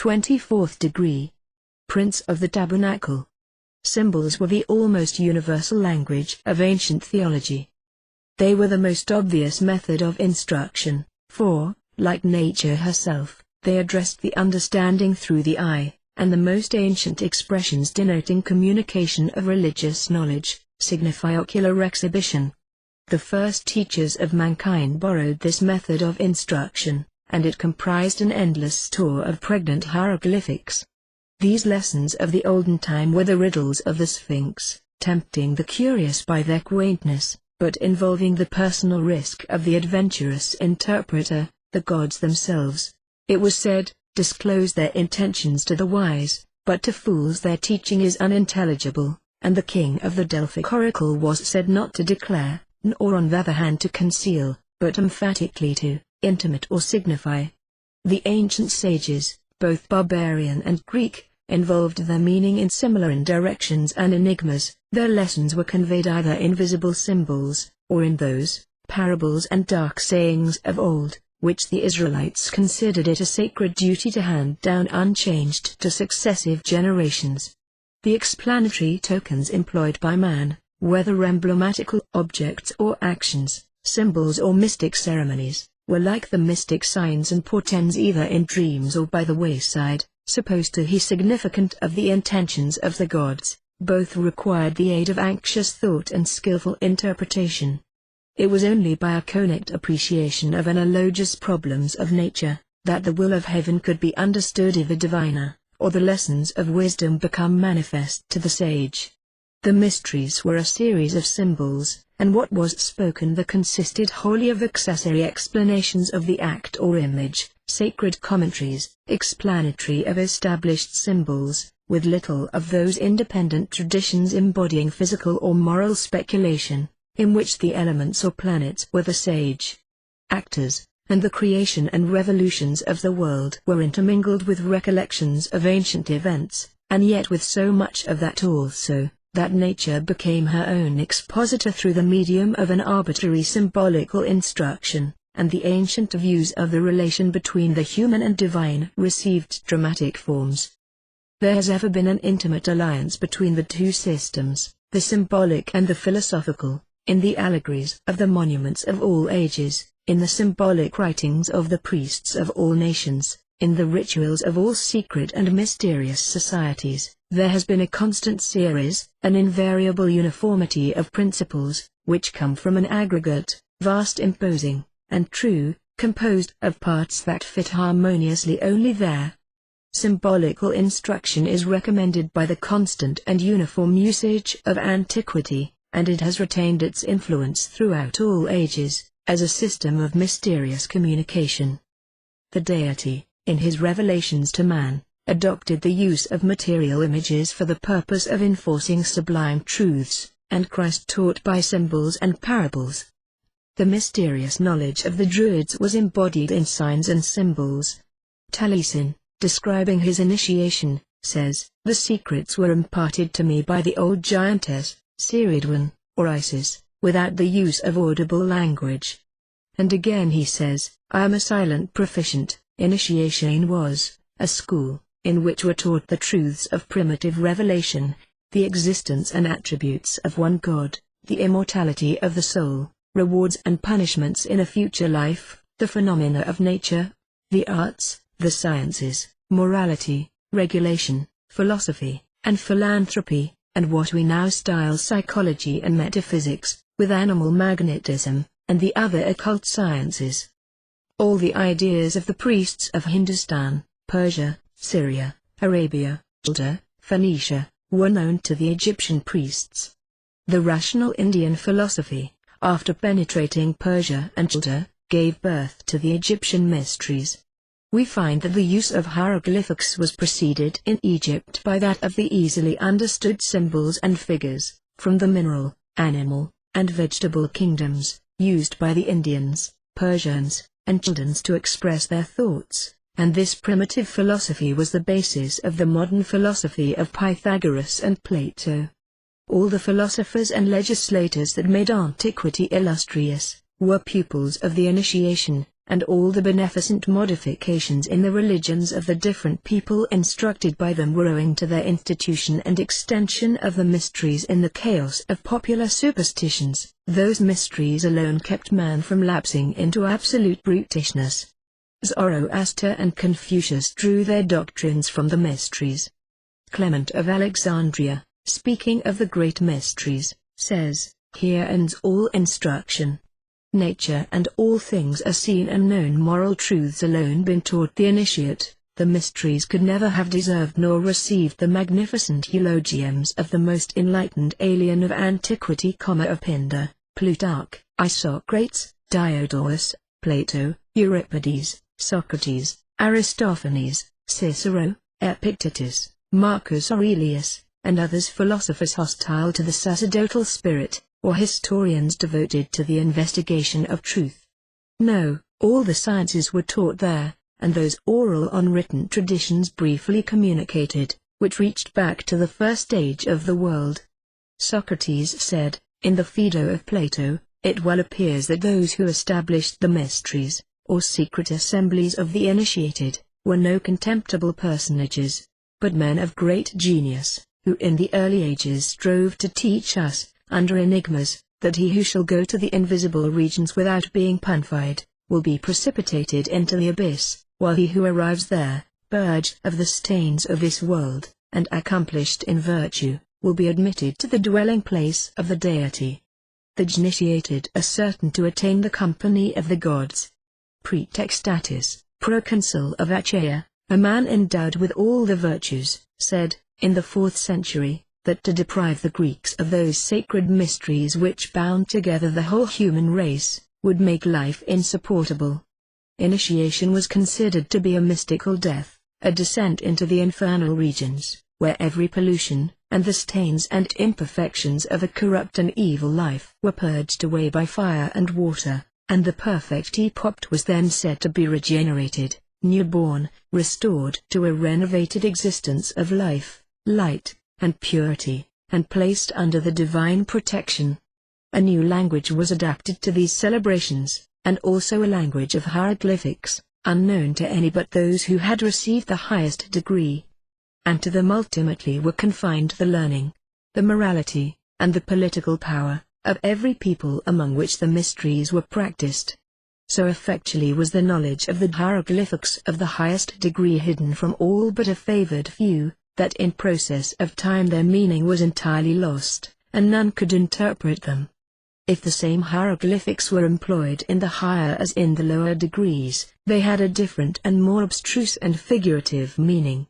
24th degree. Prince of the Tabernacle. Symbols were the almost universal language of ancient theology. They were the most obvious method of instruction, for, like nature herself, they addressed the understanding through the eye, and the most ancient expressions denoting communication of religious knowledge signify ocular exhibition. The first teachers of mankind borrowed this method of instruction, and it comprised an endless store of pregnant hieroglyphics. These lessons of the olden time were the riddles of the Sphinx, tempting the curious by their quaintness, but involving the personal risk of the adventurous interpreter. The gods themselves, it was said, disclose their intentions to the wise, but to fools their teaching is unintelligible, and the king of the Delphic oracle was said not to declare, nor on the other hand to conceal, but emphatically to intimate or signify. The ancient sages, both barbarian and Greek, involved their meaning in similar indirections and enigmas. Their lessons were conveyed either in visible symbols, or in those parables and dark sayings of old, which the Israelites considered it a sacred duty to hand down unchanged to successive generations. The explanatory tokens employed by man, whether emblematical objects or actions, symbols or mystic ceremonies, were like the mystic signs and portents either in dreams or by the wayside, supposed to be significant of the intentions of the gods. Both required the aid of anxious thought and skillful interpretation. It was only by a correct appreciation of analogous problems of nature, that the will of heaven could be understood of a diviner, or the lessons of wisdom become manifest to the sage. The mysteries were a series of symbols, and what was spoken there consisted wholly of accessory explanations of the act or image, sacred commentaries, explanatory of established symbols, with little of those independent traditions embodying physical or moral speculation, in which the elements or planets were the sage actors, and the creation and revolutions of the world were intermingled with recollections of ancient events, and yet with so much of that also, that nature became her own expositor through the medium of an arbitrary symbolical instruction, and the ancient views of the relation between the human and divine received dramatic forms. There has ever been an intimate alliance between the two systems, the symbolic and the philosophical, in the allegories of the monuments of all ages, in the symbolic writings of the priests of all nations, in the rituals of all secret and mysterious societies. There has been a constant series, an invariable uniformity of principles, which come from an aggregate, vast, imposing, and true, composed of parts that fit harmoniously only there. Symbolical instruction is recommended by the constant and uniform usage of antiquity, and it has retained its influence throughout all ages, as a system of mysterious communication. The deity, in his revelations to man, adopted the use of material images for the purpose of enforcing sublime truths, and Christ taught by symbols and parables. The mysterious knowledge of the Druids was embodied in signs and symbols. Taliesin, describing his initiation, says, "The secrets were imparted to me by the old giantess, Ceridwen, or Isis, without the use of audible language." And again he says, "I am a silent proficient." Initiation was a school, in which were taught the truths of primitive revelation, the existence and attributes of one God, the immortality of the soul, rewards and punishments in a future life, the phenomena of nature, the arts, the sciences, morality, regulation, philosophy, and philanthropy, and what we now style psychology and metaphysics, with animal magnetism, and the other occult sciences. All the ideas of the priests of Hindustan, Persia, Syria, Arabia, Chaldea, Phoenicia, were known to the Egyptian priests. The rational Indian philosophy, after penetrating Persia and Chaldea, gave birth to the Egyptian mysteries. We find that the use of hieroglyphics was preceded in Egypt by that of the easily understood symbols and figures, from the mineral, animal, and vegetable kingdoms, used by the Indians, Persians, and Chaldeans to express their thoughts, and this primitive philosophy was the basis of the modern philosophy of Pythagoras and Plato. All the philosophers and legislators that made antiquity illustrious, were pupils of the initiation, and all the beneficent modifications in the religions of the different people instructed by them were owing to their institution and extension of the mysteries in the chaos of popular superstitions. Those mysteries alone kept man from lapsing into absolute brutishness. Zoroaster and Confucius drew their doctrines from the mysteries. Clement of Alexandria, speaking of the great mysteries, says, "Here ends all instruction. Nature and all things are seen and known. Moral truths alone been taught the initiate. The mysteries could never have deserved nor received the magnificent eulogiums of the most enlightened alien of antiquity, of Pindar, Plutarch, Isocrates, Diodorus, Plato, Euripides, Socrates, Aristophanes, Cicero, Epictetus, Marcus Aurelius, and others philosophers hostile to the sacerdotal spirit, or historians devoted to the investigation of truth. No, all the sciences were taught there, and those oral unwritten traditions briefly communicated, which reached back to the first age of the world." Socrates said, in the Phaedo of Plato, "It well appears that those who established the mysteries, or secret assemblies of the initiated, were no contemptible personages, but men of great genius, who in the early ages strove to teach us, under enigmas, that he who shall go to the invisible regions without being punified, will be precipitated into the abyss, while he who arrives there, purged of the stains of this world, and accomplished in virtue, will be admitted to the dwelling place of the deity. The initiated are certain to attain the company of the gods." Praetextatus, proconsul of Achaia, a man endowed with all the virtues, said, in the 4th century, that to deprive the Greeks of those sacred mysteries which bound together the whole human race, would make life insupportable. Initiation was considered to be a mystical death, a descent into the infernal regions, where every pollution, and the stains and imperfections of a corrupt and evil life were purged away by fire and water, and the perfect epopt was then said to be regenerated, newborn, restored to a renovated existence of life, light, and purity, and placed under the divine protection. A new language was adapted to these celebrations, and also a language of hieroglyphics, unknown to any but those who had received the highest degree. And to them ultimately were confined the learning, the morality, and the political power, of every people among which the mysteries were practiced. So effectually was the knowledge of the hieroglyphics of the highest degree hidden from all but a favored few, that in process of time their meaning was entirely lost, and none could interpret them. If the same hieroglyphics were employed in the higher as in the lower degrees, they had a different and more abstruse and figurative meaning.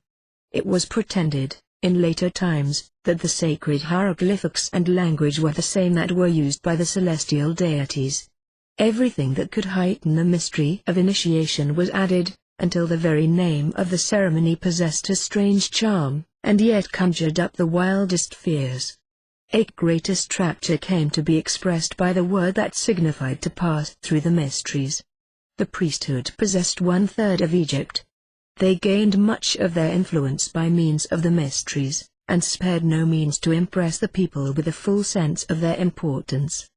It was pretended, in later times, that the sacred hieroglyphics and language were the same that were used by the celestial deities. Everything that could heighten the mystery of initiation was added, until the very name of the ceremony possessed a strange charm, and yet conjured up the wildest fears. A greatest rapture came to be expressed by the word that signified to pass through the mysteries. The priesthood possessed 1/3 of Egypt. They gained much of their influence by means of the mysteries, and spared no means to impress the people with a full sense of their importance.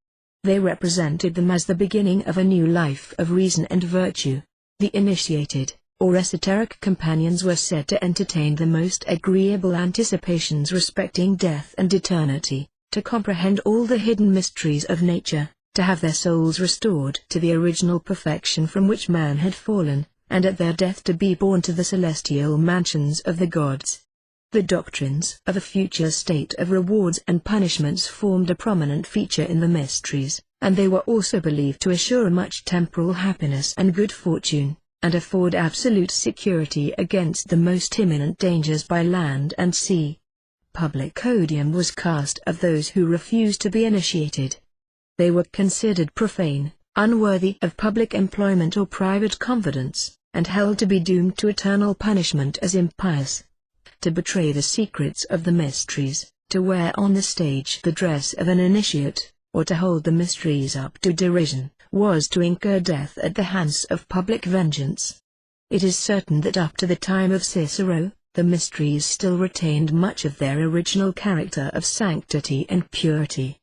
They represented them as the beginning of a new life of reason and virtue. The initiated, or esoteric companions were said to entertain the most agreeable anticipations respecting death and eternity, to comprehend all the hidden mysteries of nature, to have their souls restored to the original perfection from which man had fallen, and at their death to be borne to the celestial mansions of the gods. The doctrines of a future state of rewards and punishments formed a prominent feature in the mysteries, and they were also believed to assure much temporal happiness and good fortune, and afford absolute security against the most imminent dangers by land and sea. Public odium was cast of those who refused to be initiated. They were considered profane, unworthy of public employment or private confidence, and held to be doomed to eternal punishment as impious. To betray the secrets of the mysteries, to wear on the stage the dress of an initiate, or to hold the mysteries up to derision, was to incur death at the hands of public vengeance. It is certain that up to the time of Cicero, the mysteries still retained much of their original character of sanctity and purity.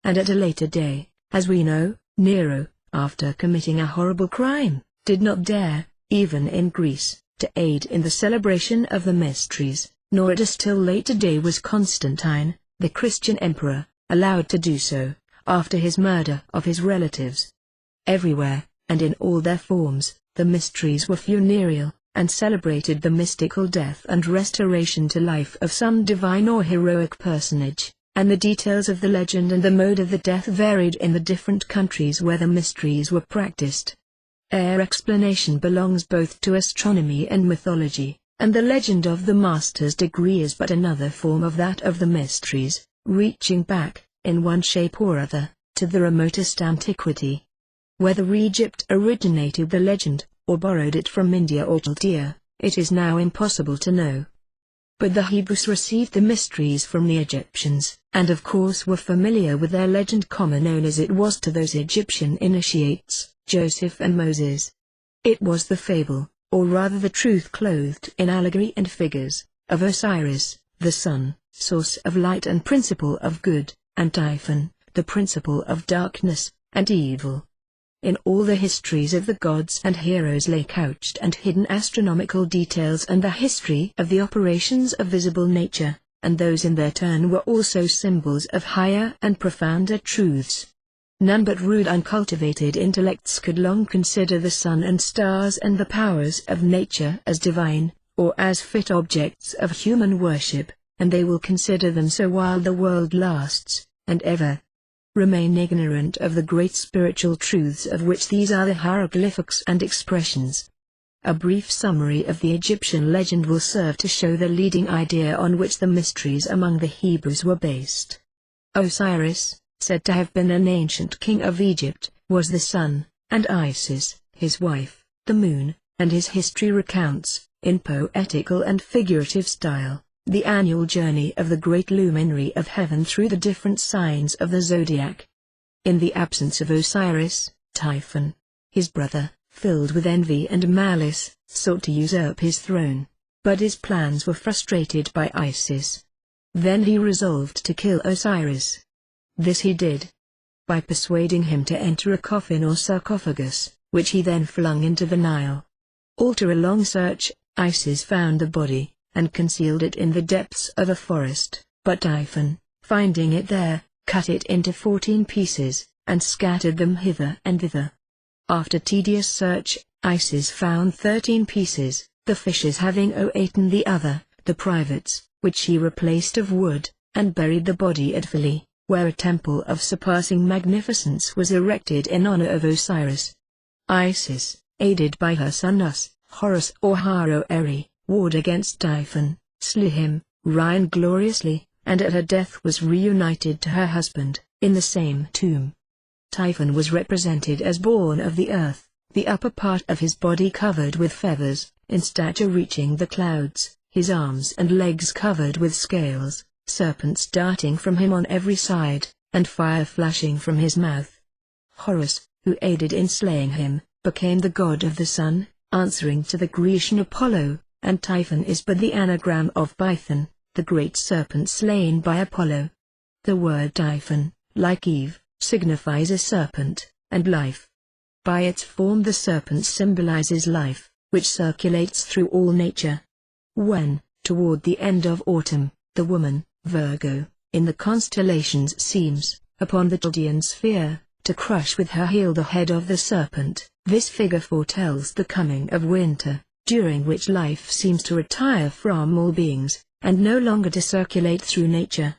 And at a later day, as we know, Nero, after committing a horrible crime, did not dare, even in Greece, to aid in the celebration of the mysteries, nor at a still later day was Constantine, the Christian emperor, allowed to do so, after his murder of his relatives. Everywhere, and in all their forms, the mysteries were funereal, and celebrated the mystical death and restoration to life of some divine or heroic personage, and the details of the legend and the mode of the death varied in the different countries where the mysteries were practiced. Air explanation belongs both to astronomy and mythology, and the legend of the master's degree is but another form of that of the mysteries, reaching back, in one shape or other, to the remotest antiquity. Whether Egypt originated the legend, or borrowed it from India or Chaldea, it is now impossible to know. But the Hebrews received the mysteries from the Egyptians, and of course were familiar with their legend, known as it was to those Egyptian initiates, Joseph and Moses. It was the fable, or rather the truth clothed in allegory and figures, of Osiris, the sun, source of light and principle of good, and Typhon, the principle of darkness and evil. In all the histories of the gods and heroes lay couched and hidden astronomical details and the history of the operations of visible nature, and those in their turn were also symbols of higher and profounder truths. None but rude uncultivated intellects could long consider the sun and stars and the powers of nature as divine, or as fit objects of human worship, and they will consider them so while the world lasts, and ever remain ignorant of the great spiritual truths of which these are the hieroglyphics and expressions. A brief summary of the Egyptian legend will serve to show the leading idea on which the mysteries among the Hebrews were based. Osiris, said to have been an ancient king of Egypt, was the sun, and Isis, his wife, the moon, and his history recounts, in poetical and figurative style, the annual journey of the great luminary of heaven through the different signs of the zodiac. In the absence of Osiris, Typhon, his brother, filled with envy and malice, sought to usurp his throne, but his plans were frustrated by Isis. Then he resolved to kill Osiris. This he did by persuading him to enter a coffin or sarcophagus, which he then flung into the Nile. After a long search, Isis found the body, and concealed it in the depths of a forest, but Typhon, finding it there, cut it into 14 pieces, and scattered them hither and thither. After tedious search, Isis found 13 pieces, the fishes having eaten the other, the privates, which she replaced of wood, and buried the body at Philae, where a temple of surpassing magnificence was erected in honor of Osiris. Isis, aided by her son Horus or Haroeri, warred against Typhon, slew him, reigned gloriously, and at her death was reunited to her husband, in the same tomb. Typhon was represented as born of the earth, the upper part of his body covered with feathers, in stature reaching the clouds, his arms and legs covered with scales, serpents darting from him on every side, and fire flashing from his mouth. Horus, who aided in slaying him, became the god of the sun, answering to the Grecian Apollo, and Typhon is but the anagram of Python, the great serpent slain by Apollo. The word Typhon, like Eve, signifies a serpent, and life. By its form the serpent symbolizes life, which circulates through all nature. When, toward the end of autumn, the woman, Virgo, in the constellations seems, upon the Chaldean sphere, to crush with her heel the head of the serpent, this figure foretells the coming of winter, during which life seems to retire from all beings, and no longer to circulate through nature.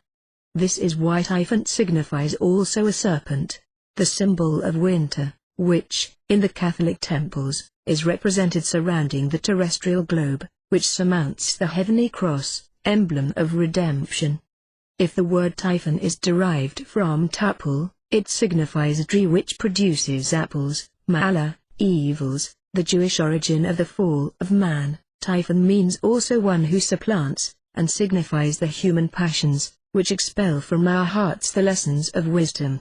This is why Typhon signifies also a serpent, the symbol of winter, which, in the Catholic temples, is represented surrounding the terrestrial globe, which surmounts the heavenly cross, emblem of redemption. If the word Typhon is derived from tapul, it signifies a tree which produces apples, ma'ala, evils, the Jewish origin of the fall of man. Typhon means also one who supplants, and signifies the human passions, which expel from our hearts the lessons of wisdom.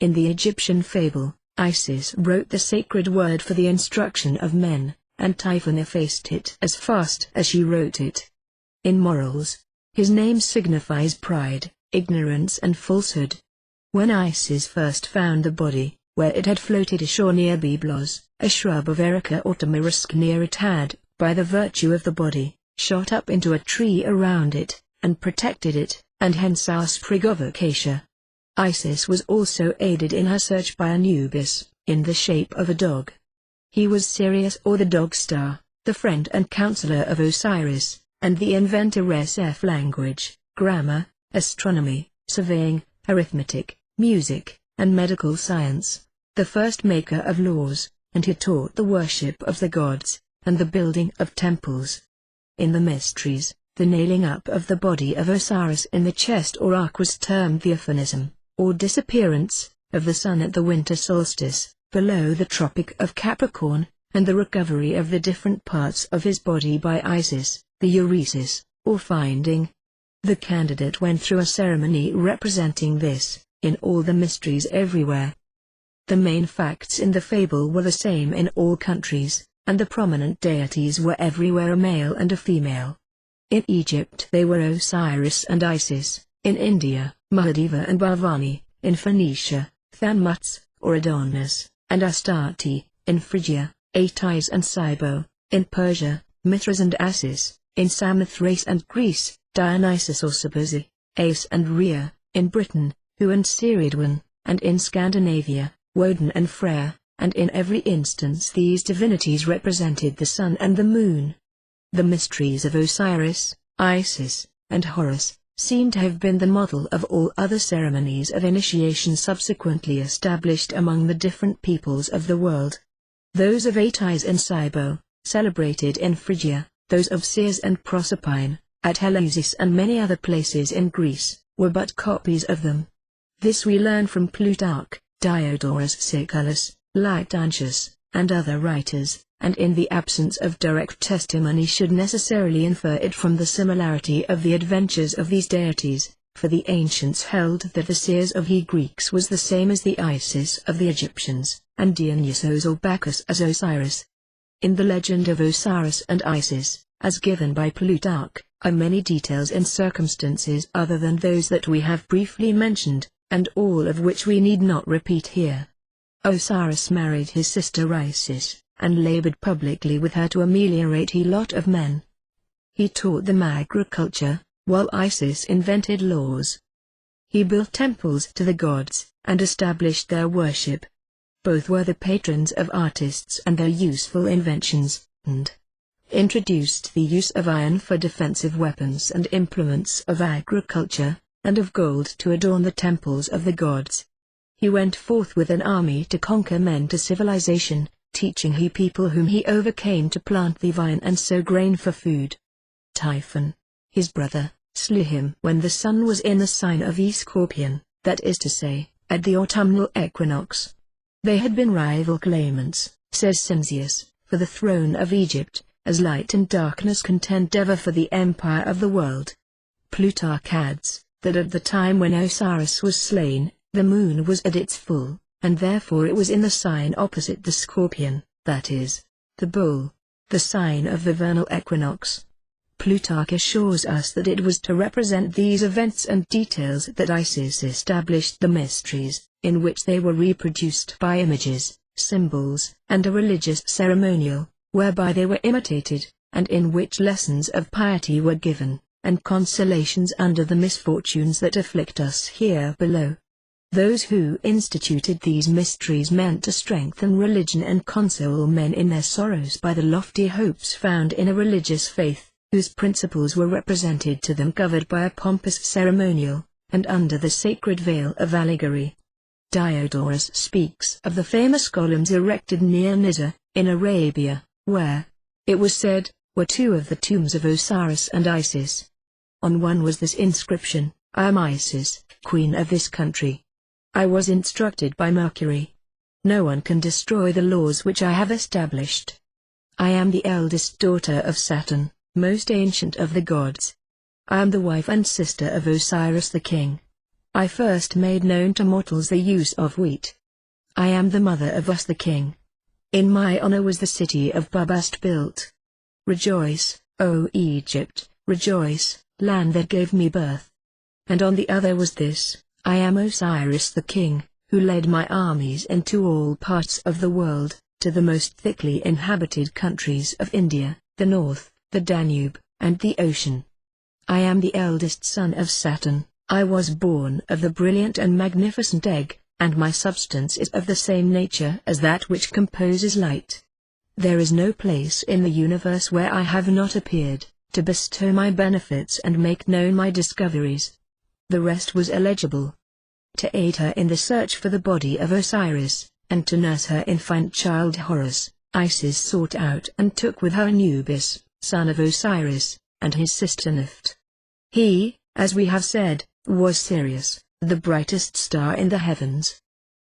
In the Egyptian fable, Isis wrote the sacred word for the instruction of men, and Typhon effaced it as fast as she wrote it. In morals, his name signifies pride, ignorance and falsehood. When Isis first found the body, where it had floated ashore near Byblos, a shrub of Erica or tamarisk near it had, by the virtue of the body, shot up into a tree around it, and protected it, and hence our sprig of acacia. Isis was also aided in her search by Anubis, in the shape of a dog. He was Sirius or the dog star, the friend and counselor of Osiris, and the inventor of language, grammar, astronomy, surveying, arithmetic, music, and medical science, the first maker of laws, and he taught the worship of the gods, and the building of temples. In the mysteries, the nailing up of the body of Osiris in the chest or ark was termed the aphanism, or disappearance, of the sun at the winter solstice, below the Tropic of Capricorn, and the recovery of the different parts of his body by Isis, the euresis, or finding. The candidate went through a ceremony representing this, in all the mysteries everywhere. The main facts in the fable were the same in all countries, and the prominent deities were everywhere a male and a female. In Egypt they were Osiris and Isis, in India, Mahadeva and Bhavani, in Phoenicia, Thammuz, or Adonis, and Astarte, in Phrygia, Atis and Cybele, in Persia, Mithras and Asis, in Samothrace and Greece, Dionysus or Sabuzi, Ace and Rhea, in Britain, Hu and Ceridwen, and in Scandinavia, Woden and Freyr, and in every instance these divinities represented the sun and the moon. The mysteries of Osiris, Isis, and Horus, seem to have been the model of all other ceremonies of initiation subsequently established among the different peoples of the world. Those of Atis and Cybele, celebrated in Phrygia, those of Seers and Proserpine, at Eleusis and many other places in Greece, were but copies of them. This we learn from Plutarch, Diodorus Siculus, Lactantius, and other writers, and in the absence of direct testimony should necessarily infer it from the similarity of the adventures of these deities, for the ancients held that the Seers of the Greeks was the same as the Isis of the Egyptians, and Dionysos or Bacchus as Osiris. In the legend of Osiris and Isis, as given by Plutarch, are many details and circumstances other than those that we have briefly mentioned, and all of which we need not repeat here. Osiris married his sister Isis, and labored publicly with her to ameliorate the lot of men. He taught them agriculture, while Isis invented laws. He built temples to the gods, and established their worship. Both were the patrons of artists and their useful inventions, and introduced the use of iron for defensive weapons and implements of agriculture, and of gold to adorn the temples of the gods. He went forth with an army to conquer men to civilization, teaching he people whom he overcame to plant the vine and sow grain for food. Typhon, his brother, slew him when the sun was in the sign of the Scorpion, that is to say, at the autumnal equinox. They had been rival claimants, says Cinsius, for the throne of Egypt, as light and darkness contend ever for the empire of the world. Plutarch adds, that at the time when Osiris was slain, the moon was at its full, and therefore it was in the sign opposite the Scorpion, that is, the bull, the sign of the vernal equinox. Plutarch assures us that it was to represent these events and details that Isis established the mysteries, in which they were reproduced by images, symbols, and a religious ceremonial, whereby they were imitated, and in which lessons of piety were given, and consolations under the misfortunes that afflict us here below. Those who instituted these mysteries meant to strengthen religion and console men in their sorrows by the lofty hopes found in a religious faith, whose principles were represented to them covered by a pompous ceremonial, and under the sacred veil of allegory. Diodorus speaks of the famous columns erected near Nizza, in Arabia, where, it was said, were two of the tombs of Osiris and Isis. On one was this inscription, "I am Isis, queen of this country. I was instructed by Mercury. No one can destroy the laws which I have established. I am the eldest daughter of Saturn, most ancient of the gods. I am the wife and sister of Osiris the king. I first made known to mortals the use of wheat. I am the mother of Us the king. In my honor was the city of Bubast built. Rejoice, O Egypt, rejoice, land that gave me birth." And on the other was this, "I am Osiris the king, who led my armies into all parts of the world, to the most thickly inhabited countries of India, the north, the Danube, and the ocean. I am the eldest son of Saturn. I was born of the brilliant and magnificent egg, and my substance is of the same nature as that which composes light. There is no place in the universe where I have not appeared, to bestow my benefits and make known my discoveries. The rest was illegible. To aid her in the search for the body of Osiris, and to nurse her infant child Horus, Isis sought out and took with her Anubis, son of Osiris, and his sister Nephte. He, as we have said, was Sirius, the brightest star in the heavens.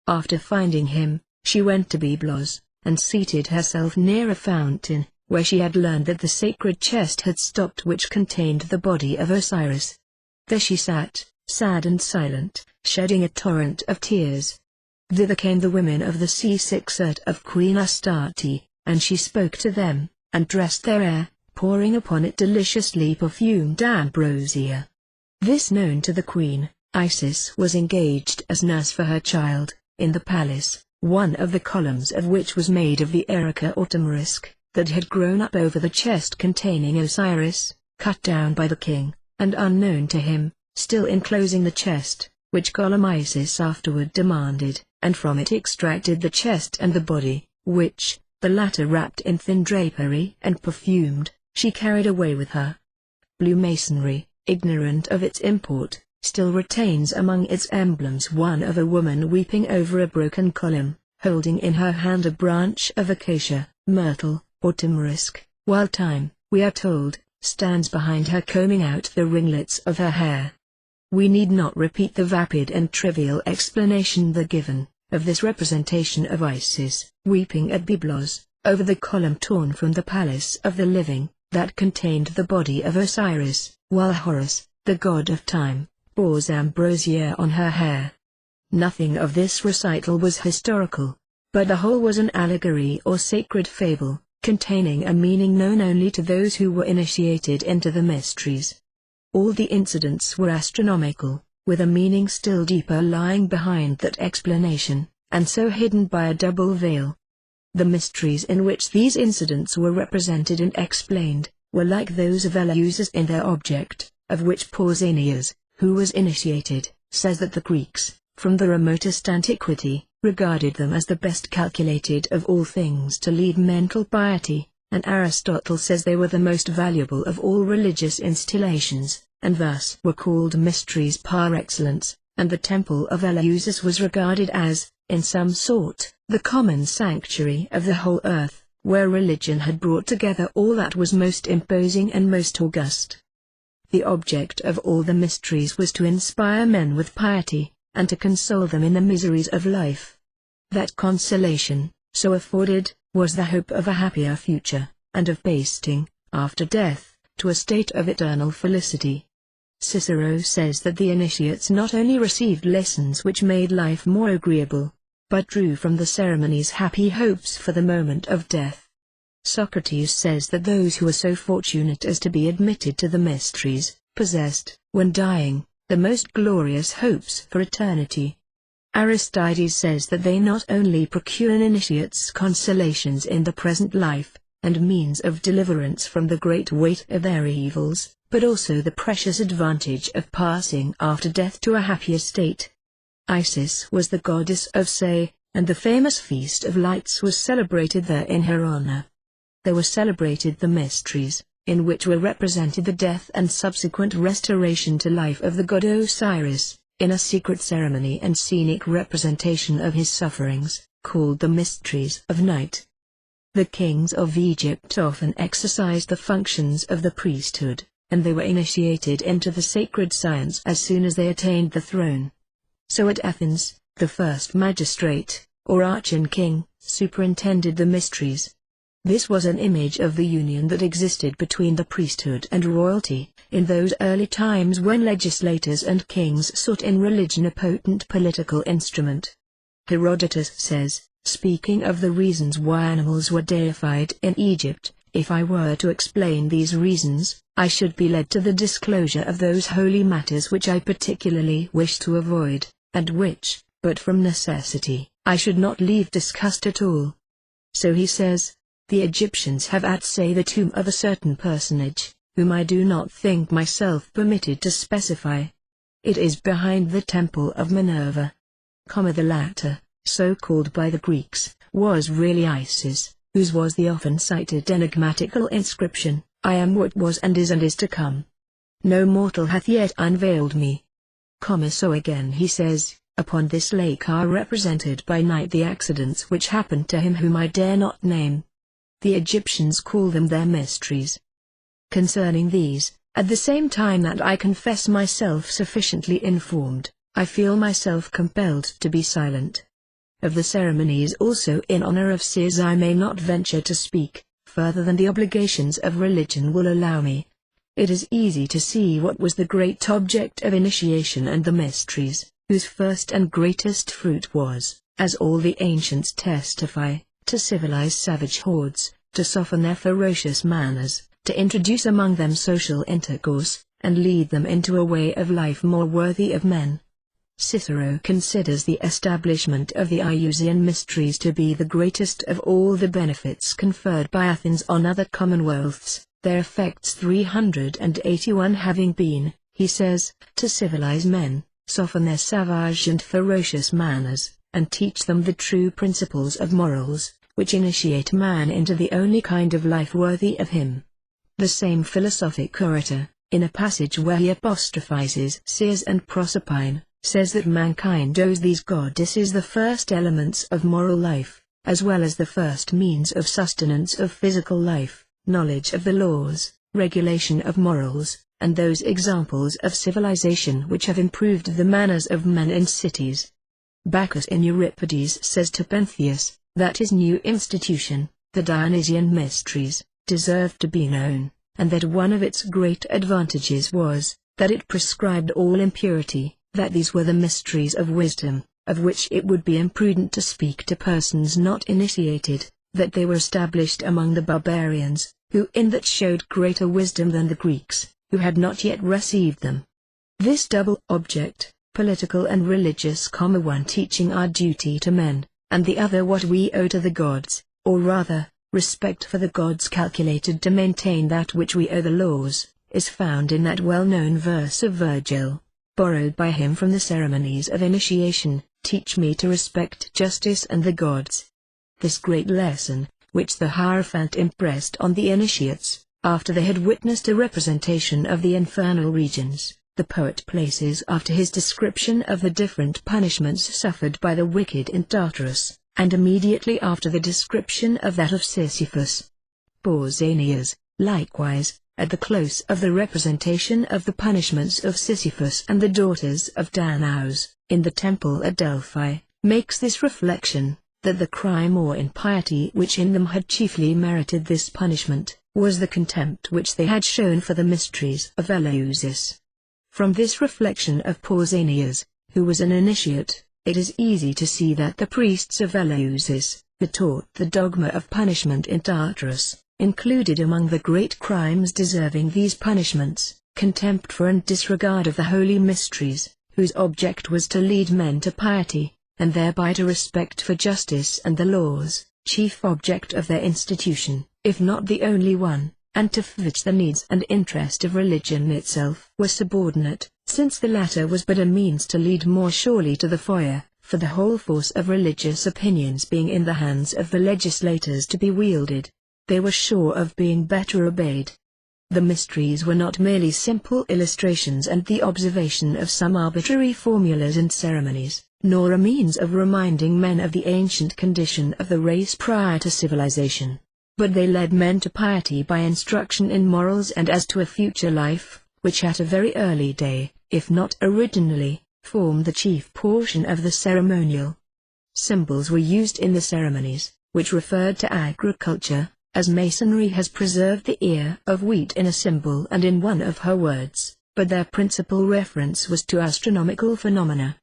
After finding him, she went to Byblos, and seated herself near a fountain, where she had learned that the sacred chest had stopped which contained the body of Osiris. There she sat, sad and silent, shedding a torrent of tears. Thither came the women of the C6 of Queen Astarte, and she spoke to them, and dressed their hair, pouring upon it deliciously perfumed ambrosia. This known to the queen, Isis was engaged as nurse for her child, in the palace, one of the columns of which was made of the erica or tamarisk, that had grown up over the chest containing Osiris, cut down by the king, and unknown to him, still enclosing the chest, which column Isis afterward demanded, and from it extracted the chest and the body, which, the latter wrapped in thin drapery and perfumed, she carried away with her. Blue Masonry, ignorant of its import, still retains among its emblems one of a woman weeping over a broken column, holding in her hand a branch of acacia, myrtle, or tamarisk, while time, we are told, stands behind her combing out the ringlets of her hair. We need not repeat the vapid and trivial explanation given, of this representation of Isis, weeping at Byblos, over the column torn from the palace of the living, that contained the body of Osiris, while Horus, the god of time, pours ambrosia on her hair. Nothing of this recital was historical, but the whole was an allegory or sacred fable, containing a meaning known only to those who were initiated into the mysteries. All the incidents were astronomical, with a meaning still deeper lying behind that explanation, and so hidden by a double veil. The mysteries in which these incidents were represented and explained, were like those of Eleusis in their object, of which Pausanias, who was initiated, says that the Greeks, from the remotest antiquity, regarded them as the best calculated of all things to lead mental piety, and Aristotle says they were the most valuable of all religious installations, and thus were called mysteries par excellence, and the temple of Eleusis was regarded as, in some sort, the common sanctuary of the whole earth, where religion had brought together all that was most imposing and most august. The object of all the mysteries was to inspire men with piety, and to console them in the miseries of life. That consolation, so afforded, was the hope of a happier future, and of pasting, after death, to a state of eternal felicity. Cicero says that the initiates not only received lessons which made life more agreeable, but drew from the ceremonies happy hopes for the moment of death. Socrates says that those who are so fortunate as to be admitted to the mysteries, possessed, when dying, the most glorious hopes for eternity. Aristides says that they not only procure an initiate's consolations in the present life, and means of deliverance from the great weight of their evils, but also the precious advantage of passing after death to a happier state. Isis was the goddess of Say, and the famous Feast of Lights was celebrated there in her honor. There were celebrated the mysteries, in which were represented the death and subsequent restoration to life of the god Osiris, in a secret ceremony and scenic representation of his sufferings, called the Mysteries of Night. The kings of Egypt often exercised the functions of the priesthood, and they were initiated into the sacred science as soon as they attained the throne. So at Athens, the first magistrate, or archon king, superintended the mysteries. This was an image of the union that existed between the priesthood and royalty, in those early times when legislators and kings sought in religion a potent political instrument. Herodotus says, speaking of the reasons why animals were deified in Egypt, "If I were to explain these reasons, I should be led to the disclosure of those holy matters which I particularly wish to avoid, and which, but from necessity, I should not leave discussed at all. So he says, the Egyptians have at say the tomb of a certain personage, whom I do not think myself permitted to specify. It is behind the temple of Minerva. The latter, so called by the Greeks, was really Isis, whose was the often cited enigmatical inscription, I am what was and is to come. No mortal hath yet unveiled me. So again he says, upon this lake are represented by night the accidents which happened to him whom I dare not name. The Egyptians call them their mysteries. Concerning these, at the same time that I confess myself sufficiently informed, I feel myself compelled to be silent. Of the ceremonies also in honor of seers I may not venture to speak, further than the obligations of religion will allow me. It is easy to see what was the great object of initiation and the mysteries, whose first and greatest fruit was, as all the ancients testify, to civilize savage hordes, to soften their ferocious manners, to introduce among them social intercourse, and lead them into a way of life more worthy of men. Cicero considers the establishment of the Iusian mysteries to be the greatest of all the benefits conferred by Athens on other commonwealths, their effects 381 having been, he says, to civilize men, soften their savage and ferocious manners, and teach them the true principles of morals, which initiate man into the only kind of life worthy of him. The same philosophic orator, in a passage where he apostrophizes Ceres and Proserpine, says that mankind owes these goddesses the first elements of moral life, as well as the first means of sustenance of physical life, knowledge of the laws, regulation of morals, and those examples of civilization which have improved the manners of men in cities. Bacchus in Euripides says to Pentheus, that his new institution, the Dionysian mysteries, deserved to be known, and that one of its great advantages was, that it prescribed all impurity, that these were the mysteries of wisdom, of which it would be imprudent to speak to persons not initiated, that they were established among the barbarians, who in that showed greater wisdom than the Greeks, who had not yet received them. This double object, political and religious, one teaching our duty to men, and the other what we owe to the gods, or rather, respect for the gods calculated to maintain that which we owe the laws, is found in that well-known verse of Virgil, borrowed by him from the ceremonies of initiation, teach me to respect justice and the gods. This great lesson, which the Hierophant impressed on the initiates, after they had witnessed a representation of the infernal regions, the poet places after his description of the different punishments suffered by the wicked in Tartarus, and immediately after the description of that of Sisyphus. Pausanias, likewise, at the close of the representation of the punishments of Sisyphus and the daughters of Danaus, in the temple at Delphi, makes this reflection, that the crime or impiety which in them had chiefly merited this punishment, was the contempt which they had shown for the mysteries of Eleusis. From this reflection of Pausanias, who was an initiate, it is easy to see that the priests of Eleusis, who taught the dogma of punishment in Tartarus, included among the great crimes deserving these punishments, contempt for and disregard of the holy mysteries, whose object was to lead men to piety, and thereby to respect for justice and the laws, chief object of their institution, if not the only one, and to which the needs and interest of religion itself were subordinate, since the latter was but a means to lead more surely to the fire, for the whole force of religious opinions being in the hands of the legislators to be wielded, they were sure of being better obeyed. The mysteries were not merely simple illustrations and the observation of some arbitrary formulas and ceremonies, nor a means of reminding men of the ancient condition of the race prior to civilization, but they led men to piety by instruction in morals and as to a future life, which at a very early day, if not originally, formed the chief portion of the ceremonial. Symbols were used in the ceremonies, which referred to agriculture, as Masonry has preserved the ear of wheat in a symbol and in one of her words, but their principal reference was to astronomical phenomena.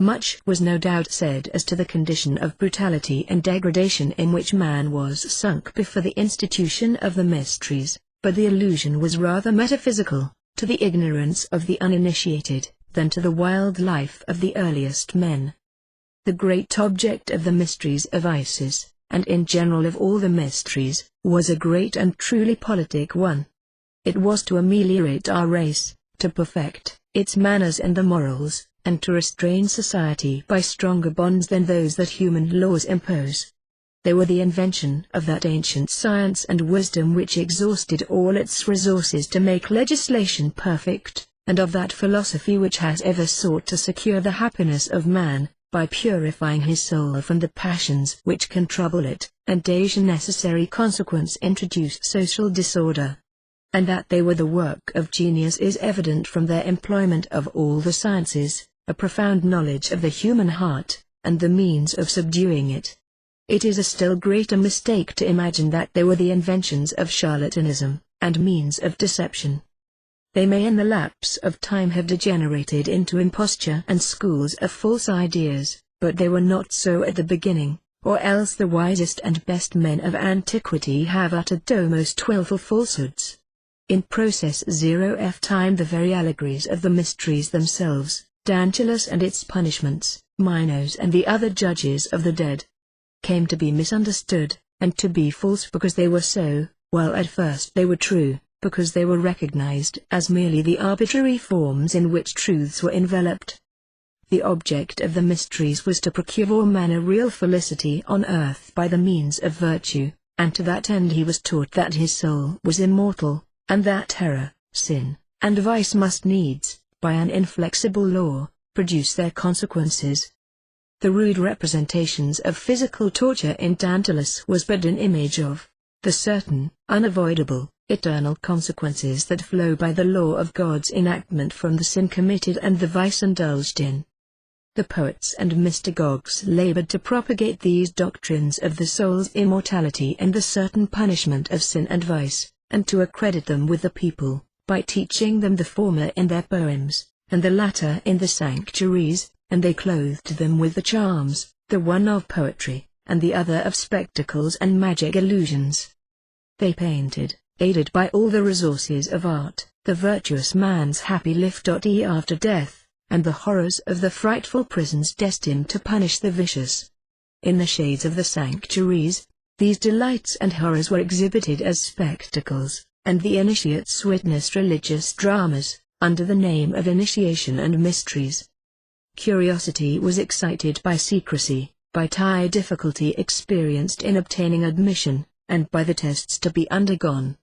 Much was no doubt said as to the condition of brutality and degradation in which man was sunk before the institution of the mysteries, but the allusion was rather metaphysical, to the ignorance of the uninitiated, than to the wild life of the earliest men. The great object of the mysteries of Isis, and in general of all the mysteries, was a great and truly politic one. It was to ameliorate our race, to perfect its manners and the morals, and to restrain society by stronger bonds than those that human laws impose. They were the invention of that ancient science and wisdom which exhausted all its resources to make legislation perfect, and of that philosophy which has ever sought to secure the happiness of man, by purifying his soul from the passions which can trouble it, and as a necessary consequence introduce social disorder. And that they were the work of genius is evident from their employment of all the sciences, a profound knowledge of the human heart, and the means of subduing it. It is a still greater mistake to imagine that they were the inventions of charlatanism, and means of deception. They may in the lapse of time have degenerated into imposture and schools of false ideas, but they were not so at the beginning, or else the wisest and best men of antiquity have uttered the most willful falsehoods. In process 0f time the very allegories of the mysteries themselves, Tantalus and its punishments, Minos and the other judges of the dead, came to be misunderstood, and to be false because they were so, while at first they were true, because they were recognized as merely the arbitrary forms in which truths were enveloped. The object of the mysteries was to procure all man a real felicity on earth by the means of virtue, and to that end he was taught that his soul was immortal, and that error, sin, and vice must needs, by an inflexible law, produce their consequences. The rude representations of physical torture in Tantalus was but an image of the certain, unavoidable, eternal consequences that flow by the law of God's enactment from the sin committed and the vice indulged in. The poets and mystagogues labored to propagate these doctrines of the soul's immortality and the certain punishment of sin and vice, and to accredit them with the people, by teaching them the former in their poems, and the latter in the sanctuaries, and they clothed them with the charms, the one of poetry, and the other of spectacles and magic illusions. They painted, aided by all the resources of art, the virtuous man's happy life after death, and the horrors of the frightful prisons destined to punish the vicious. In the shades of the sanctuaries, these delights and horrors were exhibited as spectacles, and the initiates witnessed religious dramas, under the name of initiation and mysteries. Curiosity was excited by secrecy, by the difficulty experienced in obtaining admission, and by the tests to be undergone.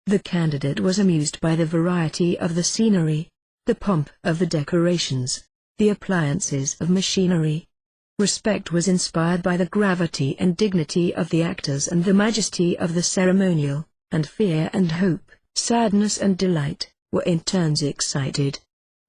The candidate was amused by the variety of the scenery, the pomp of the decorations, the appliances of machinery. Respect was inspired by the gravity and dignity of the actors and the majesty of the ceremonial, and fear and hope, sadness and delight, were in turns excited.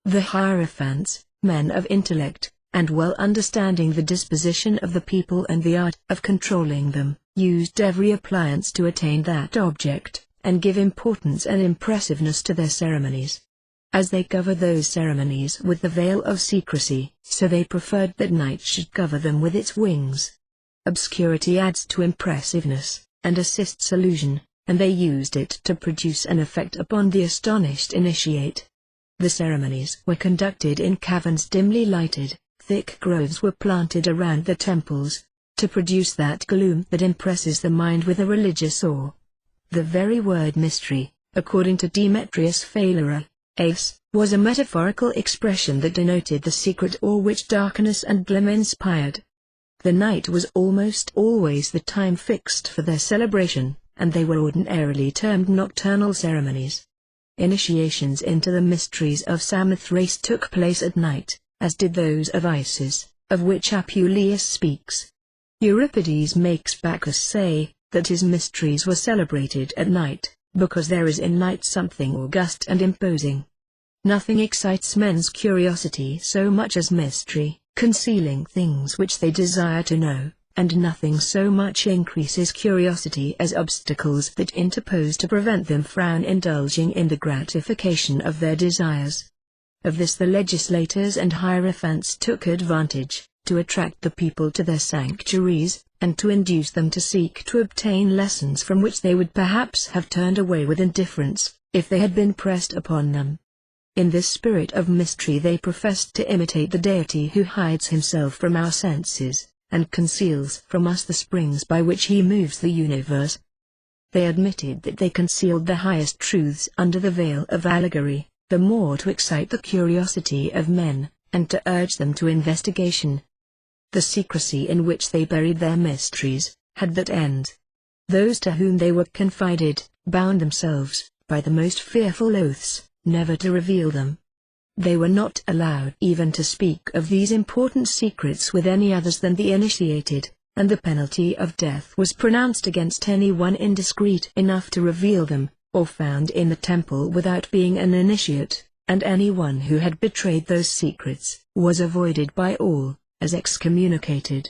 The hierophants, men of intellect, and well understanding the disposition of the people and the art of controlling them, used every appliance to attain that object, and give importance and impressiveness to their ceremonies. As they cover those ceremonies with the veil of secrecy, so they preferred that night should cover them with its wings. Obscurity adds to impressiveness, and assists illusion, and they used it to produce an effect upon the astonished initiate. The ceremonies were conducted in caverns dimly lighted, thick groves were planted around the temples, to produce that gloom that impresses the mind with a religious awe. The very word mystery, according to Demetrius Phalera, was a metaphorical expression that denoted the secret awe which darkness and gloom inspired. The night was almost always the time fixed for their celebration, and they were ordinarily termed nocturnal ceremonies. Initiations into the mysteries of Samothrace took place at night, as did those of Isis, of which Apuleius speaks. Euripides makes Bacchus say that his mysteries were celebrated at night, because there is in night something august and imposing. Nothing excites men's curiosity so much as mystery, concealing things which they desire to know, and nothing so much increases curiosity as obstacles that interpose to prevent them from indulging in the gratification of their desires. Of this the legislators and hierophants took advantage, to attract the people to their sanctuaries, and to induce them to seek to obtain lessons from which they would perhaps have turned away with indifference, if they had been pressed upon them. In this spirit of mystery they professed to imitate the deity who hides himself from our senses, and conceals from us the springs by which he moves the universe. They admitted that they concealed the highest truths under the veil of allegory, the more to excite the curiosity of men, and to urge them to investigation. The secrecy in which they buried their mysteries had that end. Those to whom they were confided, bound themselves, by the most fearful oaths, never to reveal them. They were not allowed even to speak of these important secrets with any others than the initiated, and the penalty of death was pronounced against anyone indiscreet enough to reveal them, or found in the temple without being an initiate, and anyone who had betrayed those secrets was avoided by all, as excommunicated.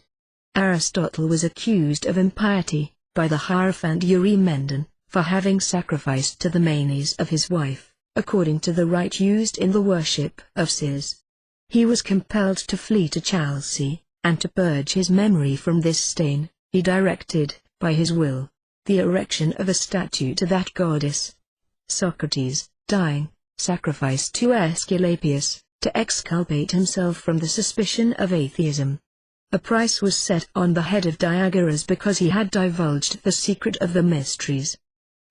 Aristotle was accused of impiety by the Hierophant Eurymedon, for having sacrificed to the manes of his wife, according to the rite used in the worship of Sis. He was compelled to flee to Chelsea, and to purge his memory from this stain, he directed, by his will, the erection of a statue to that goddess. Socrates, dying, sacrificed to Aesculapius, to exculpate himself from the suspicion of atheism. A price was set on the head of Diagoras because he had divulged the secret of the mysteries.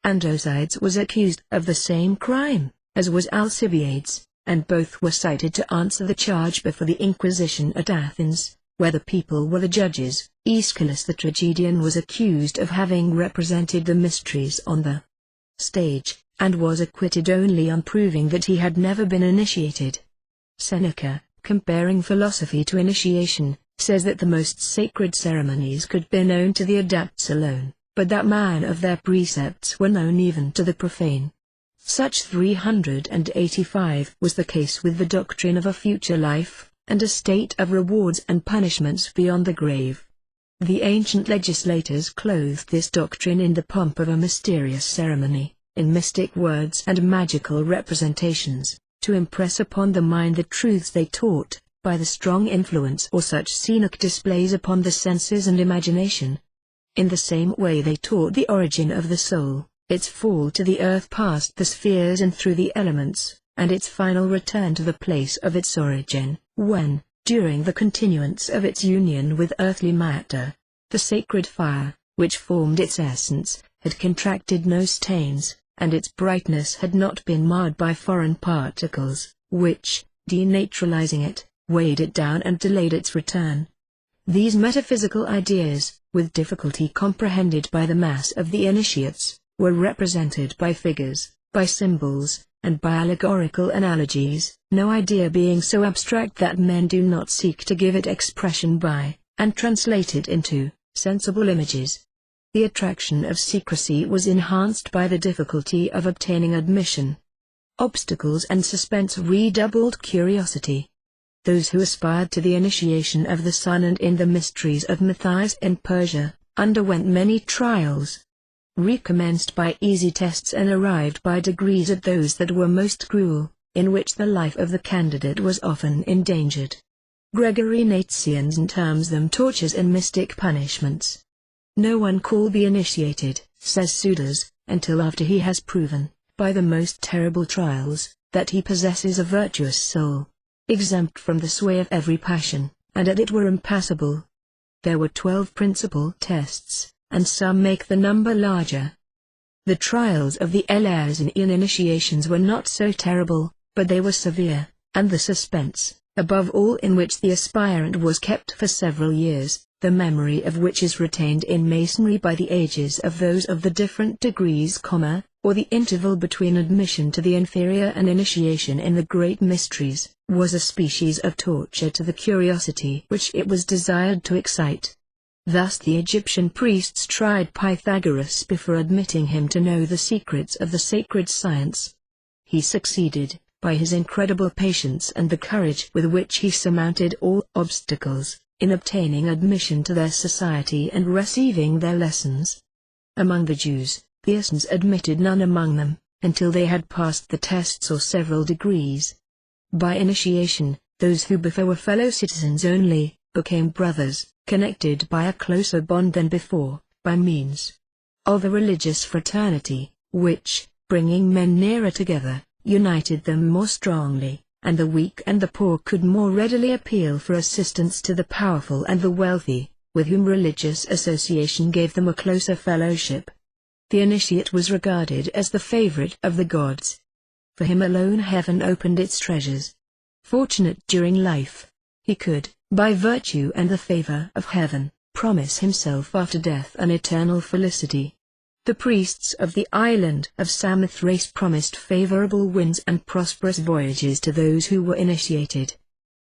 Androcydes was accused of the same crime, as was Alcibiades, and both were cited to answer the charge before the Inquisition at Athens, where the people were the judges. Aeschylus the tragedian was accused of having represented the mysteries on the stage, and was acquitted only on proving that he had never been initiated. Seneca, comparing philosophy to initiation, says that the most sacred ceremonies could be known to the adepts alone, but that none of their precepts were known even to the profane. Such 385 was the case with the doctrine of a future life, and a state of rewards and punishments beyond the grave. The ancient legislators clothed this doctrine in the pomp of a mysterious ceremony, in mystic words and magical representations, to impress upon the mind the truths they taught, by the strong influence or such scenic displays upon the senses and imagination. In the same way they taught the origin of the soul, its fall to the earth past the spheres and through the elements, and its final return to the place of its origin, when, during the continuance of its union with earthly matter, the sacred fire, which formed its essence, had contracted no stains, and its brightness had not been marred by foreign particles, which, denaturalizing it, weighed it down and delayed its return. These metaphysical ideas, with difficulty comprehended by the mass of the initiates, were represented by figures, by symbols, and by allegorical analogies, no idea being so abstract that men do not seek to give it expression by, and translate it into, sensible images. The attraction of secrecy was enhanced by the difficulty of obtaining admission. Obstacles and suspense redoubled curiosity. Those who aspired to the initiation of the sun and in the mysteries of Matthias in Persia, underwent many trials. Recommenced by easy tests and arrived by degrees at those that were most cruel, in which the life of the candidate was often endangered. Gregory Nazianzen terms them tortures and mystic punishments. No one can be initiated, says Suidas, until after he has proven, by the most terrible trials, that he possesses a virtuous soul, exempt from the sway of every passion, and that it were impassible. There were 12 principal tests, and some make the number larger. The trials of the Eleazinian initiations were not so terrible, but they were severe, and the suspense, above all in which the aspirant was kept for several years, the memory of which is retained in Masonry by the ages of those of the different degrees, or the interval between admission to the inferior and initiation in the great mysteries, was a species of torture to the curiosity which it was desired to excite. Thus the Egyptian priests tried Pythagoras before admitting him to know the secrets of the sacred science. He succeeded, by his incredible patience and the courage with which he surmounted all obstacles, in obtaining admission to their society and receiving their lessons. Among the Jews, the Essenes admitted none among them, until they had passed the tests or several degrees. By initiation, those who before were fellow citizens only, became brothers, connected by a closer bond than before, by means of a religious fraternity, which, bringing men nearer together, united them more strongly, and the weak and the poor could more readily appeal for assistance to the powerful and the wealthy, with whom religious association gave them a closer fellowship. The initiate was regarded as the favorite of the gods. For him alone heaven opened its treasures. Fortunate during life, he could, by virtue and the favor of heaven, promise himself after death an eternal felicity. The priests of the island of Samothrace promised favorable winds and prosperous voyages to those who were initiated.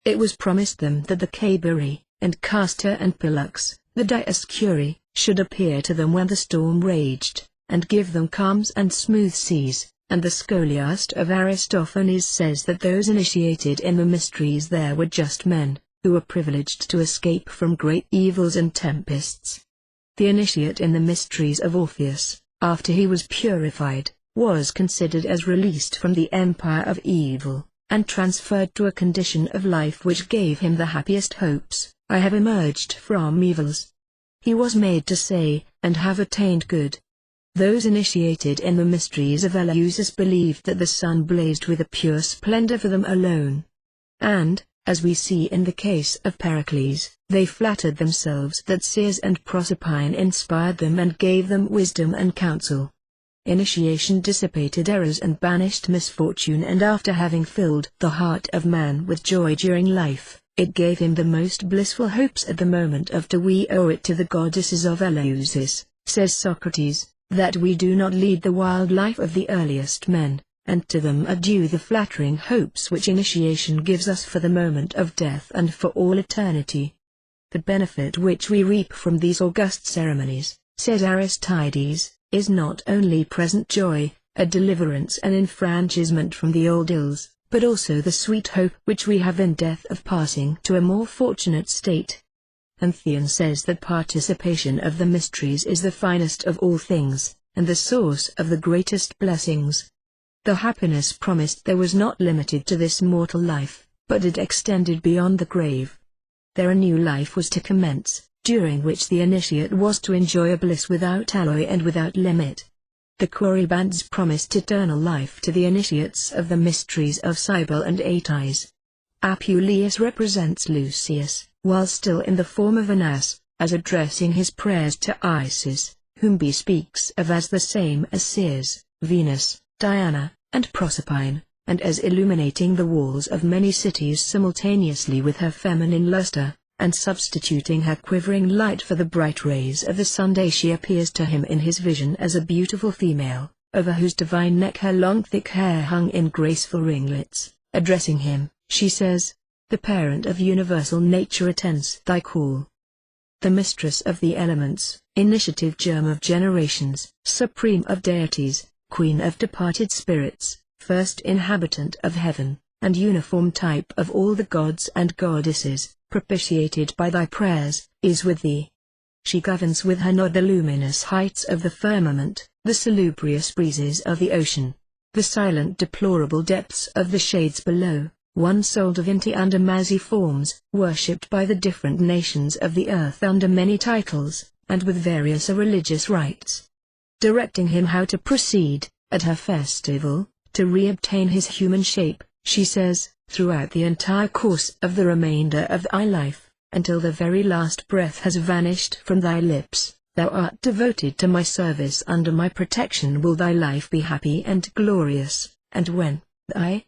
It was promised them that the Kabiri, and Castor and Pollux, the Dioscuri, should appear to them when the storm raged, and give them calms and smooth seas, and the scholiast of Aristophanes says that those initiated in the mysteries there were just men, who were privileged to escape from great evils and tempests. The initiate in the mysteries of Orpheus, after he was purified, was considered as released from the empire of evil, and transferred to a condition of life which gave him the happiest hopes. I have emerged from evils. He was made to say, and have attained good. Those initiated in the mysteries of Eleusis believed that the sun blazed with a pure splendor for them alone. And, as we see in the case of Pericles, they flattered themselves that Circe and Proserpine inspired them and gave them wisdom and counsel. Initiation dissipated errors and banished misfortune, and after having filled the heart of man with joy during life, it gave him the most blissful hopes at the moment of death. We owe it to the goddesses of Eleusis, says Socrates, that we do not lead the wild life of the earliest men, and to them are due the flattering hopes which initiation gives us for the moment of death and for all eternity. The benefit which we reap from these august ceremonies, says Aristides, is not only present joy, a deliverance and enfranchisement from the old ills, but also the sweet hope which we have in death of passing to a more fortunate state. And Theon says that participation of the mysteries is the finest of all things, and the source of the greatest blessings. The happiness promised there was not limited to this mortal life, but it extended beyond the grave. There a new life was to commence, during which the initiate was to enjoy a bliss without alloy and without limit. The Corybands promised eternal life to the initiates of the mysteries of Cybele and Atys. Apuleius represents Lucius, while still in the form of an ass, as addressing his prayers to Isis, whom he speaks of as the same as Circe, Venus, Diana, and Proserpine, and as illuminating the walls of many cities simultaneously with her feminine luster, and substituting her quivering light for the bright rays of the sun. She appears to him in his vision as a beautiful female, over whose divine neck her long thick hair hung in graceful ringlets. Addressing him, she says, "The parent of universal nature attends thy call. The mistress of the elements, initiative germ of generations, supreme of deities, queen of departed spirits, first inhabitant of heaven, and uniform type of all the gods and goddesses, propitiated by thy prayers, is with thee. She governs with her nod the luminous heights of the firmament, the salubrious breezes of the ocean, the silent deplorable depths of the shades below, one-souled divinity under mazy forms, worshipped by the different nations of the earth under many titles, and with various religious rites. Directing him how to proceed, at her festival, to re-obtain his human shape, she says, throughout the entire course of the remainder of thy life, until the very last breath has vanished from thy lips, thou art devoted to my service. Under my protection will thy life be happy and glorious, and when, thy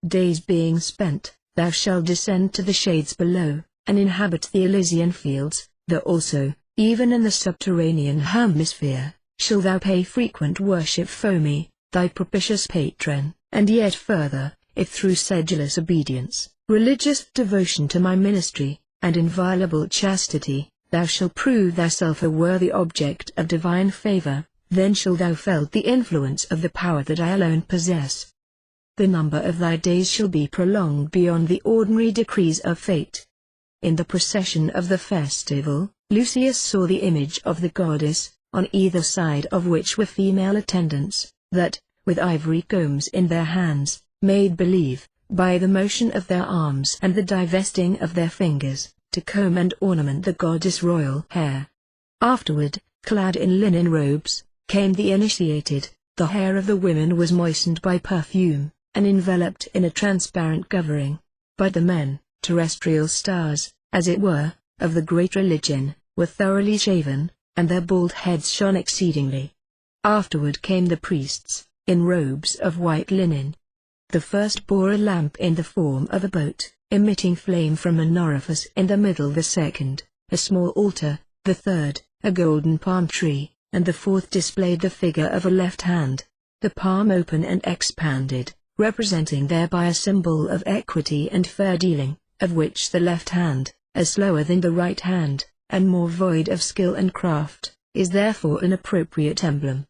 days being spent, thou shalt descend to the shades below, and inhabit the Elysian fields, though also, even in the subterranean hemisphere, shall thou pay frequent worship for me, thy propitious patron, and yet further, if through sedulous obedience, religious devotion to my ministry, and inviolable chastity, thou shalt prove thyself a worthy object of divine favor, then shalt thou felt the influence of the power that I alone possess. The number of thy days shall be prolonged beyond the ordinary decrees of fate." In the procession of the festival, Lucius saw the image of the goddess, on either side of which were female attendants, that, with ivory combs in their hands, made believe, by the motion of their arms and the divesting of their fingers, to comb and ornament the goddess' royal hair. Afterward, clad in linen robes, came the initiated. The hair of the women was moistened by perfume, and enveloped in a transparent covering. But the men, terrestrial stars, as it were, of the great religion, were thoroughly shaven, and their bald heads shone exceedingly. Afterward came the priests, in robes of white linen. The first bore a lamp in the form of a boat, emitting flame from an orifice in the middle, the second, a small altar, the third, a golden palm tree, and the fourth displayed the figure of a left hand, the palm open and expanded, representing thereby a symbol of equity and fair dealing, of which the left hand, as slower than the right hand, and more void of skill and craft, is therefore an appropriate emblem.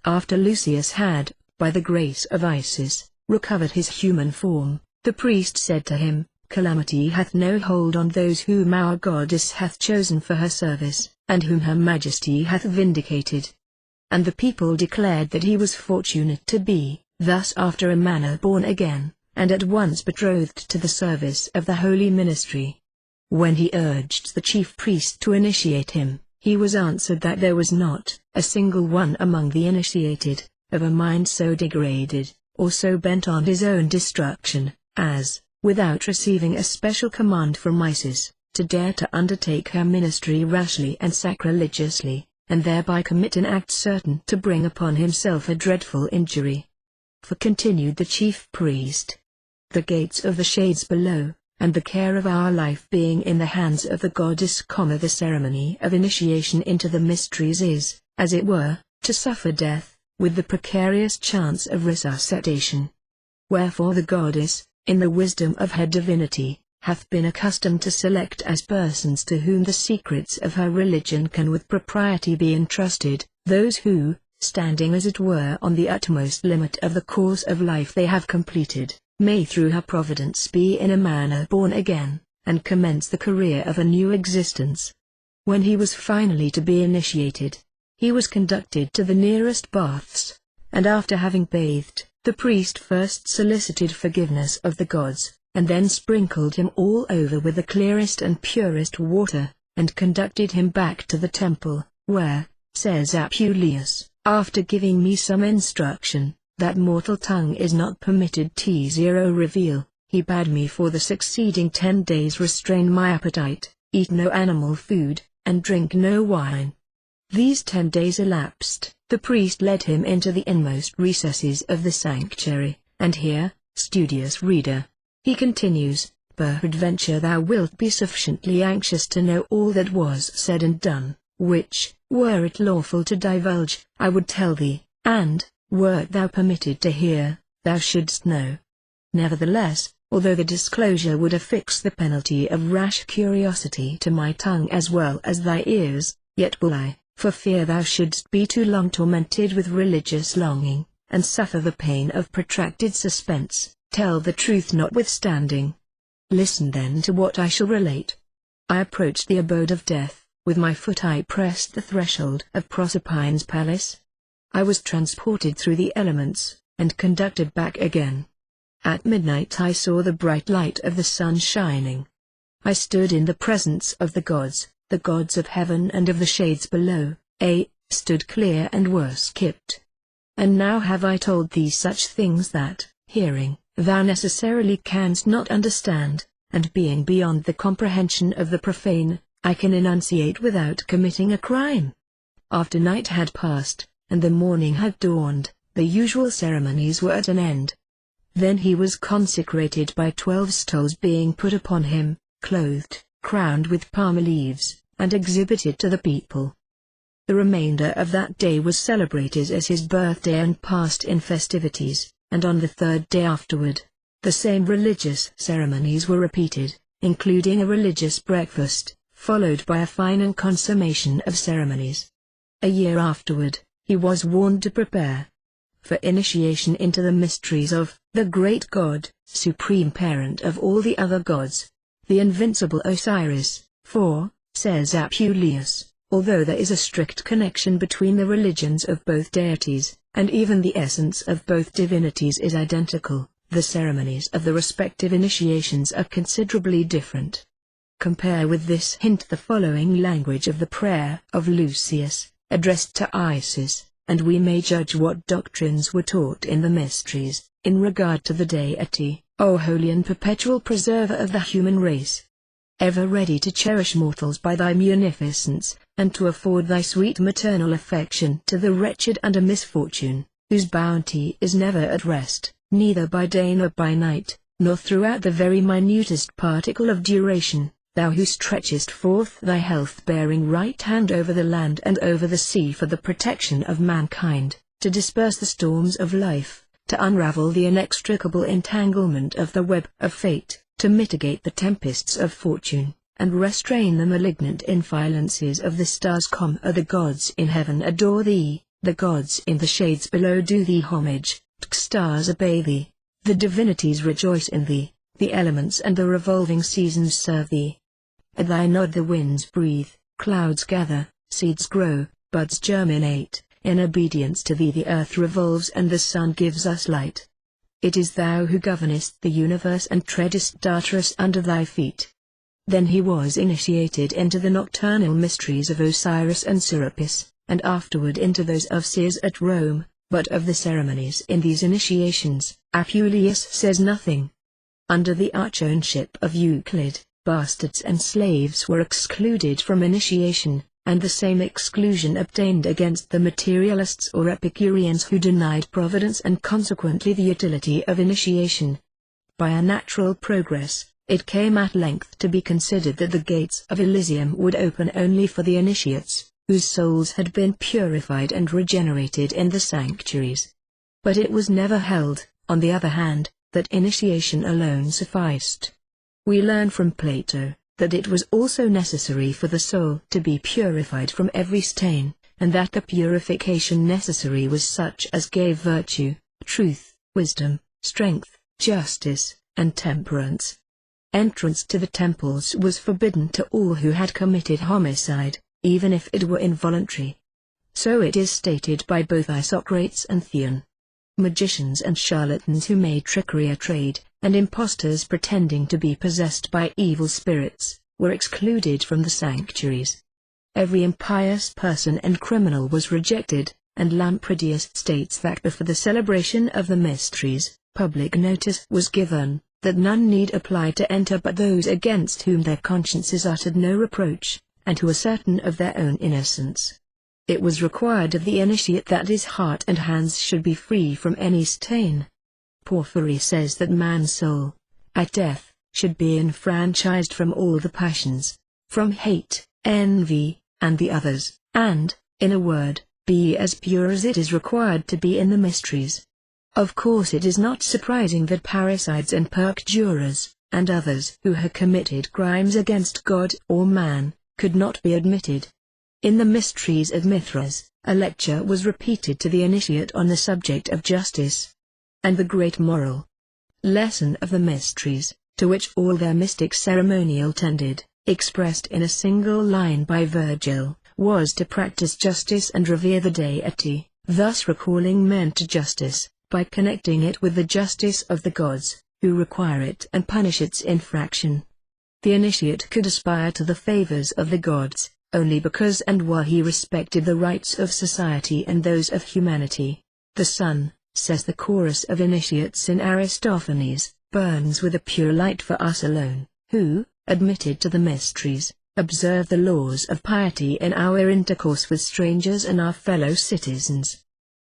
After Lucius had, by the grace of Isis, recovered his human form, the priest said to him, "Calamity hath no hold on those whom our goddess hath chosen for her service, and whom her majesty hath vindicated." And the people declared that he was fortunate to be, thus after a manner born again, and at once betrothed to the service of the holy ministry. When he urged the chief priest to initiate him, he was answered that there was not a single one among the initiated, of a mind so degraded, or so bent on his own destruction, as, without receiving a special command from Isis, to dare to undertake her ministry rashly and sacrilegiously, and thereby commit an act certain to bring upon himself a dreadful injury. For, continued the chief priest, the gates of the shades below, and the care of our life being in the hands of the goddess, the ceremony of initiation into the mysteries is, as it were, to suffer death, with the precarious chance of resuscitation. Wherefore the goddess, in the wisdom of her divinity, hath been accustomed to select as persons to whom the secrets of her religion can with propriety be entrusted, those who, standing as it were on the utmost limit of the course of life they have completed, may through her providence be in a manner born again, and commence the career of a new existence. When he was finally to be initiated, he was conducted to the nearest baths, and after having bathed, the priest first solicited forgiveness of the gods, and then sprinkled him all over with the clearest and purest water, and conducted him back to the temple, where, says Apuleius, after giving me some instruction, that mortal tongue is not permitted to reveal, he bade me for the succeeding 10 days restrain my appetite, eat no animal food, and drink no wine. These 10 days elapsed, the priest led him into the inmost recesses of the sanctuary, and here, studious reader, he continues, peradventure thou wilt be sufficiently anxious to know all that was said and done, which, were it lawful to divulge, I would tell thee, and, wert thou permitted to hear, thou shouldst know. Nevertheless, although the disclosure would affix the penalty of rash curiosity to my tongue as well as thy ears, yet will I, for fear thou shouldst be too long tormented with religious longing, and suffer the pain of protracted suspense, tell the truth notwithstanding. Listen then to what I shall relate. I approached the abode of death, with my foot I pressed the threshold of Proserpine's palace. I was transported through the elements, and conducted back again. At midnight I saw the bright light of the sun shining. I stood in the presence of the gods of heaven and of the shades below, stood clear and were skipped. And now have I told thee such things that, hearing, thou necessarily canst not understand, and being beyond the comprehension of the profane, I can enunciate without committing a crime. After night had passed, and the morning had dawned, the usual ceremonies were at an end. Then he was consecrated by 12 stoles being put upon him, clothed, crowned with palm leaves, and exhibited to the people. The remainder of that day was celebrated as his birthday and passed in festivities, and on the 3rd day afterward, the same religious ceremonies were repeated, including a religious breakfast, followed by a final consummation of ceremonies. A year afterward, he was warned to prepare for initiation into the mysteries of the great God, supreme parent of all the other gods, the invincible Osiris, for, says Apuleius, although there is a strict connection between the religions of both deities, and even the essence of both divinities is identical, the ceremonies of the respective initiations are considerably different. Compare with this hint the following language of the prayer of Lucius, addressed to Isis, and we may judge what doctrines were taught in the mysteries, in regard to the deity, O holy and perpetual preserver of the human race, ever ready to cherish mortals by thy munificence, and to afford thy sweet maternal affection to the wretched under misfortune, whose bounty is never at rest, neither by day nor by night, nor throughout the very minutest particle of duration, thou who stretchest forth thy health-bearing right hand over the land and over the sea for the protection of mankind, to disperse the storms of life, to unravel the inextricable entanglement of the web of fate, to mitigate the tempests of fortune, and restrain the malignant influences of the stars. The gods in heaven adore thee, the gods in the shades below do thee homage, stars obey thee, the divinities rejoice in thee, the elements and the revolving seasons serve thee. At thy nod the winds breathe, clouds gather, seeds grow, buds germinate, in obedience to thee the earth revolves and the sun gives us light. It is thou who governest the universe and treadest Tartarus under thy feet. Then he was initiated into the nocturnal mysteries of Osiris and Serapis, and afterward into those of Seers at Rome, but of the ceremonies in these initiations, Apuleius says nothing. Under the archonship of Euclid, bastards and slaves were excluded from initiation, and the same exclusion obtained against the materialists or Epicureans who denied providence and consequently the utility of initiation. By a natural progress, it came at length to be considered that the gates of Elysium would open only for the initiates, whose souls had been purified and regenerated in the sanctuaries. But it was never held, on the other hand, that initiation alone sufficed. We learn from Plato that it was also necessary for the soul to be purified from every stain, and that the purification necessary was such as gave virtue, truth, wisdom, strength, justice, and temperance. Entrance to the temples was forbidden to all who had committed homicide, even if it were involuntary. So it is stated by both Isocrates and Theon. Magicians and charlatans who made trickery a trade, and impostors pretending to be possessed by evil spirits, were excluded from the sanctuaries. Every impious person and criminal was rejected, and Lampridius states that before the celebration of the mysteries, public notice was given, that none need apply to enter but those against whom their consciences uttered no reproach, and who were certain of their own innocence. It was required of the initiate that his heart and hands should be free from any stain. Porphyry says that man's soul, at death, should be enfranchised from all the passions, from hate, envy, and the others, and, in a word, be as pure as it is required to be in the mysteries. Of course it is not surprising that parricides and perjurers, and others who had committed crimes against God or man, could not be admitted. In the mysteries of Mithras, a lecture was repeated to the initiate on the subject of justice. And the great moral lesson of the mysteries, to which all their mystic ceremonial tended, expressed in a single line by Virgil, was to practice justice and revere the deity, thus recalling men to justice, by connecting it with the justice of the gods, who require it and punish its infraction. The initiate could aspire to the favors of the gods, only because and while he respected the rights of society and those of humanity. The sun, says the chorus of initiates in Aristophanes, burns with a pure light for us alone, who, admitted to the mysteries, observe the laws of piety in our intercourse with strangers and our fellow citizens.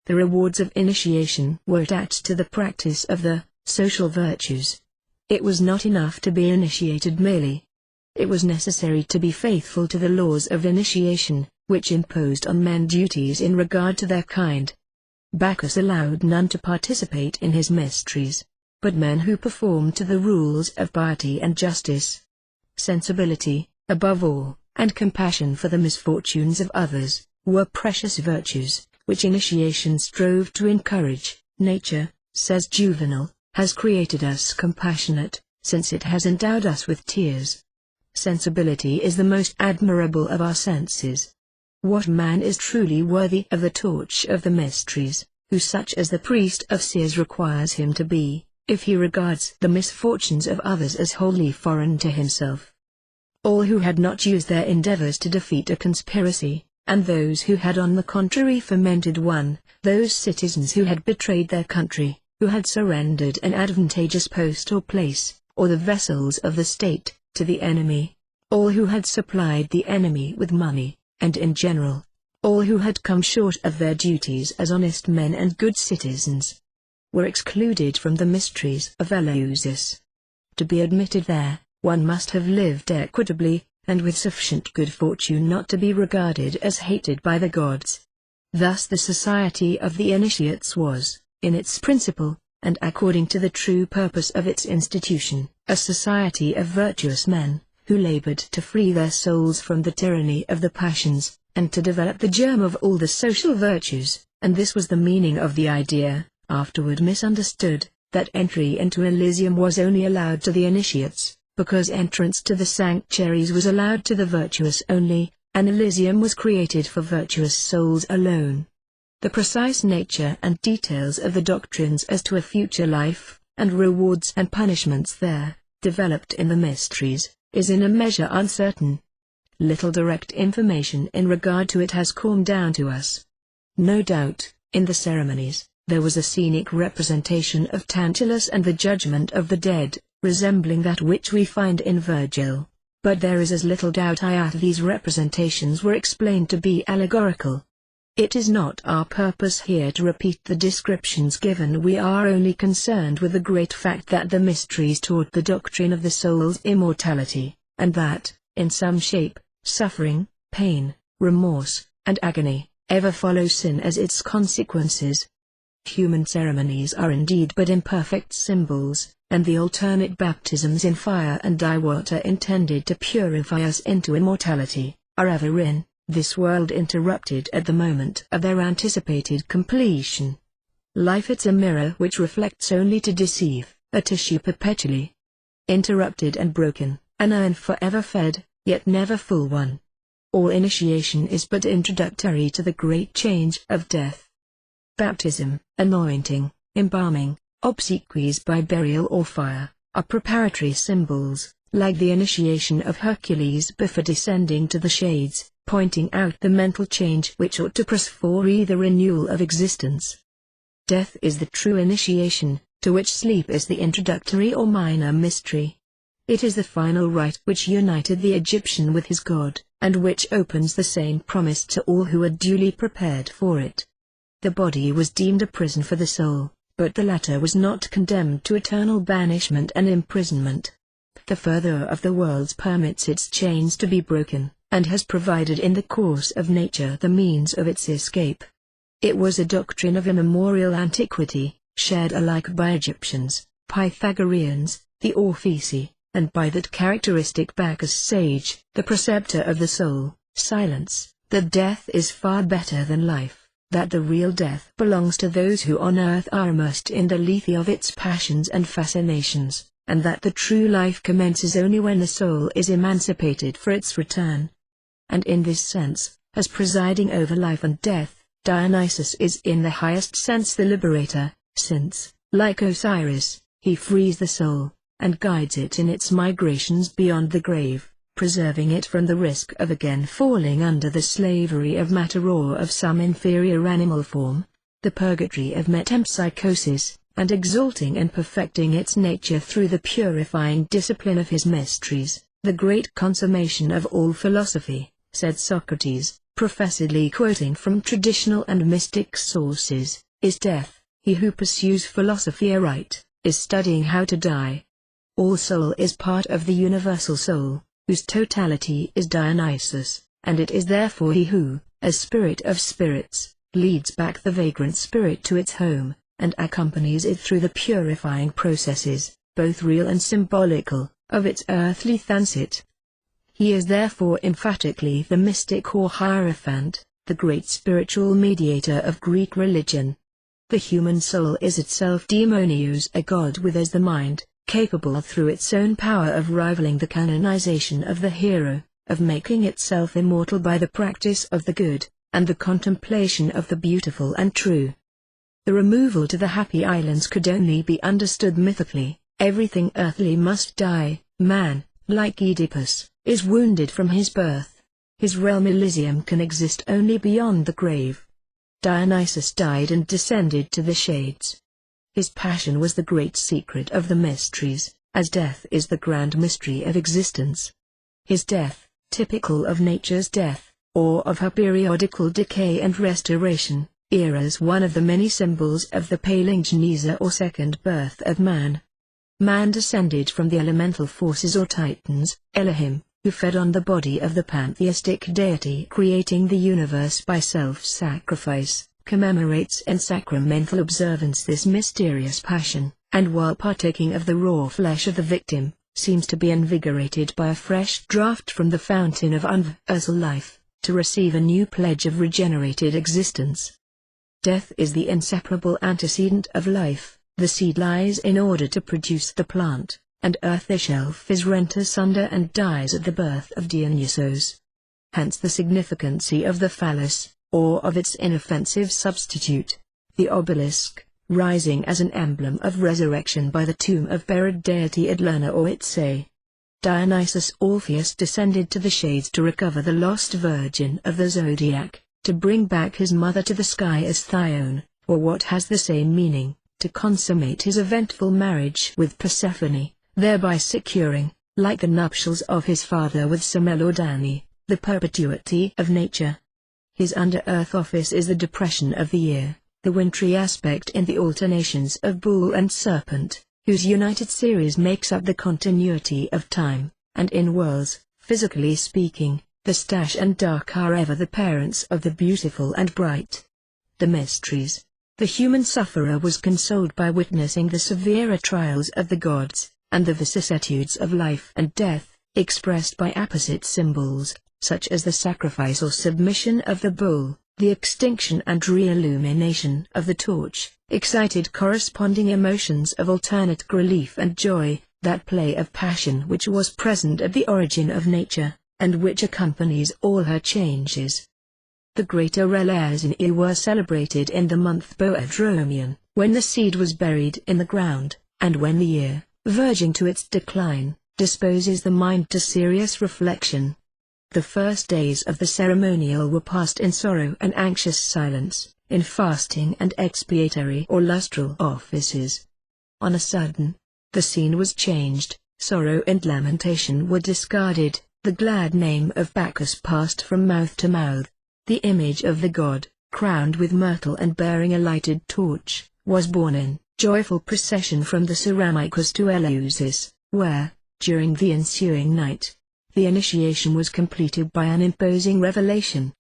The rewards of initiation were attached to the practice of the social virtues. It was not enough to be initiated merely. It was necessary to be faithful to the laws of initiation, which imposed on men duties in regard to their kind. Bacchus allowed none to participate in his mysteries, but men who performed to the rules of piety and justice. Sensibility, above all, and compassion for the misfortunes of others, were precious virtues, which initiation strove to encourage. Nature, says Juvenal, has created us compassionate, since it has endowed us with tears. Sensibility is the most admirable of our senses. What man is truly worthy of the torch of the mysteries, who such as the priest of Seers requires him to be, if he regards the misfortunes of others as wholly foreign to himself? All who had not used their endeavors to defeat a conspiracy, and those who had on the contrary fomented one, those citizens who had betrayed their country, who had surrendered an advantageous post or place, or the vessels of the state, to the enemy, all who had supplied the enemy with money, and in general, all who had come short of their duties as honest men and good citizens, were excluded from the mysteries of Eleusis. To be admitted there, one must have lived equitably, and with sufficient good fortune not to be regarded as hated by the gods. Thus the society of the initiates was, in its principle, and according to the true purpose of its institution, a society of virtuous men, who labored to free their souls from the tyranny of the passions, and to develop the germ of all the social virtues, and this was the meaning of the idea, afterward misunderstood, that entry into Elysium was only allowed to the initiates, because entrance to the sanctuaries was allowed to the virtuous only, and Elysium was created for virtuous souls alone. The precise nature and details of the doctrines as to a future life, and rewards and punishments there, developed in the mysteries, is in a measure uncertain. Little direct information in regard to it has come down to us. No doubt, in the ceremonies, there was a scenic representation of Tantalus and the judgment of the dead, resembling that which we find in Virgil, but there is as little doubt that these representations were explained to be allegorical. It is not our purpose here to repeat the descriptions given. We are only concerned with the great fact that the mysteries taught the doctrine of the soul's immortality, and that, in some shape, suffering, pain, remorse, and agony, ever follow sin as its consequences. Human ceremonies are indeed but imperfect symbols, and the alternate baptisms in fire and water intended to purify us into immortality, are ever in this world interrupted at the moment of their anticipated completion. Life it's a mirror which reflects only to deceive, a tissue perpetually interrupted and broken, an urn forever fed, yet never full one. All initiation is but introductory to the great change of death. Baptism, anointing, embalming, obsequies by burial or fire, are preparatory symbols, like the initiation of Hercules before descending to the shades, pointing out the mental change which ought to press for the renewal of existence. Death is the true initiation, to which sleep is the introductory or minor mystery. It is the final rite which united the Egyptian with his god, and which opens the same promise to all who are duly prepared for it. The body was deemed a prison for the soul, but the latter was not condemned to eternal banishment and imprisonment. The further of the worlds permits its chains to be broken, and has provided in the course of nature the means of its escape. It was a doctrine of immemorial antiquity, shared alike by Egyptians, Pythagoreans, the Orphesi, and by that characteristic Bacchus sage, the preceptor of the soul, Silence, that death is far better than life, that the real death belongs to those who on earth are immersed in the lethe of its passions and fascinations, and that the true life commences only when the soul is emancipated for its return. And in this sense, as presiding over life and death, Dionysus is in the highest sense the liberator, since, like Osiris, he frees the soul, and guides it in its migrations beyond the grave, preserving it from the risk of again falling under the slavery of matter or of some inferior animal form, the purgatory of metempsychosis, and exalting and perfecting its nature through the purifying discipline of his mysteries. The great consummation of all philosophy, said Socrates, professedly quoting from traditional and mystic sources, is death. He who pursues philosophy aright, is studying how to die. All soul is part of the universal soul, whose totality is Dionysus, and it is therefore he who, as spirit of spirits, leads back the vagrant spirit to its home, and accompanies it through the purifying processes, both real and symbolical, of its earthly transit. He is therefore emphatically the mystic or hierophant, the great spiritual mediator of Greek religion. The human soul is itself daimonios, a god with as the mind, capable through its own power of rivaling the canonization of the hero, of making itself immortal by the practice of the good, and the contemplation of the beautiful and true. The removal to the Happy Islands could only be understood mythically. Everything earthly must die. Man, like Oedipus, is wounded from his birth. His realm Elysium can exist only beyond the grave. Dionysus died and descended to the shades. His passion was the great secret of the mysteries, as death is the grand mystery of existence. His death, typical of nature's death, or of her periodical decay and restoration, is one of the many symbols of the palingenesia or second birth of man. Man descended from the elemental forces or titans, Elohim, who fed on the body of the pantheistic deity creating the universe by self-sacrifice, commemorates in sacramental observance this mysterious passion, and while partaking of the raw flesh of the victim, seems to be invigorated by a fresh draught from the fountain of universal life, to receive a new pledge of regenerated existence. Death is the inseparable antecedent of life. The seed lies in order to produce the plant, and earth itself is rent asunder and dies at the birth of Dionysos. Hence the significancy of the phallus, or of its inoffensive substitute, the obelisk, rising as an emblem of resurrection by the tomb of buried deity at Lerna or Itse. Dionysus Orpheus descended to the shades to recover the lost virgin of the zodiac, to bring back his mother to the sky as Thyone, or what has the same meaning, to consummate his eventful marriage with Persephone, thereby securing, like the nuptials of his father with Semele, the perpetuity of nature. His under-earth office is the depression of the year, the wintry aspect in the alternations of bull and serpent, whose united series makes up the continuity of time, and in worlds, physically speaking, the stash and dark are ever the parents of the beautiful and bright. The mysteries. The human sufferer was consoled by witnessing the severer trials of the gods, and the vicissitudes of life and death, expressed by apposite symbols, such as the sacrifice or submission of the bull, the extinction and re-illumination of the torch, excited corresponding emotions of alternate relief and joy, that play of passion which was present at the origin of nature, and which accompanies all her changes. The great Aurelias in E were celebrated in the month Boedromion, when the seed was buried in the ground, and when the year, verging to its decline, disposes the mind to serious reflection. The first days of the ceremonial were passed in sorrow and anxious silence, in fasting and expiatory or lustral offices. On a sudden, the scene was changed, sorrow and lamentation were discarded, the glad name of Bacchus passed from mouth to mouth. The image of the god, crowned with myrtle and bearing a lighted torch, was borne in joyful procession from the Ceramicus to Eleusis, where, during the ensuing night, the initiation was completed by an imposing revelation.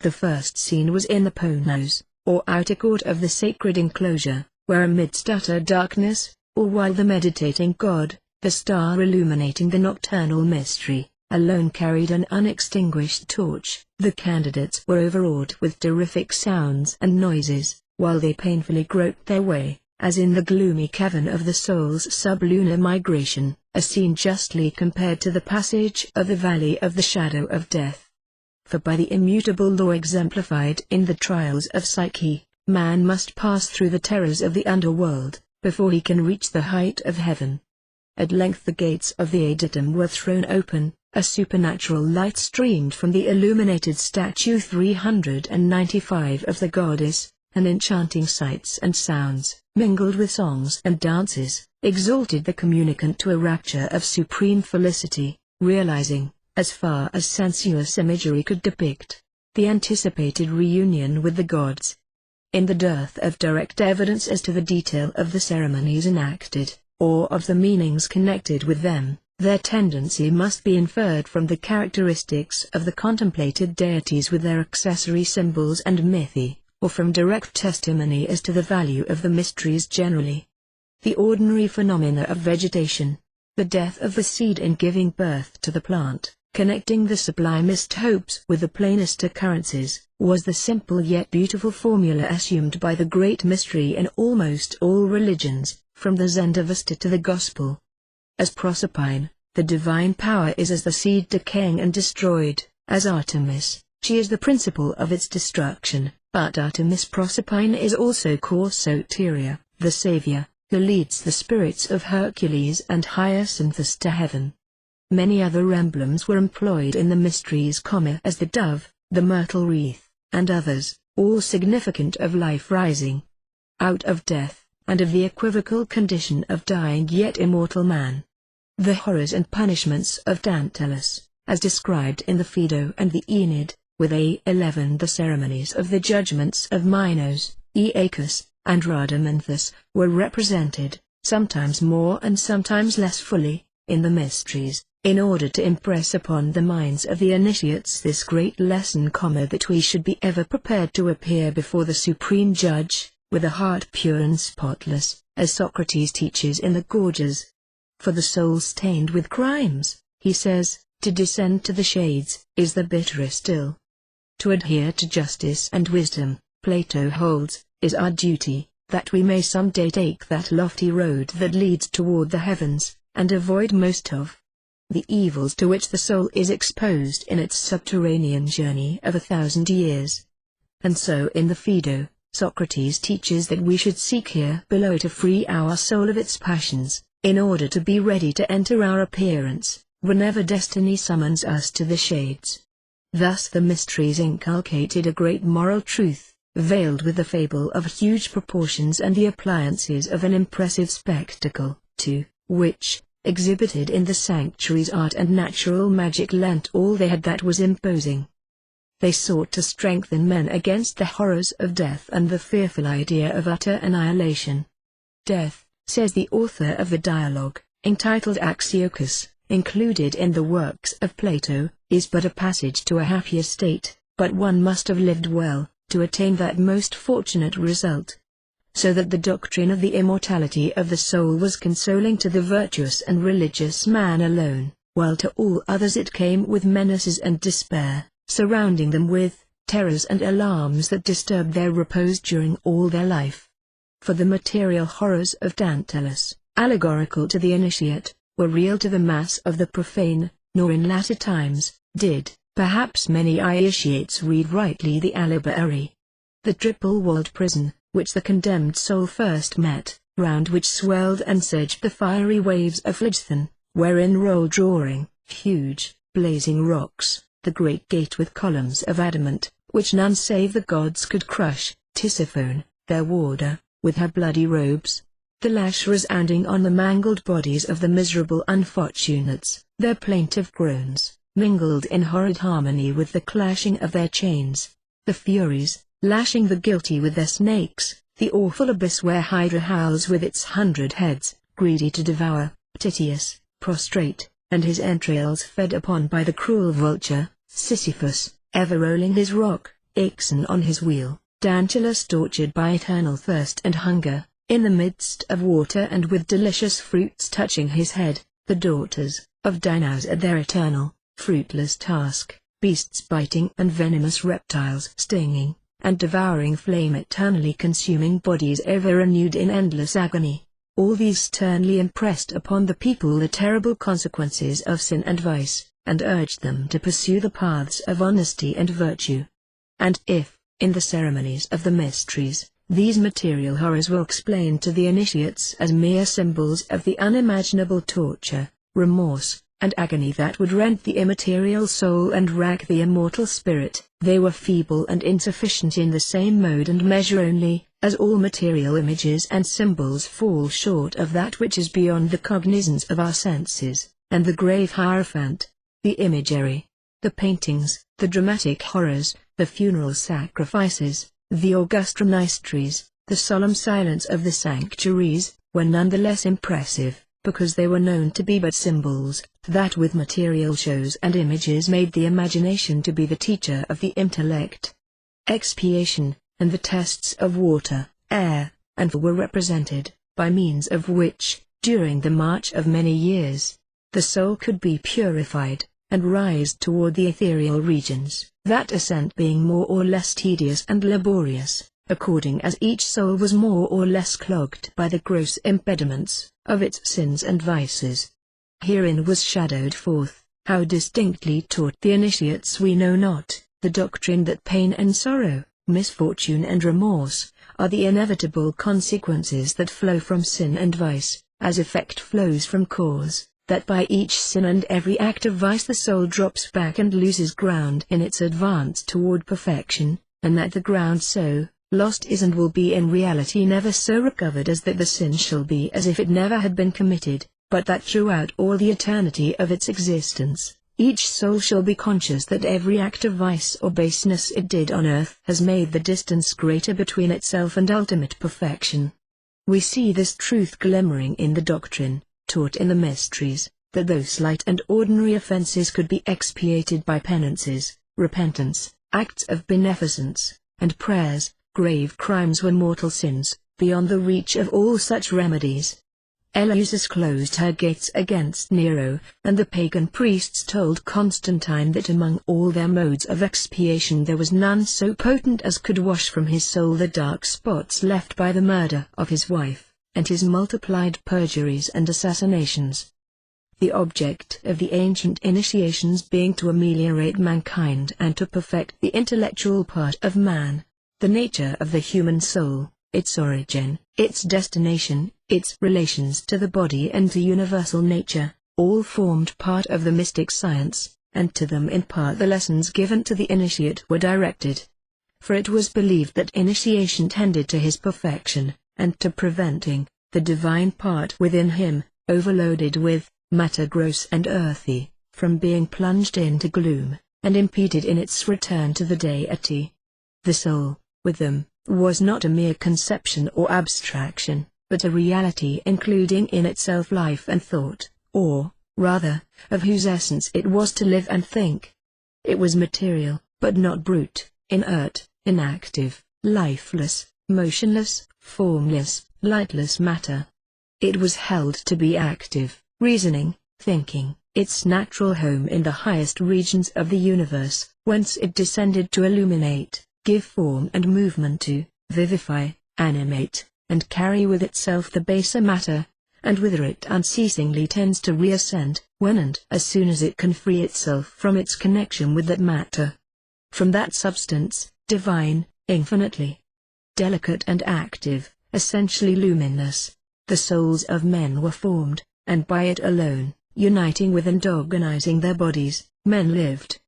The first scene was in the Ponos, or outer court of the sacred enclosure, where amidst utter darkness, or while the meditating god, the star illuminating the nocturnal mystery, alone carried an unextinguished torch, the candidates were overawed with terrific sounds and noises, while they painfully groped their way, as in the gloomy cavern of the soul's sublunar migration, a scene justly compared to the passage of the valley of the shadow of death. For by the immutable law exemplified in the trials of Psyche, man must pass through the terrors of the underworld, before he can reach the height of heaven. At length the gates of the adytum were thrown open, a supernatural light streamed from the illuminated statue 395 of the goddess, and enchanting sights and sounds, mingled with songs and dances, exalted the communicant to a rapture of supreme felicity, realizing, as far as sensuous imagery could depict, the anticipated reunion with the gods. In the dearth of direct evidence as to the detail of the ceremonies enacted, or of the meanings connected with them, their tendency must be inferred from the characteristics of the contemplated deities with their accessory symbols and mythi, or from direct testimony as to the value of the mysteries generally. The ordinary phenomena of vegetation, the death of the seed in giving birth to the plant, connecting the sublimest hopes with the plainest occurrences, was the simple yet beautiful formula assumed by the great mystery in almost all religions, from the Zendavesta to the Gospel. As Proserpine, the divine power is as the seed decaying and destroyed, as Artemis, she is the principle of its destruction, but Artemis Proserpine is also Corsoteria, the Saviour, who leads the spirits of Hercules and Hyacinthus to heaven. Many other emblems were employed in the mysteries, as the dove, the myrtle wreath, and others, all significant of life rising out of death, and of the equivocal condition of dying yet immortal man. The horrors and punishments of Tantalus, as described in the Phaedo and the Aeneid, with A11 the ceremonies of the judgments of Minos, Aeacus, and Rhadamanthus, were represented, sometimes more and sometimes less fully, in the mysteries, in order to impress upon the minds of the initiates this great lesson, that we should be ever prepared to appear before the Supreme Judge, with a heart pure and spotless, as Socrates teaches in the Gorgias. For the soul stained with crimes, he says, to descend to the shades, is the bitterest ill. To adhere to justice and wisdom, Plato holds, is our duty, that we may some day take that lofty road that leads toward the heavens, and avoid most of the evils to which the soul is exposed in its subterranean journey of 1,000 years. And so in the Phaedo, Socrates teaches that we should seek here below to free our soul of its passions, in order to be ready to enter our appearance, whenever destiny summons us to the shades. Thus the mysteries inculcated a great moral truth, veiled with the fable of huge proportions and the appliances of an impressive spectacle, to which, exhibited in the sanctuaries, art and natural magic lent all they had that was imposing. They sought to strengthen men against the horrors of death and the fearful idea of utter annihilation. Death, says the author of the dialogue, entitled Axiochus, included in the works of Plato, is but a passage to a happier state, but one must have lived well, to attain that most fortunate result. So that the doctrine of the immortality of the soul was consoling to the virtuous and religious man alone, while to all others it came with menaces and despair, surrounding them with terrors and alarms that disturbed their repose during all their life. For the material horrors of Tantalus, allegorical to the initiate, were real to the mass of the profane, nor in latter times, did, perhaps many initiates read rightly the allegoriary. The triple-walled prison, which the condemned soul first met, round which swelled and surged the fiery waves of Phlegethon, wherein rolled roaring, huge, blazing rocks, the great gate with columns of adamant, which none save the gods could crush, Tisiphone, their warder, with her bloody robes, the lash resounding on the mangled bodies of the miserable unfortunates, their plaintive groans, mingled in horrid harmony with the clashing of their chains, the Furies, lashing the guilty with their snakes, the awful abyss where Hydra howls with its 100 heads, greedy to devour, Titius, prostrate, and his entrails fed upon by the cruel vulture, Sisyphus, ever rolling his rock, Ixion on his wheel, Tantalus tortured by eternal thirst and hunger, in the midst of water and with delicious fruits touching his head, the daughters of Danaus at their eternal, fruitless task, beasts biting and venomous reptiles stinging, and devouring flame eternally consuming bodies ever renewed in endless agony. All these sternly impressed upon the people the terrible consequences of sin and vice, and urged them to pursue the paths of honesty and virtue. And if, in the ceremonies of the mysteries, these material horrors were explained to the initiates as mere symbols of the unimaginable torture, remorse, and agony that would rend the immaterial soul and rack the immortal spirit, they were feeble and insufficient in the same mode and measure only, as all material images and symbols fall short of that which is beyond the cognizance of our senses, and the grave hierophant, the imagery, the paintings, the dramatic horrors, the funeral sacrifices, the august mysteries, the solemn silence of the sanctuaries, were none the less impressive, because they were known to be but symbols, that with material shows and images made the imagination to be the teacher of the intellect. Expiation, and the tests of water, air, and fire were represented, by means of which, during the march of many years, the soul could be purified, and rise toward the ethereal regions, that ascent being more or less tedious and laborious, according as each soul was more or less clogged by the gross impediments of its sins and vices. Herein was shadowed forth, how distinctly taught the initiates we know not, the doctrine that pain and sorrow, misfortune and remorse, are the inevitable consequences that flow from sin and vice, as effect flows from cause, that by each sin and every act of vice the soul drops back and loses ground in its advance toward perfection, and that the ground so, lost is and will be in reality never so recovered as that the sin shall be as if it never had been committed, but that throughout all the eternity of its existence, each soul shall be conscious that every act of vice or baseness it did on earth has made the distance greater between itself and ultimate perfection. We see this truth glimmering in the doctrine, taught in the mysteries, that though slight and ordinary offences could be expiated by penances, repentance, acts of beneficence, and prayers, grave crimes were mortal sins, beyond the reach of all such remedies. Eleusis closed her gates against Nero, and the pagan priests told Constantine that among all their modes of expiation there was none so potent as could wash from his soul the dark spots left by the murder of his wife, and his multiplied perjuries and assassinations. The object of the ancient initiations being to ameliorate mankind and to perfect the intellectual part of man, the nature of the human soul, its origin, its destination, its relations to the body and to universal nature, all formed part of the mystic science, and to them in part the lessons given to the initiate were directed. For it was believed that initiation tended to his perfection, and to preventing the divine part within him, overloaded with matter gross and earthy, from being plunged into gloom, and impeded in its return to the deity. The soul, with them, was not a mere conception or abstraction, but a reality including in itself life and thought, or, rather, of whose essence it was to live and think. It was material, but not brute, inert, inactive, lifeless, motionless, formless, lightless matter. It was held to be active, reasoning, thinking, its natural home in the highest regions of the universe, whence it descended to illuminate, give form and movement to, vivify, animate, and carry with itself the baser matter, and whither it unceasingly tends to reascend, when and as soon as it can free itself from its connection with that matter. From that substance, divine, infinitely delicate and active, essentially luminous, the souls of men were formed, and by it alone, uniting with and organizing their bodies, men lived.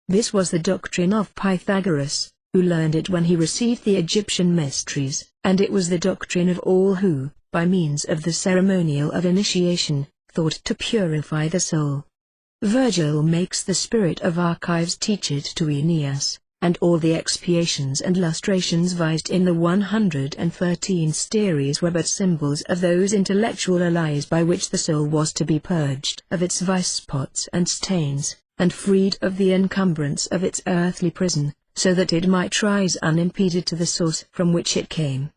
This was the doctrine of Pythagoras, who learned it when he received the Egyptian mysteries, and it was the doctrine of all who, by means of the ceremonial of initiation, thought to purify the soul. Virgil makes the spirit of archives teach it to Aeneas, and all the expiations and lustrations vised in the 113 steries were but symbols of those intellectual allies by which the soul was to be purged of its vice spots and stains, and freed of the encumbrance of its earthly prison, so that it might rise unimpeded to the source from which it came.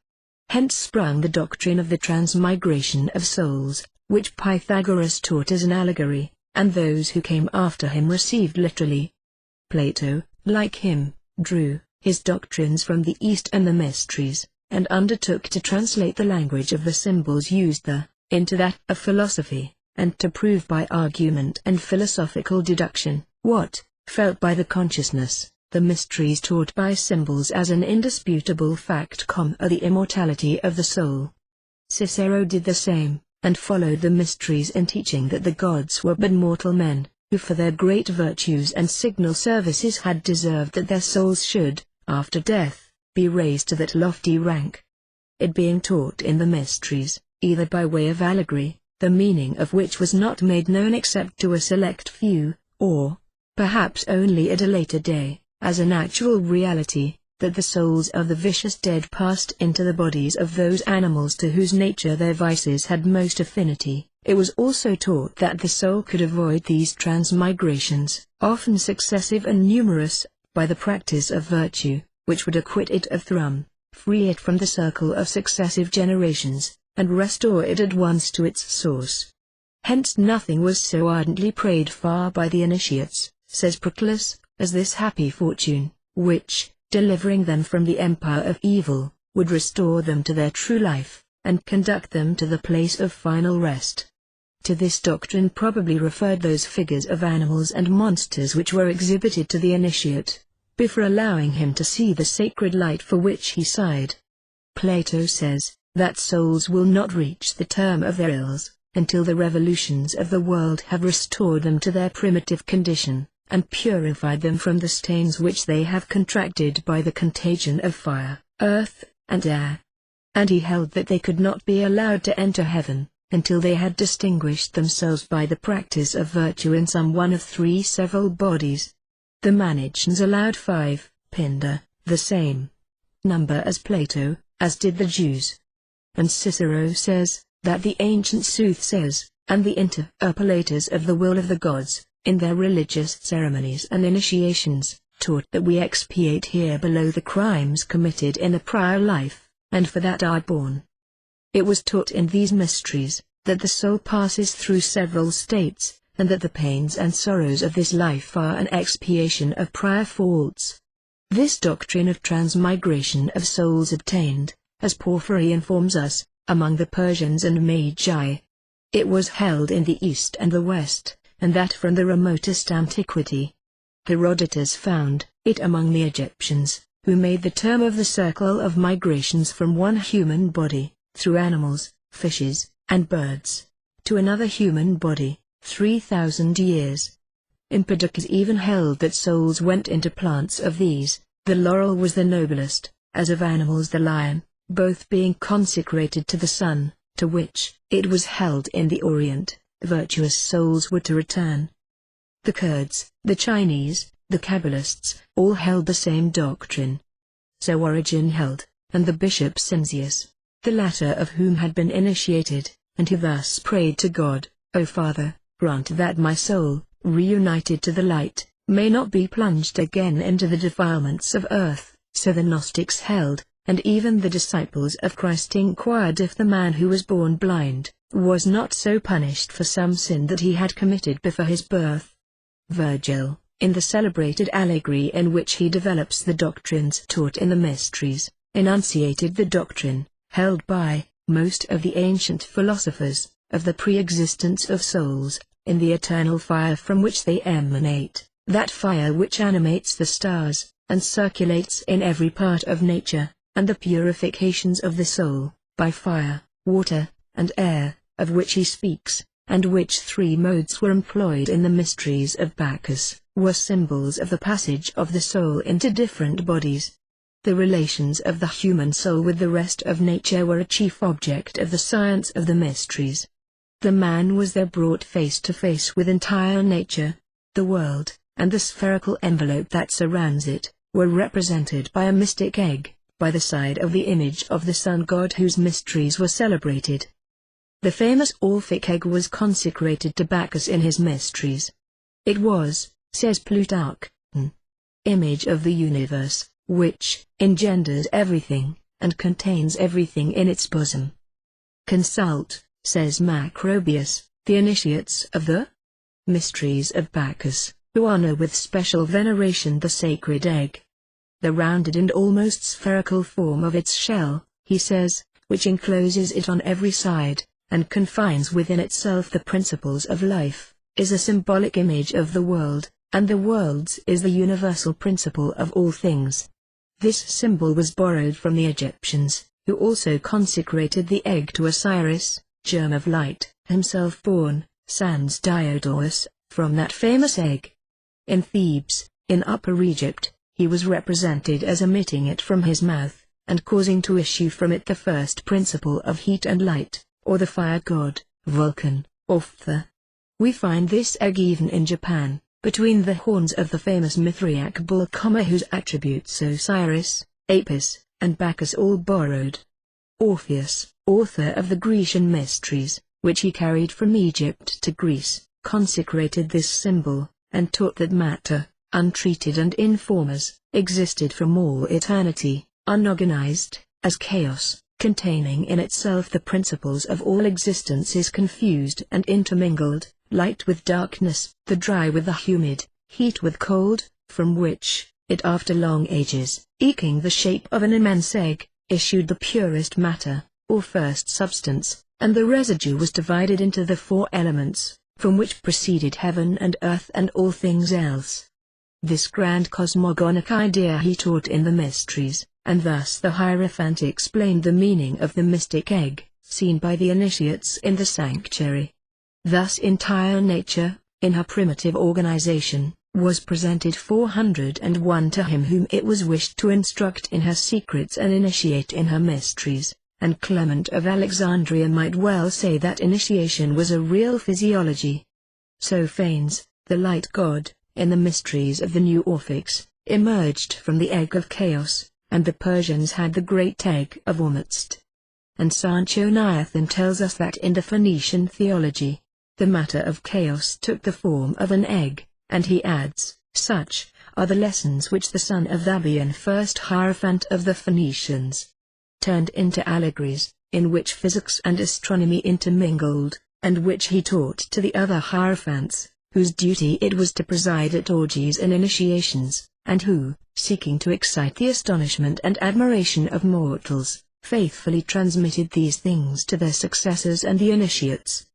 Hence sprung the doctrine of the transmigration of souls, which Pythagoras taught as an allegory, and those who came after him received literally. Plato, like him, drew his doctrines from the East and the mysteries, and undertook to translate the language of the symbols used there, into that of philosophy, and to prove by argument and philosophical deduction, what, felt by the consciousness, the mysteries taught by symbols as an indisputable fact, are the immortality of the soul. Cicero did the same, and followed the mysteries in teaching that the gods were but mortal men, who for their great virtues and signal services had deserved that their souls should, after death, be raised to that lofty rank. It being taught in the mysteries, either by way of allegory, the meaning of which was not made known except to a select few, or, perhaps only at a later day, as an actual reality, that the souls of the vicious dead passed into the bodies of those animals to whose nature their vices had most affinity, it was also taught that the soul could avoid these transmigrations, often successive and numerous, by the practice of virtue, which would acquit it of thrum, free it from the circle of successive generations, and restore it at once to its source. Hence nothing was so ardently prayed for by the initiates, says Proclus, as this happy fortune, which, delivering them from the empire of evil, would restore them to their true life, and conduct them to the place of final rest. To this doctrine probably referred those figures of animals and monsters which were exhibited to the initiate, before allowing him to see the sacred light for which he sighed. Plato says, that souls will not reach the term of their ills, until the revolutions of the world have restored them to their primitive condition, and purified them from the stains which they have contracted by the contagion of fire, earth, and air. And he held that they could not be allowed to enter heaven, until they had distinguished themselves by the practice of virtue in some one of three several bodies. The Manicheans allowed 5, Pindar, the same number as Plato, as did the Jews. And Cicero says, that the ancient soothsayers, and the interpolators of the will of the gods, in their religious ceremonies and initiations, taught that we expiate here below the crimes committed in a prior life, and for that are born. It was taught in these mysteries, that the soul passes through several states, and that the pains and sorrows of this life are an expiation of prior faults. This doctrine of transmigration of souls obtained, as Porphyry informs us, among the Persians and Magi. It was held in the East and the West, and that from the remotest antiquity. Herodotus found it among the Egyptians, who made the term of the circle of migrations from one human body, through animals, fishes, and birds, to another human body, 3,000 years. Empedocles even held that souls went into plants of these. The laurel was the noblest, as of animals the lion, both being consecrated to the sun, to which, it was held in the Orient, virtuous souls were to return. The Kurds, the Chinese, the Kabbalists, all held the same doctrine. So Origen held, and the bishop Simsius, the latter of whom had been initiated, and he thus prayed to God, O Father, grant that my soul, reunited to the light, may not be plunged again into the defilements of earth. So the Gnostics held, and even the disciples of Christ inquired if the man who was born blind, was not so punished for some sin that he had committed before his birth. Virgil, in the celebrated allegory in which he develops the doctrines taught in the mysteries, enunciated the doctrine, held by most of the ancient philosophers, of the pre-existence of souls, in the eternal fire from which they emanate, that fire which animates the stars, and circulates in every part of nature, and the purifications of the soul, by fire, water, and air, of which he speaks, and which three modes were employed in the mysteries of Bacchus, were symbols of the passage of the soul into different bodies. The relations of the human soul with the rest of nature were a chief object of the science of the mysteries. The man was there brought face to face with entire nature. The world, and the spherical envelope that surrounds it, were represented by a mystic egg, by the side of the image of the sun god whose mysteries were celebrated. The famous Orphic egg was consecrated to Bacchus in his mysteries. It was, says Plutarch, an image of the universe, which engenders everything, and contains everything in its bosom. Consult, says Macrobius, the initiates of the mysteries of Bacchus, who honor with special veneration the sacred egg. The rounded and almost spherical form of its shell, he says, which encloses it on every side, and confines within itself the principles of life, is a symbolic image of the world, and the world's is the universal principle of all things. This symbol was borrowed from the Egyptians, who also consecrated the egg to Osiris, germ of light, himself born, sans Diodorus, from that famous egg. In Thebes, in Upper Egypt, he was represented as emitting it from his mouth, and causing to issue from it the first principle of heat and light, or the fire god, Vulcan, or Ftha. We find this egg even in Japan, between the horns of the famous Mithriac bull whose attributes Osiris, Apis, and Bacchus all borrowed. Orpheus, author of the Grecian mysteries, which he carried from Egypt to Greece, consecrated this symbol, and taught that matter, untreated and in formers, existed from all eternity, unorganized, as chaos, containing in itself the principles of all existence is confused and intermingled, light with darkness, the dry with the humid, heat with cold, from which, it after long ages, eking the shape of an immense egg, issued the purest matter, or first substance, and the residue was divided into the four elements, from which proceeded heaven and earth and all things else. This grand cosmogonic idea he taught in the mysteries, and thus the Hierophant explained the meaning of the mystic egg, seen by the initiates in the sanctuary. Thus entire nature, in her primitive organization, was presented 401 to him whom it was wished to instruct in her secrets and initiate in her mysteries, and Clement of Alexandria might well say that initiation was a real physiology. Sophines, the light god, in the mysteries of the new Orphics, emerged from the egg of chaos, and the Persians had the great egg of Ormuzd. And Sanchoniathon tells us that in the Phoenician theology, the matter of chaos took the form of an egg, and he adds, such are the lessons which the son of Thabian, first hierophant of the Phoenicians, turned into allegories, in which physics and astronomy intermingled, and which he taught to the other hierophants, whose duty it was to preside at orgies and initiations, and who, seeking to excite the astonishment and admiration of mortals, faithfully transmitted these things to their successors and the initiates.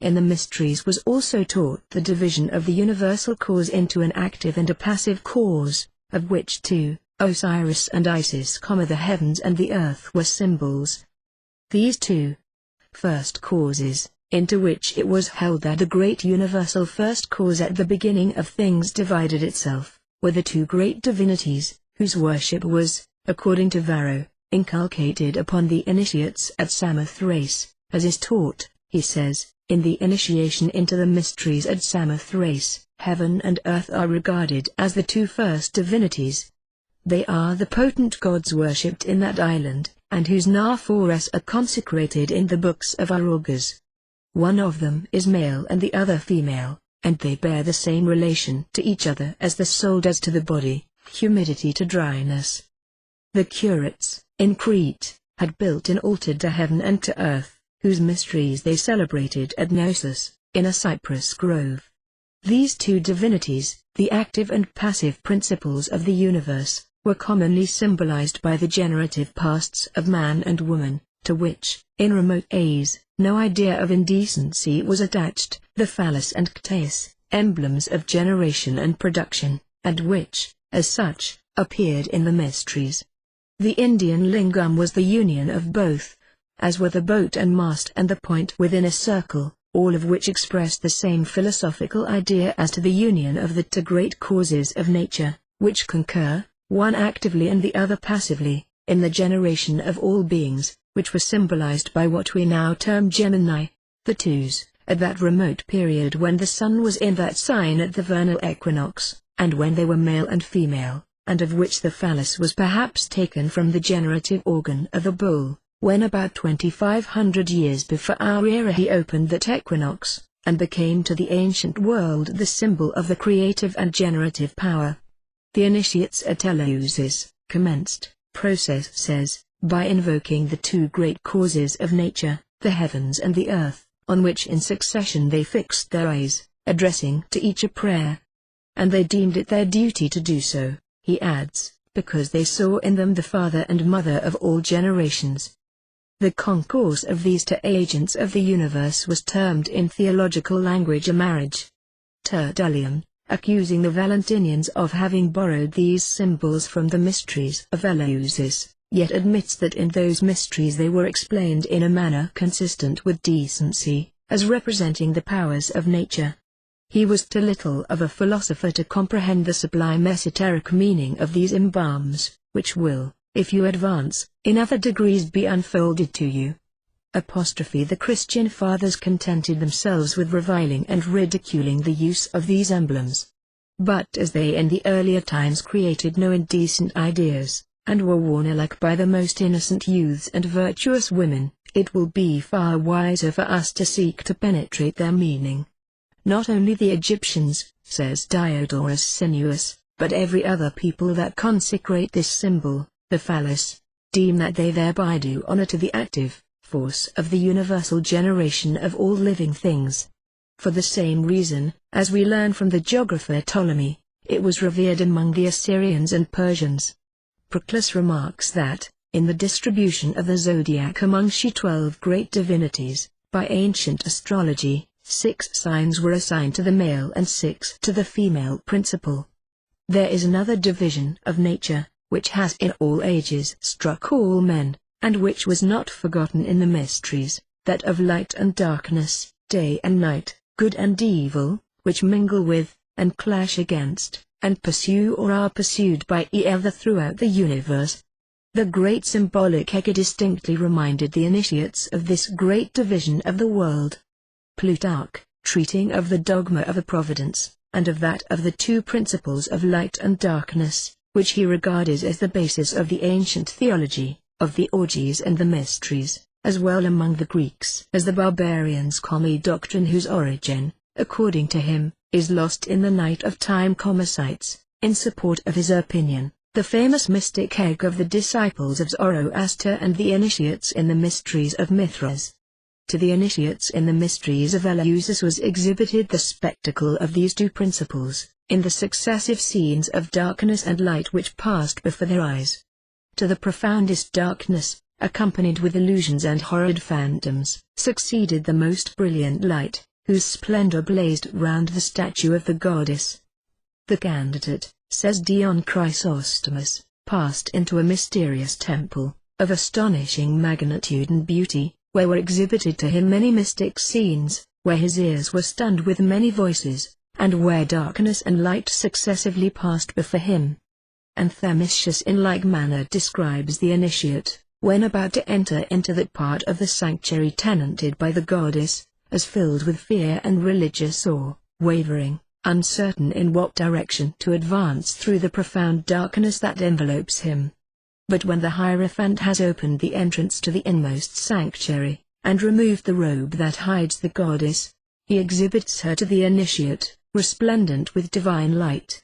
In the mysteries was also taught the division of the universal cause into an active and a passive cause, of which two, Osiris and Isis, the heavens and the earth, were symbols. These two first causes, into which it was held that the great universal first cause at the beginning of things divided itself, were the two great divinities, whose worship was, according to Varro, inculcated upon the initiates at Samothrace, as is taught, he says, in the initiation into the mysteries at Samothrace. Heaven and earth are regarded as the two first divinities. They are the potent gods worshipped in that island, and whose Naphores are consecrated in the books of our augurs. One of them is male and the other female, and they bear the same relation to each other as the soul does to the body, humidity to dryness. The curates, in Crete, had built an altar to heaven and to earth, whose mysteries they celebrated at Knossos, in a cypress grove. These two divinities, the active and passive principles of the universe, were commonly symbolized by the generative pasts of man and woman, to which, in remote ages, no idea of indecency was attached, the phallus and cteis, emblems of generation and production, and which, as such, appeared in the mysteries. The Indian lingam was the union of both, as were the boat and mast and the point within a circle, all of which expressed the same philosophical idea as to the union of the two great causes of nature, which concur, one actively and the other passively, in the generation of all beings, which were symbolized by what we now term Gemini, the twos, at that remote period when the sun was in that sign at the vernal equinox, and when they were male and female, and of which the phallus was perhaps taken from the generative organ of a bull, when about 2500 years before our era he opened that equinox, and became to the ancient world the symbol of the creative and generative power. The initiates at Eleusis commenced, process says, by invoking the two great causes of nature, the heavens and the earth, on which in succession they fixed their eyes, addressing to each a prayer. And they deemed it their duty to do so, he adds, because they saw in them the father and mother of all generations. The concourse of these two agents of the universe was termed in theological language a marriage. Tertullian, accusing the Valentinians of having borrowed these symbols from the mysteries of Eleusis, yet admits that in those mysteries they were explained in a manner consistent with decency, as representing the powers of nature. He was too little of a philosopher to comprehend the sublime esoteric meaning of these embalms, which will, if you advance, in other degrees be unfolded to you. The Christian fathers contented themselves with reviling and ridiculing the use of these emblems. But as they in the earlier times created no indecent ideas, and were worn alike by the most innocent youths and virtuous women, it will be far wiser for us to seek to penetrate their meaning. Not only the Egyptians, says Diodorus Sinuus, but every other people that consecrate this symbol, the phallus, deem that they thereby do honor to the active force of the universal generation of all living things. For the same reason, as we learn from the geographer Ptolemy, it was revered among the Assyrians and Persians. Proclus remarks that, in the distribution of the zodiac among she 12 great divinities, by ancient astrology, 6 signs were assigned to the male and 6 to the female principle. There is another division of nature, which has in all ages struck all men, and which was not forgotten in the mysteries, that of light and darkness, day and night, good and evil, which mingle with, and clash against, and pursue or are pursued by each other throughout the universe. The great symbolic egg distinctly reminded the initiates of this great division of the world. Plutarch, treating of the dogma of a providence, and of that of the two principles of light and darkness, which he regarded as the basis of the ancient theology, of the orgies and the mysteries, as well among the Greeks as the barbarians, a doctrine whose origin, according to him, is lost in the night of time, cites, in support of his opinion, the famous mystic egg of the disciples of Zoroaster and the initiates in the mysteries of Mithras. To the initiates in the mysteries of Eleusis was exhibited the spectacle of these two principles, in the successive scenes of darkness and light which passed before their eyes. To the profoundest darkness, accompanied with illusions and horrid phantoms, succeeded the most brilliant light, whose splendor blazed round the statue of the goddess. The candidate, says Dion Chrysostomus, passed into a mysterious temple, of astonishing magnitude and beauty, where were exhibited to him many mystic scenes, where his ears were stunned with many voices, and where darkness and light successively passed before him. And Themistocles in like manner describes the initiate, when about to enter into that part of the sanctuary tenanted by the goddess, as filled with fear and religious awe, wavering, uncertain in what direction to advance through the profound darkness that envelopes him. But when the Hierophant has opened the entrance to the inmost sanctuary, and removed the robe that hides the goddess, he exhibits her to the initiate, resplendent with divine light.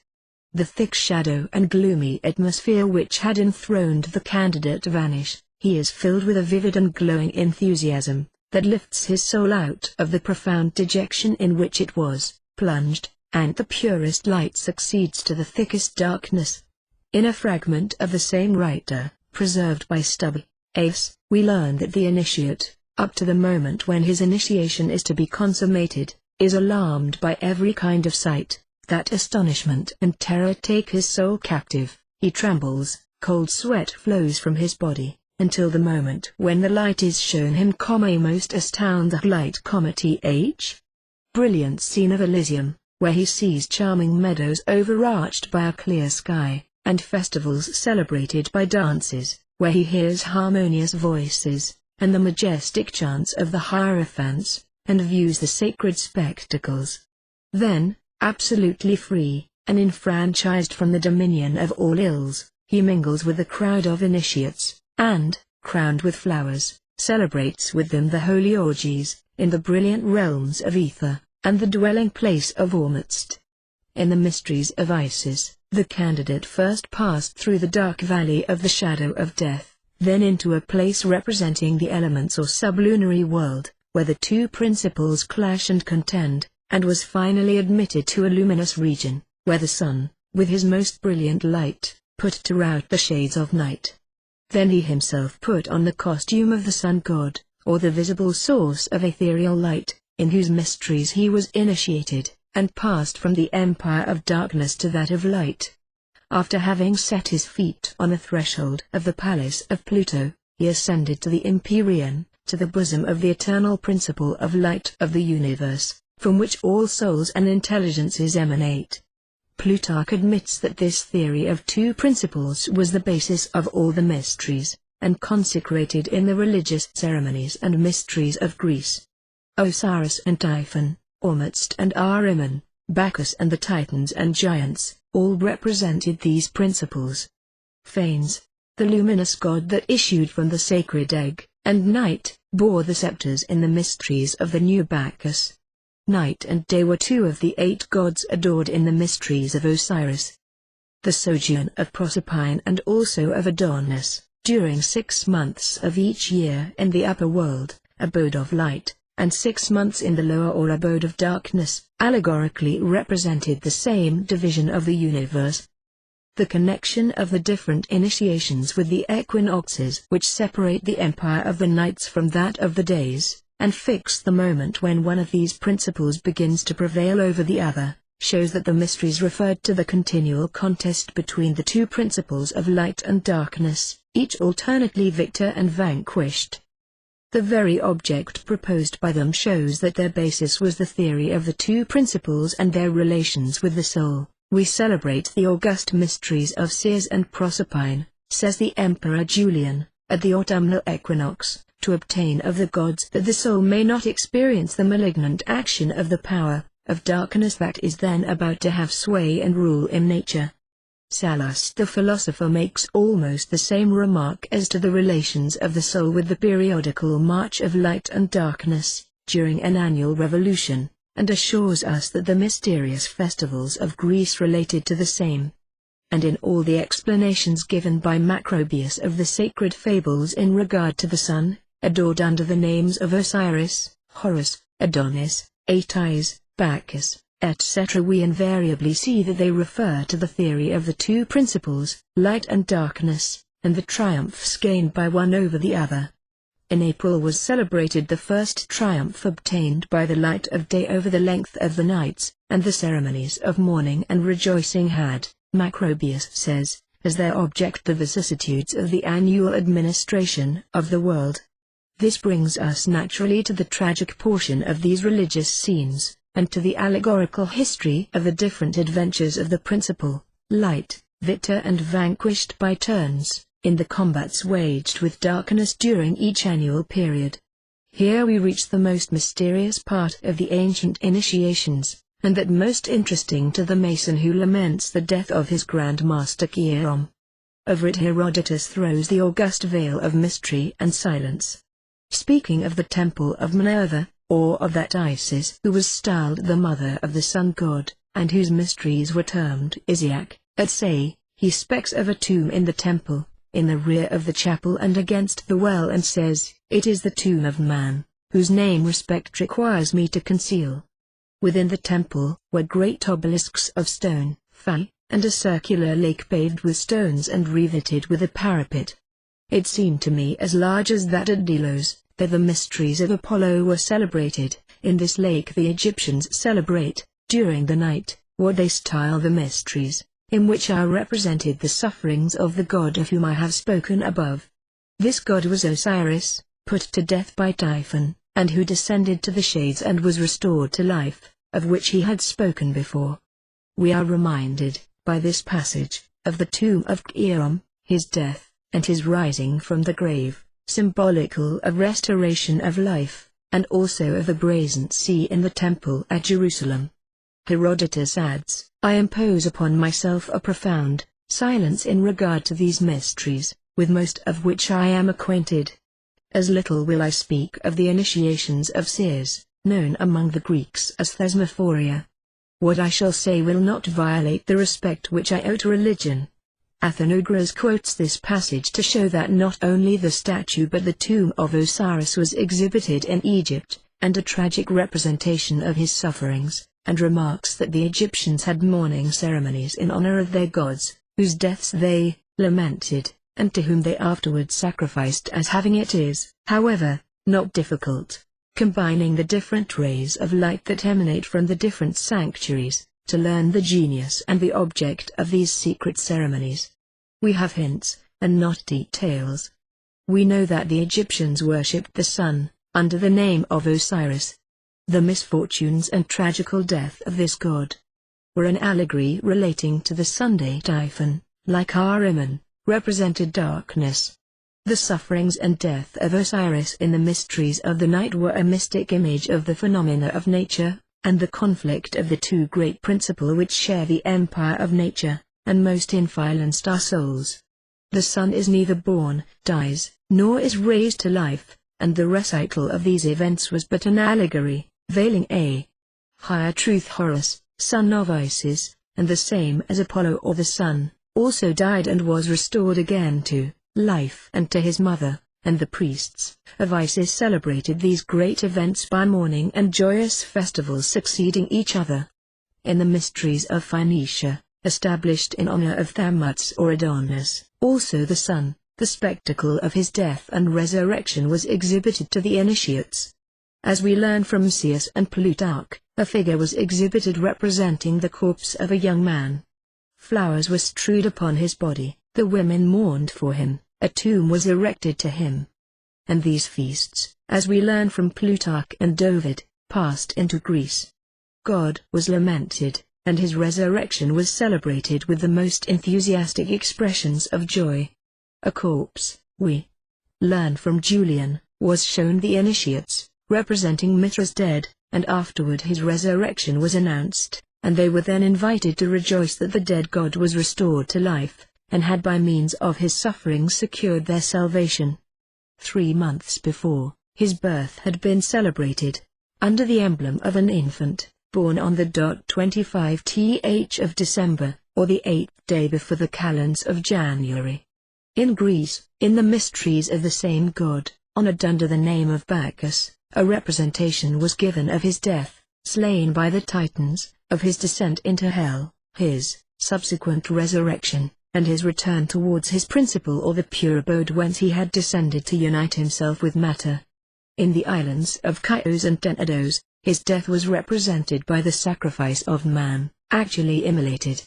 The thick shadow and gloomy atmosphere which had enthroned the candidate vanish. He is filled with a vivid and glowing enthusiasm, that lifts his soul out of the profound dejection in which it was plunged, and the purest light succeeds to the thickest darkness. In a fragment of the same writer, preserved by Stubbe, Ace, we learn that the initiate, up to the moment when his initiation is to be consummated, is alarmed by every kind of sight, that astonishment and terror take his soul captive, he trembles, cold sweat flows from his body, until the moment when the light is shown him, a most astounding light, th. Brilliant scene of Elysium, where he sees charming meadows overarched by a clear sky, and festivals celebrated by dances, where he hears harmonious voices, and the majestic chants of the Hierophants, and views the sacred spectacles. Then, absolutely free, and enfranchised from the dominion of all ills, he mingles with the crowd of initiates, and, crowned with flowers, celebrates with them the holy orgies, in the brilliant realms of ether, and the dwelling place of Ormuzd. In the mysteries of Isis, the candidate first passed through the dark valley of the shadow of death, then into a place representing the elements or sublunary world, where the two principles clash and contend, and was finally admitted to a luminous region, where the sun, with his most brilliant light, put to rout the shades of night. Then he himself put on the costume of the sun god, or the visible source of ethereal light, in whose mysteries he was initiated, and passed from the empire of darkness to that of light. After having set his feet on the threshold of the palace of Pluto, he ascended to the Empyrean, to the bosom of the eternal principle of light of the universe, from which all souls and intelligences emanate. Plutarch admits that this theory of two principles was the basis of all the mysteries, and consecrated in the religious ceremonies and mysteries of Greece. Osiris and Typhon, Ormuzd and Ahriman, Bacchus and the Titans and Giants, all represented these principles. Phanes, the luminous god that issued from the sacred egg, and Night, bore the scepters in the mysteries of the new Bacchus. Night and Day were two of the 8 gods adored in the mysteries of Osiris. The sojourn of Proserpine and also of Adonis, during 6 months of each year in the upper world, abode of light, and 6 months in the lower or abode of darkness, allegorically represented the same division of the universe. The connection of the different initiations with the equinoxes which separate the empire of the nights from that of the days, and fix the moment when one of these principles begins to prevail over the other, shows that the mysteries referred to the continual contest between the two principles of light and darkness, each alternately victor and vanquished. The very object proposed by them shows that their basis was the theory of the two principles and their relations with the soul. "We celebrate the august mysteries of Seers and Proserpine," says the Emperor Julian, "at the autumnal equinox, to obtain of the gods that the soul may not experience the malignant action of the power of darkness that is then about to have sway and rule in nature." Sallust the philosopher makes almost the same remark as to the relations of the soul with the periodical march of light and darkness, during an annual revolution, and assures us that the mysterious festivals of Greece related to the same. And in all the explanations given by Macrobius of the sacred fables in regard to the sun, adored under the names of Osiris, Horus, Adonis, Atys, Bacchus, etc., we invariably see that they refer to the theory of the two principles, light and darkness, and the triumphs gained by one over the other. In April was celebrated the first triumph obtained by the light of day over the length of the nights, and the ceremonies of mourning and rejoicing had, Macrobius says, as their object the vicissitudes of the annual administration of the world. This brings us naturally to the tragic portion of these religious scenes, and to the allegorical history of the different adventures of the principal, light, victor and vanquished by turns, in the combats waged with darkness during each annual period. Here we reach the most mysterious part of the ancient initiations, and that most interesting to the Mason who laments the death of his Grand Master Hierom. Over it Herodotus throws the august veil of mystery and silence. Speaking of the temple of Minerva, or of that Isis who was styled the mother of the sun god, and whose mysteries were termed Isiac, at Say, he speaks of a tomb in the temple, in the rear of the chapel and against the well, and says, "It is the tomb of man, whose name respect requires me to conceal." Within the temple were great obelisks of stone, and a circular lake paved with stones and riveted with a parapet. It seemed to me as large as that at Delos. There the mysteries of Apollo were celebrated. In this lake the Egyptians celebrate, during the night, what they style the mysteries, in which are represented the sufferings of the god of whom I have spoken above. This god was Osiris, put to death by Typhon, and who descended to the shades and was restored to life, of which he had spoken before. We are reminded, by this passage, of the tomb of Hierom, his death, and his rising from the grave, symbolical of restoration of life, and also of the brazen sea in the temple at Jerusalem. Herodotus adds, "I impose upon myself a profound silence in regard to these mysteries, with most of which I am acquainted. As little will I speak of the initiations of seers, known among the Greeks as thesmophoria. What I shall say will not violate the respect which I owe to religion." Athenagoras quotes this passage to show that not only the statue but the tomb of Osiris was exhibited in Egypt, and a tragic representation of his sufferings, and remarks that the Egyptians had mourning ceremonies in honor of their gods, whose deaths they lamented, and to whom they afterwards sacrificed, as having it is, however, not difficult, combining the different rays of light that emanate from the different sanctuaries, to learn the genius and the object of these secret ceremonies. We have hints, and not details. We know that the Egyptians worshipped the sun, under the name of Osiris. The misfortunes and tragical death of this god were an allegory relating to the Sunday Typhon, like Ahriman, represented darkness. The sufferings and death of Osiris in the mysteries of the night were a mystic image of the phenomena of nature, and the conflict of the two great principles which share the empire of nature, and most influenced our souls. The sun is neither born, dies, nor is raised to life, and the recital of these events was but an allegory, veiling a higher truth. Horus, son of Isis, and the same as Apollo or the sun, also died and was restored again to life and to his mother, and the priests of Isis celebrated these great events by mourning and joyous festivals succeeding each other. In the mysteries of Phoenicia, established in honor of Thammuz or Adonis, also the sun, the spectacle of his death and resurrection was exhibited to the initiates. As we learn from Caius and Plutarch, a figure was exhibited representing the corpse of a young man. Flowers were strewed upon his body, the women mourned for him, a tomb was erected to him. And these feasts, as we learn from Plutarch and Ovid, passed into Greece. God was lamented, and his resurrection was celebrated with the most enthusiastic expressions of joy. A corpse, we learn from Julian, was shown the initiates, representing Mithras dead, and afterward his resurrection was announced, and they were then invited to rejoice that the dead god was restored to life, and had by means of his sufferings secured their salvation. 3 months before, his birth had been celebrated, under the emblem of an infant, born on the 25th of December, or the 8th day before the calends of January. In Greece, in the mysteries of the same god, honored under the name of Bacchus, a representation was given of his death, slain by the Titans, of his descent into hell, his subsequent resurrection, and his return towards his principle or the pure abode whence he had descended to unite himself with matter. In the islands of Chios and Tenedos, his death was represented by the sacrifice of man, actually immolated.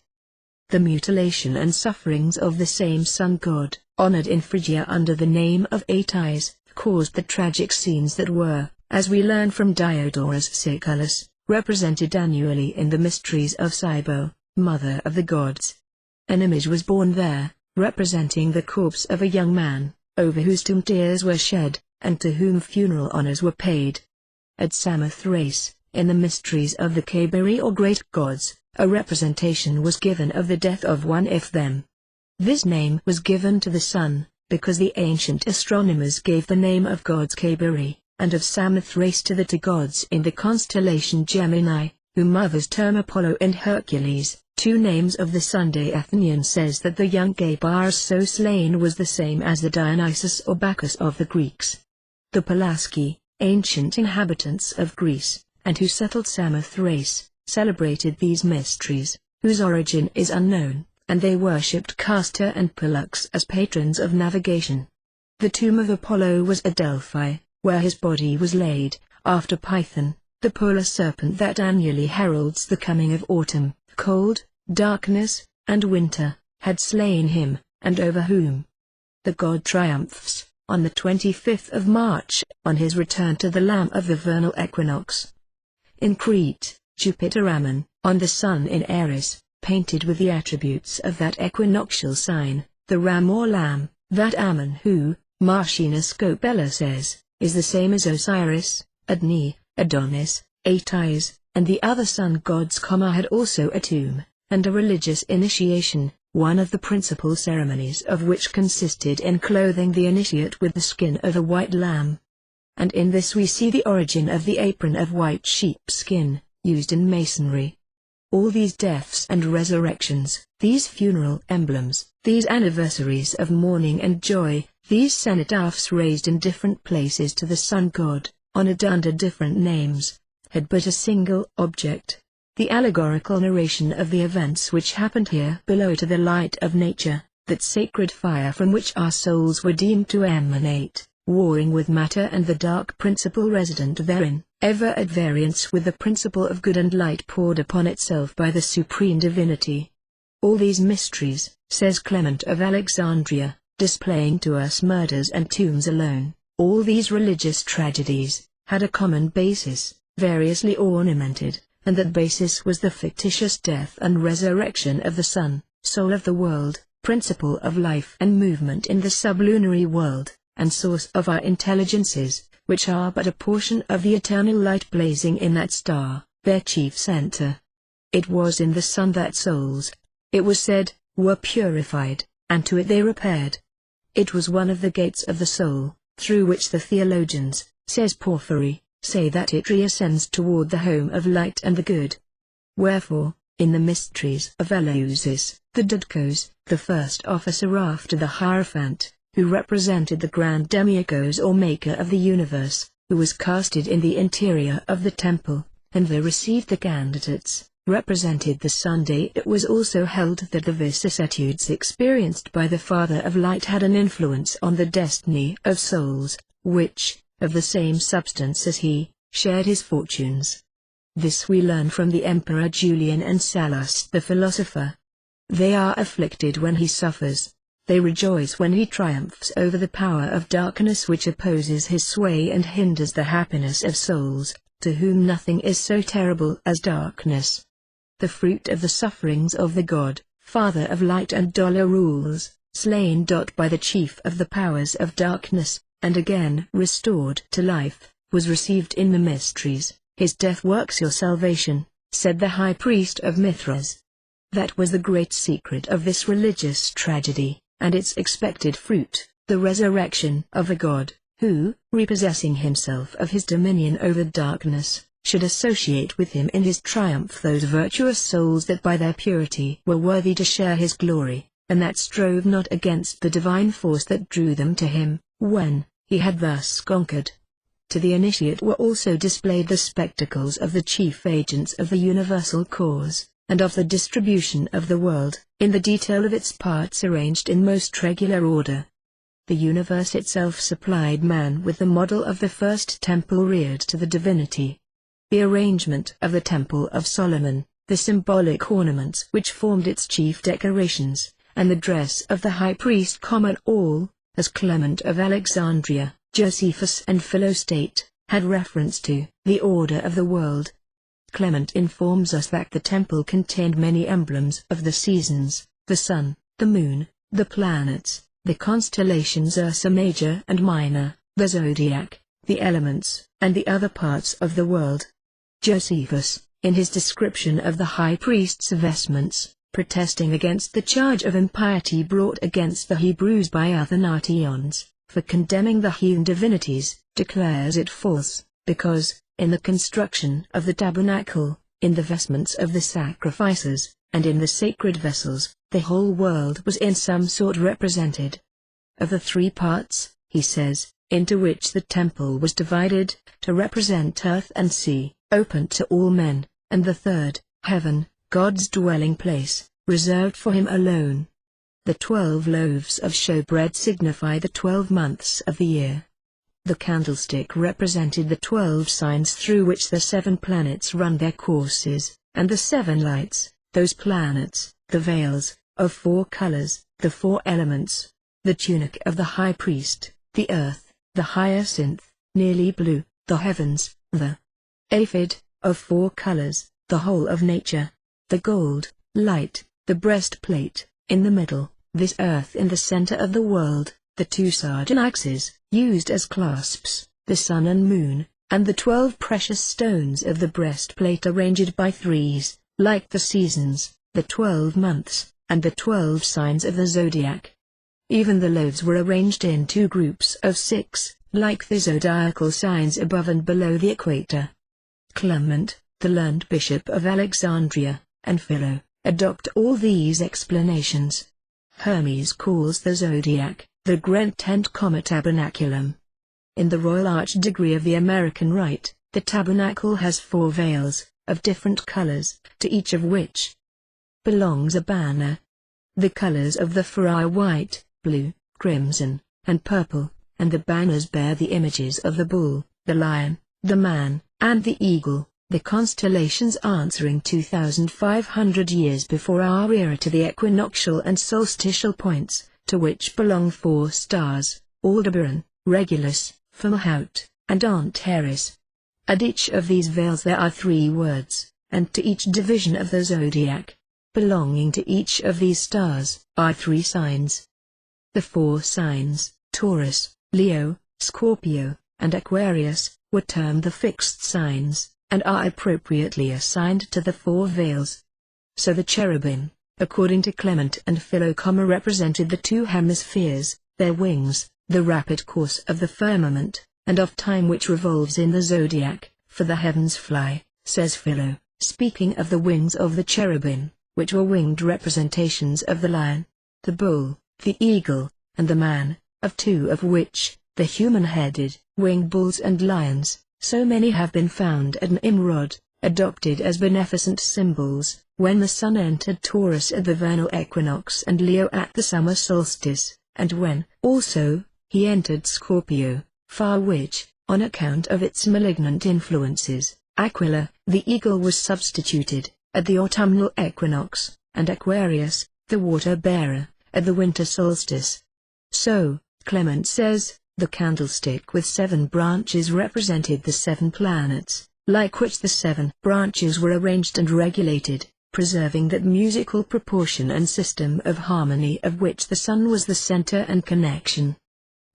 The mutilation and sufferings of the same sun god, honored in Phrygia under the name of Aetais, caused the tragic scenes that were, as we learn from Diodorus Siculus, represented annually in the mysteries of Cybele, mother of the gods. An image was born there, representing the corpse of a young man, over whose tomb tears were shed, and to whom funeral honors were paid. At Samothrace, in the mysteries of the Kabiri or great gods, a representation was given of the death of one of them. This name was given to the sun, because the ancient astronomers gave the name of gods Kabiri, and of Samothrace to the two gods in the constellation Gemini, whom others term Apollo and Hercules. 2 names of the Sunday Athenian says that the young Gabarus so slain was the same as the Dionysus or Bacchus of the Greeks. The Pelasgi, ancient inhabitants of Greece, and who settled Samothrace, celebrated these mysteries, whose origin is unknown, and they worshipped Castor and Pollux as patrons of navigation. The tomb of Apollo was at Delphi, where his body was laid, after Python, the polar serpent that annually heralds the coming of autumn, cold, darkness, and winter, had slain him, and over whom the god triumphs, on the 25th of March, on his return to the lamb of the vernal equinox. In Crete, Jupiter Ammon, on the sun in Aries, painted with the attributes of that equinoctial sign, the ram or lamb, that Ammon who, Martianus Scopella says, is the same as Osiris, Adni, Adonis, Aetais, and the other sun gods, had also a tomb, and a religious initiation, one of the principal ceremonies of which consisted in clothing the initiate with the skin of a white lamb. And in this we see the origin of the apron of white sheepskin, used in Masonry. All these deaths and resurrections, these funeral emblems, these anniversaries of mourning and joy, these cenotaphs raised in different places to the sun god, honored under different names, had but a single object: the allegorical narration of the events which happened here below to the light of nature, that sacred fire from which our souls were deemed to emanate, warring with matter and the dark principle resident therein, ever at variance with the principle of good and light poured upon itself by the supreme divinity. All these mysteries, says Clement of Alexandria, displaying to us murders and tombs alone, all these religious tragedies, had a common basis, variously ornamented, and that basis was the fictitious death and resurrection of the sun, soul of the world, principle of life and movement in the sublunary world, and source of our intelligences, which are but a portion of the eternal light blazing in that star, their chief center. It was in the sun that souls, it was said, were purified, and to it they repaired. It was one of the gates of the soul, through which the theologians, says Porphyry, say that it reascends toward the home of light and the good. Wherefore, in the mysteries of Eleusis, the Didcos, the first officer after the Hierophant, who represented the grand demiurgos or maker of the universe, who was casted in the interior of the temple, and they received the candidates, represented the Sunday. It was also held that the vicissitudes experienced by the Father of Light had an influence on the destiny of souls, which, of the same substance as he, shared his fortunes. This we learn from the Emperor Julian and Sallust the philosopher. They are afflicted when he suffers. They rejoice when he triumphs over the power of darkness which opposes his sway and hinders the happiness of souls, to whom nothing is so terrible as darkness. The fruit of the sufferings of the God, Father of light and dollar rules, slain by the chief of the powers of darkness, and again restored to life, was received in the mysteries. His death works your salvation, said the high priest of Mithras. That was the great secret of this religious tragedy, and its expected fruit, the resurrection of a God, who, repossessing himself of his dominion over darkness, should associate with him in his triumph those virtuous souls that by their purity were worthy to share his glory, and that strove not against the divine force that drew them to him, when he had thus conquered. To the initiate were also displayed the spectacles of the chief agents of the universal cause, and of the distribution of the world, in the detail of its parts arranged in most regular order. The universe itself supplied man with the model of the first temple reared to the divinity. The arrangement of the Temple of Solomon, the symbolic ornaments which formed its chief decorations, and the dress of the high priest all, as Clement of Alexandria, Josephus and Philo state, had reference to the order of the world. Clement informs us that the temple contained many emblems of the seasons, the sun, the moon, the planets, the constellations Ursa Major and Minor, the zodiac, the elements, and the other parts of the world. Josephus, in his description of the high priest's vestments, protesting against the charge of impiety brought against the Hebrews by Athanasians, for condemning the heathen divinities, declares it false, because, in the construction of the tabernacle, in the vestments of the sacrifices, and in the sacred vessels, the whole world was in some sort represented. Of the three parts, he says, into which the temple was divided, to represent earth and sea, open to all men, and the third, heaven, God's dwelling place, reserved for him alone. The 12 loaves of showbread signify the 12 months of the year. The candlestick represented the 12 signs through which the 7 planets run their courses, and the 7 lights, those planets, the veils, of 4 colors, the 4 elements, the tunic of the high priest, the earth, the hyacinth, nearly blue, the heavens, the aphid, of 4 colors, the whole of nature, the gold, light, the breastplate, in the middle, this earth in the center of the world, the 2 sardonyxes, used as clasps, the sun and moon, and the 12 precious stones of the breastplate arranged by threes, like the seasons, the 12 months, and the 12 signs of the zodiac. Even the loaves were arranged in 2 groups of 6, like the zodiacal signs above and below the equator. Clement, the learned bishop of Alexandria, and Philo, adopt all these explanations. Hermes calls the zodiac, the great tent tabernaculum. In the Royal Arch degree of the American Rite, the tabernacle has 4 veils, of different colors, to each of which belongs a banner. The colors of the 4 are white, blue, crimson, and purple, and the banners bear the images of the bull, the lion, the man, and the eagle, the constellations answering 2,500 years before our era to the equinoctial and solstitial points, to which belong 4 stars, Aldebaran, Regulus, Fomalhaut, and Antares. At each of these veils there are 3 words, and to each division of the zodiac, belonging to each of these stars, are 3 signs. The 4 signs, Taurus, Leo, Scorpio, and Aquarius, were termed the fixed signs, and are appropriately assigned to the 4 veils. So the cherubim, according to Clement and Philo, represented the 2 hemispheres, their wings, the rapid course of the firmament, and of time which revolves in the zodiac, for the heavens fly, says Philo, speaking of the wings of the cherubim, which were winged representations of the lion, the bull, the eagle, and the man, of 2 of which, the human-headed, winged bulls and lions, so many have been found at Nimrod, adopted as beneficent symbols, when the sun entered Taurus at the vernal equinox and Leo at the summer solstice, and when, also, he entered Scorpio, for which, on account of its malignant influences, Aquila, the eagle, was substituted, at the autumnal equinox, and Aquarius, the water-bearer, at the winter solstice. So, Clement says, the candlestick with 7 branches represented the 7 planets, like which the 7 branches were arranged and regulated, preserving that musical proportion and system of harmony of which the sun was the center and connection.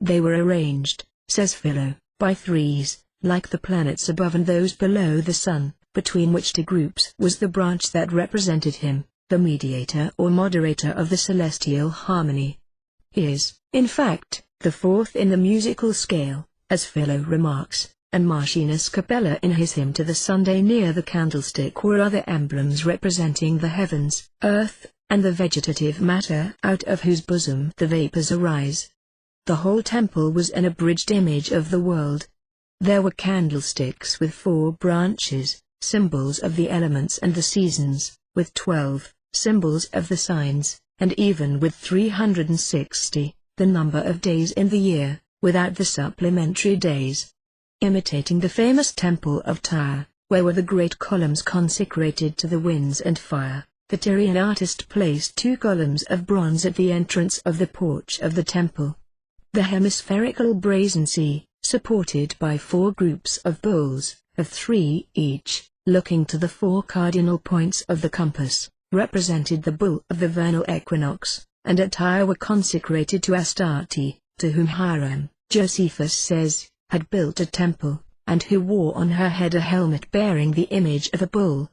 They were arranged, says Philo, by threes, like the planets above and those below the sun, between which 2 groups was the branch that represented him, the mediator or moderator of the celestial harmony. He is, in fact, the 4th in the musical scale, as Philo remarks, and Martinus Capella in his hymn to the Sunday near the candlestick were other emblems representing the heavens, earth, and the vegetative matter out of whose bosom the vapors arise. The whole temple was an abridged image of the world. There were candlesticks with 4 branches, symbols of the elements and the seasons, with 12, symbols of the signs, and even with 360, the number of days in the year, without the supplementary days. Imitating the famous temple of Tyre, where were the great columns consecrated to the winds and fire, the Tyrian artist placed 2 columns of bronze at the entrance of the porch of the temple. The hemispherical brazen sea, supported by 4 groups of bulls, of 3 each, looking to the 4 cardinal points of the compass, represented the bull of the vernal equinox, and at Tyre were consecrated to Astarte, to whom Hiram, Josephus says, had built a temple, and who wore on her head a helmet bearing the image of a bull.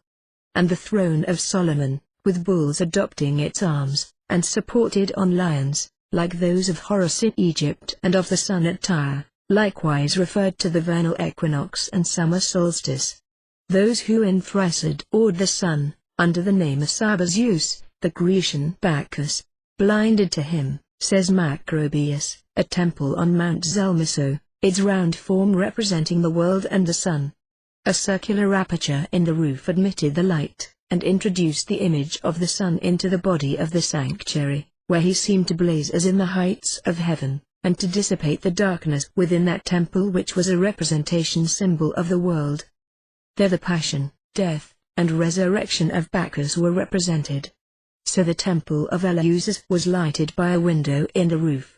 And the throne of Solomon, with bulls adopting its arms, and supported on lions, like those of Horus in Egypt and of the sun at Tyre, likewise referred to the vernal equinox and summer solstice. Those who in Thrysa adored the sun, under the name of Sabazius, the Grecian Bacchus, blinded to him, says Macrobius, a temple on Mount Zelmiso, its round form representing the world and the sun. A circular aperture in the roof admitted the light, and introduced the image of the sun into the body of the sanctuary, where he seemed to blaze as in the heights of heaven, and to dissipate the darkness within that temple which was a representation symbol of the world. There the passion, death, and resurrection of Bacchus were represented. So the temple of Eleusis was lighted by a window in the roof.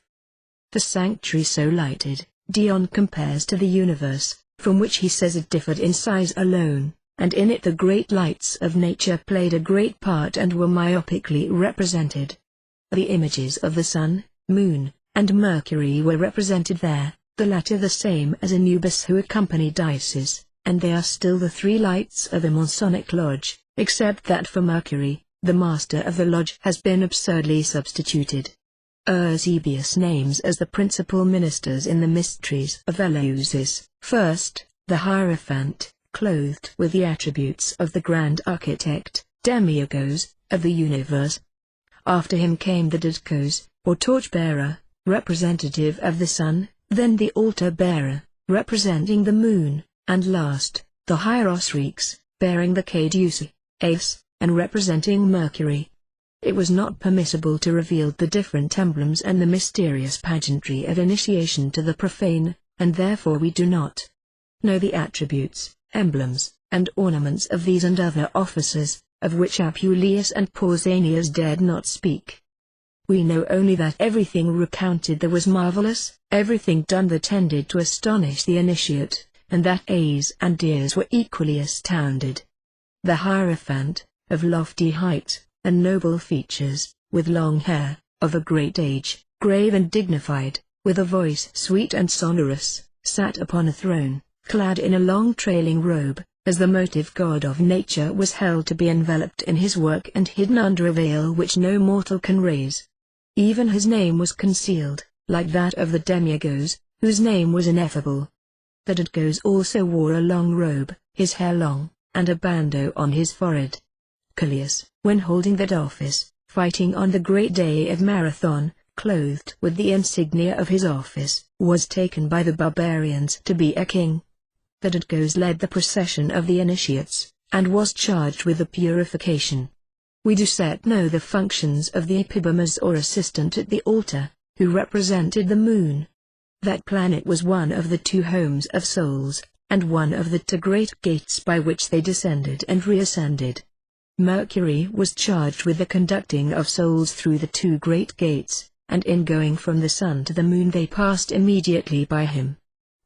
The sanctuary so lighted, Dion compares to the universe, from which he says it differed in size alone, and in it the great lights of nature played a great part and were myopically represented. The images of the sun, moon, and Mercury were represented there, the latter the same as Anubis who accompanied Isis, and they are still the 3 lights of a Masonic lodge, except that for Mercury, the master of the lodge has been absurdly substituted. Eusebius names as the principal ministers in the mysteries of Eleusis, first, the Hierophant, clothed with the attributes of the grand architect, Demiurgos, of the universe. After him came the Didkos, or torch-bearer, representative of the sun, then the altar-bearer, representing the moon, and last, the Hierosreeks, bearing the Caduceus, Ace, and representing Mercury. It was not permissible to reveal the different emblems and the mysterious pageantry of initiation to the profane, and therefore we do not know the attributes, emblems, and ornaments of these and other officers, of which Apuleius and Pausanias dared not speak. We know only that everything recounted there was marvelous, everything done that tended to astonish the initiate, and that A's and D's were equally astounded. The Hierophant, of lofty height, and noble features, with long hair, of a great age, grave and dignified, with a voice sweet and sonorous, sat upon a throne, clad in a long trailing robe, as the motive god of nature was held to be enveloped in his work and hidden under a veil which no mortal can raise. Even his name was concealed, like that of the Demiurgos, whose name was ineffable. The Didkos also wore a long robe, his hair long, and a bandeau on his forehead. Callias, when holding that office, fighting on the great day of Marathon, clothed with the insignia of his office, was taken by the barbarians to be a king. The Didkos led the procession of the initiates, and was charged with the purification. We do set know the functions of the Epibomas or assistant at the altar, who represented the moon. That planet was one of the 2 homes of souls, and one of the 2 great gates by which they descended and reascended. Mercury was charged with the conducting of souls through the two great gates, and in going from the sun to the moon they passed immediately by him.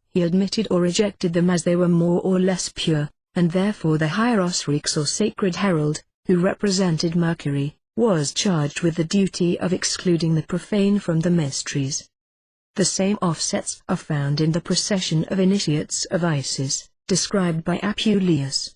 He admitted or rejected them as they were more or less pure, and therefore the hierosryx or sacred herald, who represented Mercury, was charged with the duty of excluding the profane from the mysteries. The same offsets are found in the procession of initiates of Isis, described by Apuleius.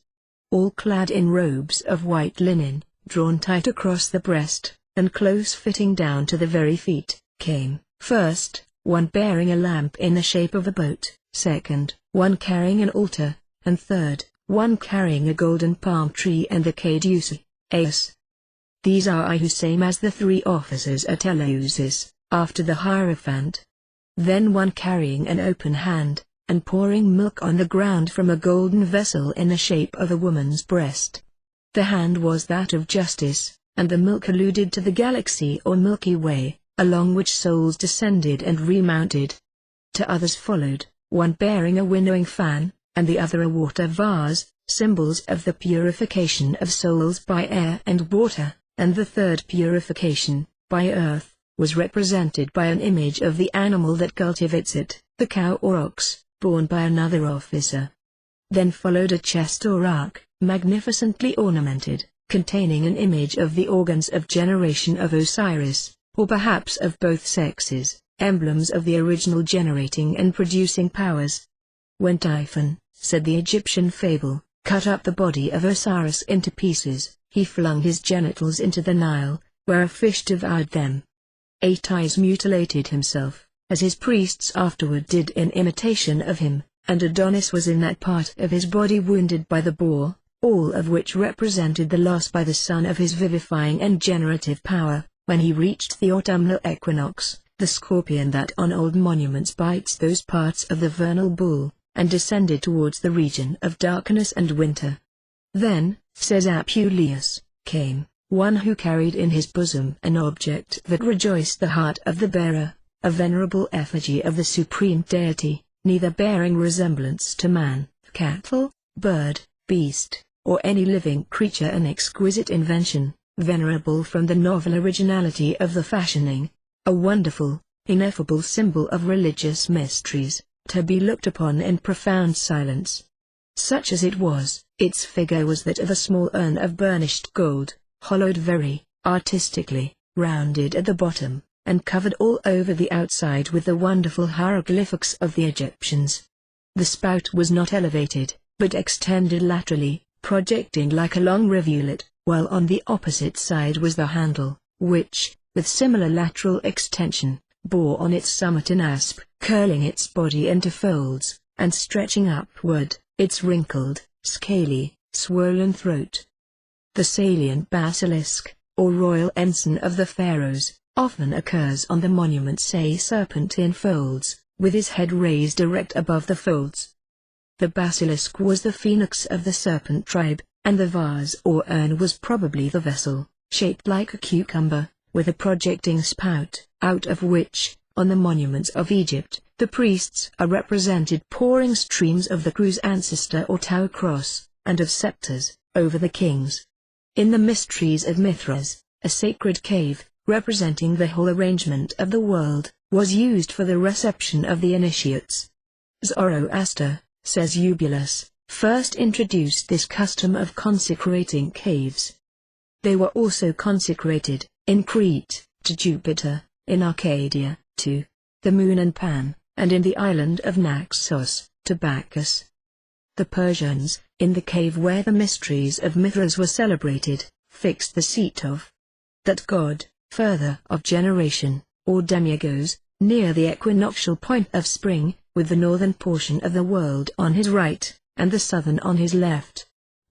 All clad in robes of white linen, drawn tight across the breast, and close-fitting down to the very feet, came, first, one bearing a lamp in the shape of a boat, second, one carrying an altar, and third, one carrying a golden palm tree and the caduceus. These are the same as the three officers at Eleusis, after the Hierophant. Then one carrying an open hand, and pouring milk on the ground from a golden vessel in the shape of a woman's breast. The hand was that of justice, and the milk alluded to the galaxy or Milky Way, along which souls descended and remounted. Two others followed, one bearing a winnowing fan, and the other a water vase, symbols of the purification of souls by air and water, and the third purification, by earth, was represented by an image of the animal that cultivates it, the cow or ox, borne by another officer. Then followed a chest or ark, magnificently ornamented, containing an image of the organs of generation of Osiris, or perhaps of both sexes, emblems of the original generating and producing powers. When Typhon, said the Egyptian fable, cut up the body of Osiris into pieces, he flung his genitals into the Nile, where a fish devoured them. Atys mutilated himself, as his priests afterward did in imitation of him, and Adonis was in that part of his body wounded by the boar, all of which represented the loss by the sun of his vivifying and generative power. When he reached the autumnal equinox, the scorpion that on old monuments bites those parts of the vernal bull, and descended towards the region of darkness and winter. Then, says Apuleius, came one who carried in his bosom an object that rejoiced the heart of the bearer, a venerable effigy of the supreme deity, neither bearing resemblance to man, cattle, bird, beast, or any living creature, an exquisite invention, venerable from the novel originality of the fashioning, a wonderful, ineffable symbol of religious mysteries, to be looked upon in profound silence. Such as it was, its figure was that of a small urn of burnished gold, hollowed very artistically, rounded at the bottom, and covered all over the outside with the wonderful hieroglyphics of the Egyptians. The spout was not elevated, but extended laterally, projecting like a long rivulet, while on the opposite side was the handle, which, with similar lateral extension, bore on its summit an asp, curling its body into folds, and stretching upward, its wrinkled, scaly, swollen throat. The salient basilisk, or royal ensign of the pharaohs, often occurs on the monuments, a serpent in folds, with his head raised erect above the folds. The basilisk was the phoenix of the serpent tribe, and the vase or urn was probably the vessel, shaped like a cucumber, with a projecting spout, out of which, on the monuments of Egypt, the priests are represented pouring streams of the crew's ancestor or Tau cross, and of scepters, over the kings. In the mysteries of Mithras, a sacred cave, representing the whole arrangement of the world, was used for the reception of the initiates. Zoroaster, says Eubulus, first introduced this custom of consecrating caves. They were also consecrated, in Crete, to Jupiter, in Arcadia, to the moon and Pan, and in the island of Naxos, to Bacchus. The Persians, in the cave where the mysteries of Mithras were celebrated, fixed the seat of that god, further of generation, or demiurgos, near the equinoctial point of spring, with the northern portion of the world on his right, and the southern on his left.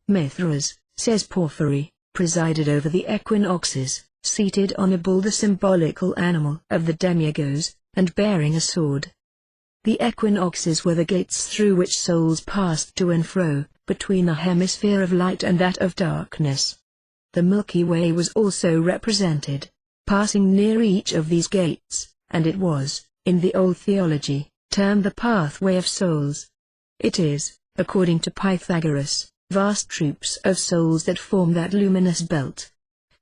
Mithras, says Porphyry, presided over the equinoxes, seated on a bull, the symbolical animal of the demiurgos, and bearing a sword. The equinoxes were the gates through which souls passed to and fro, between the hemisphere of light and that of darkness. The Milky Way was also represented, passing near each of these gates, and it was, in the old theology, termed the pathway of souls. It is, according to Pythagoras, vast troops of souls that form that luminous belt.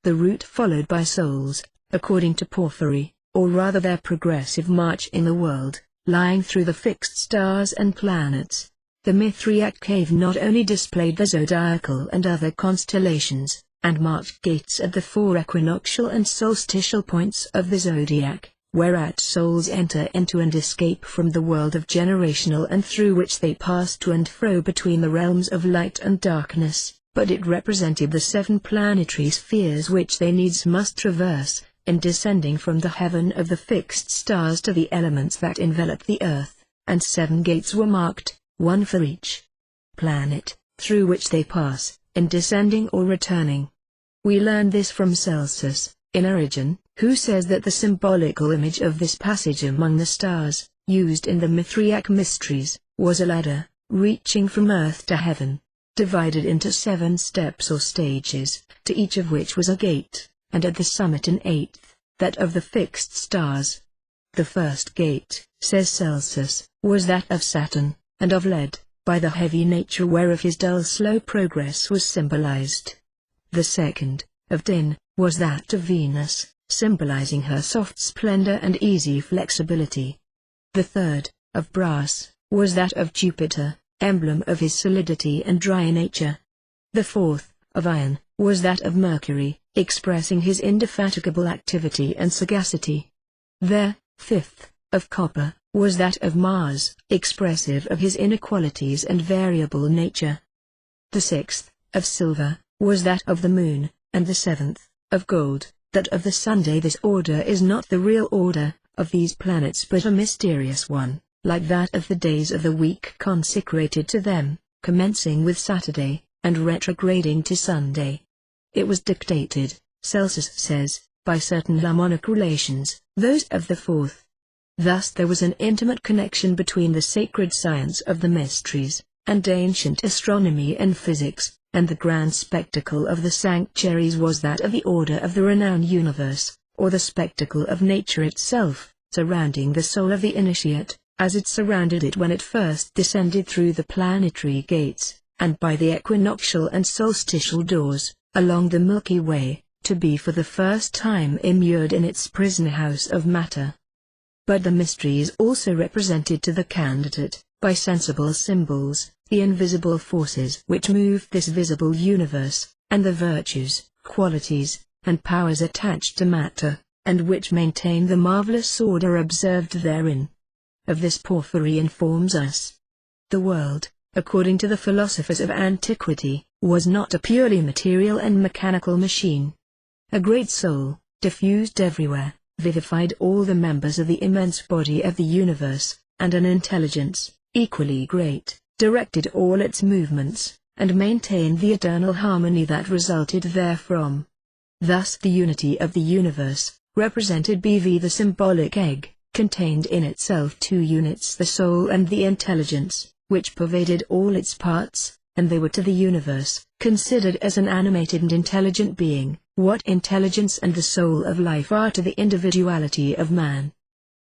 The route followed by souls, according to Porphyry, or rather their progressive march in the world, lying through the fixed stars and planets. The Mithriac cave not only displayed the zodiacal and other constellations, and marked gates at the 4 equinoctial and solstitial points of the zodiac, whereat souls enter into and escape from the world of generational and through which they pass to and fro between the realms of light and darkness, but it represented the 7 planetary spheres which they needs must traverse, in descending from the heaven of the fixed stars to the elements that envelop the earth, and 7 gates were marked, one for each planet, through which they pass, in descending or returning. We learn this from Celsus, in Origen, who says that the symbolical image of this passage among the stars, used in the Mithriac mysteries, was a ladder, reaching from earth to heaven, divided into 7 steps or stages, to each of which was a gate, and at the summit an 8th, that of the fixed stars. The first gate, says Celsus, was that of Saturn, and of lead, by the heavy nature whereof his dull slow progress was symbolized. The second, of tin, was that of Venus, symbolizing her soft splendor and easy flexibility. The third, of brass, was that of Jupiter, emblem of his solidity and dry nature. The fourth, of iron, was that of Mercury, expressing his indefatigable activity and sagacity. The fifth, of copper, was that of Mars, expressive of his inequalities and variable nature. The sixth, of silver, was that of the moon, and the seventh, of gold, that of the Sunday. This order is not the real order of these planets but a mysterious one, like that of the days of the week consecrated to them, commencing with Saturday, and retrograding to Sunday. It was dictated, Celsus says, by certain harmonic relations, those of the fourth. Thus there was an intimate connection between the sacred science of the mysteries, and ancient astronomy and physics, and the grand spectacle of the sanctuaries was that of the order of the renowned universe, or the spectacle of nature itself, surrounding the soul of the initiate, as it surrounded it when it first descended through the planetary gates, and by the equinoctial and solstitial doors, along the Milky Way, to be for the first time immured in its prison house of matter. But the mystery is also represented to the candidate, by sensible symbols, the invisible forces which move this visible universe, and the virtues, qualities, and powers attached to matter, and which maintain the marvelous order observed therein. Of this Porphyry informs us. The world, according to the philosophers of antiquity, was not a purely material and mechanical machine. A great soul, diffused everywhere, vivified all the members of the immense body of the universe, and an intelligence, equally great, directed all its movements, and maintained the eternal harmony that resulted therefrom. Thus the unity of the universe, represented bv the symbolic egg, contained in itself 2 units, the soul and the intelligence, which pervaded all its parts, and they were to the universe, considered as an animated and intelligent being, what intelligence and the soul of life are to the individuality of man.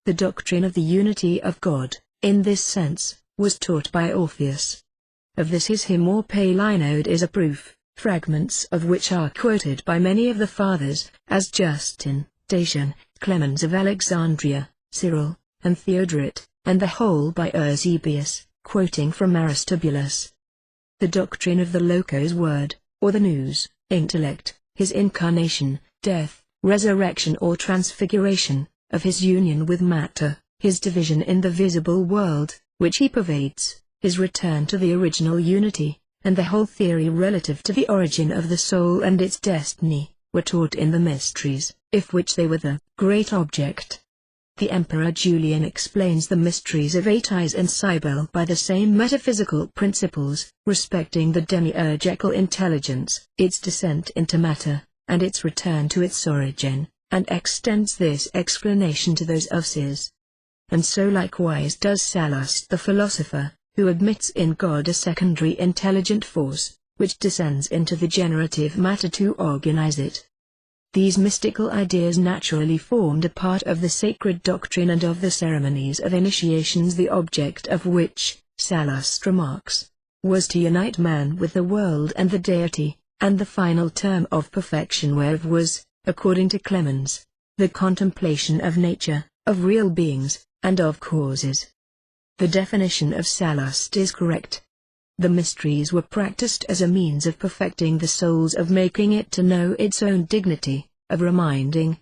The doctrine of the unity of God, in this sense, was taught by Orpheus. Of this his hymn or Palinode is a proof, fragments of which are quoted by many of the fathers, as Justin, Dacian, Clemens of Alexandria, Cyril, and Theodoret, and the whole by Eusebius, quoting from Aristobulus. The doctrine of the Logos word, or the nous, intellect, his incarnation, death, resurrection or transfiguration, of his union with matter, his division in the visible world, which he pervades, his return to the original unity, and the whole theory relative to the origin of the soul and its destiny, were taught in the mysteries, of which they were the great object. The Emperor Julian explains the mysteries of Atys and Cybele by the same metaphysical principles, respecting the demiurgical intelligence, its descent into matter, and its return to its origin, and extends this explanation to those of Sis. And so likewise does Sallust the philosopher, who admits in God a secondary intelligent force, which descends into the generative matter to organize it. These mystical ideas naturally formed a part of the sacred doctrine and of the ceremonies of initiations, the object of which, Sallust remarks, was to unite man with the world and the deity, and the final term of perfection whereof was, according to Clemens, the contemplation of nature, of real beings, and of causes. The definition of Sallust is correct. The mysteries were practiced as a means of perfecting the souls, of making it to know its own dignity, of reminding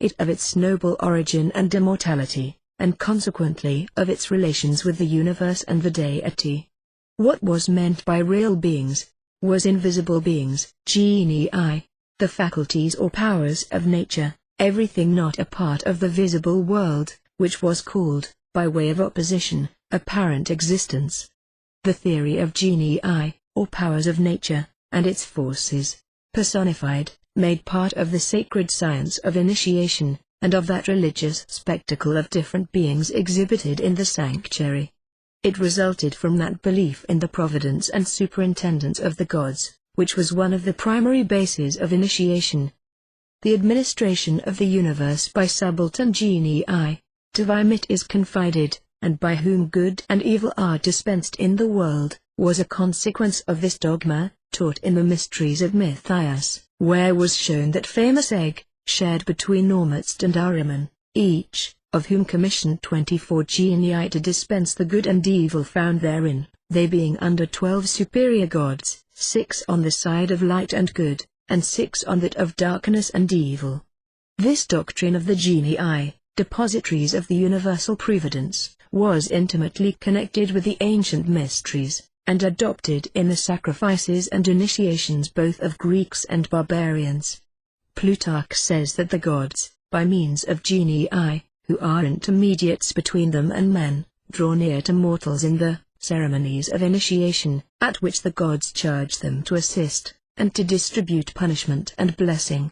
it of its noble origin and immortality, and consequently of its relations with the universe and the deity. What was meant by real beings was invisible beings, genii, the faculties or powers of nature, everything not a part of the visible world, which was called, by way of opposition, apparent existence. The theory of genii, or powers of nature, and its forces, personified, made part of the sacred science of initiation, and of that religious spectacle of different beings exhibited in the sanctuary. It resulted from that belief in the providence and superintendence of the gods, which was one of the primary bases of initiation. The administration of the universe by subaltern genii, to whom it is confided, and by whom good and evil are dispensed in the world, was a consequence of this dogma, taught in the mysteries of Matthias, where was shown that famous egg, shared between Ormuzd and Ahriman, each of whom commissioned 24 genii to dispense the good and evil found therein, they being under 12 superior gods, 6 on the side of light and good, and 6 on that of darkness and evil. This doctrine of the genii, depositaries of the universal providence, was intimately connected with the ancient mysteries, and adopted in the sacrifices and initiations both of Greeks and barbarians. Plutarch says that the gods, by means of genii, who are intermediates between them and men, draw near to mortals in the ceremonies of initiation, at which the gods charge them to assist, and to distribute punishment and blessing.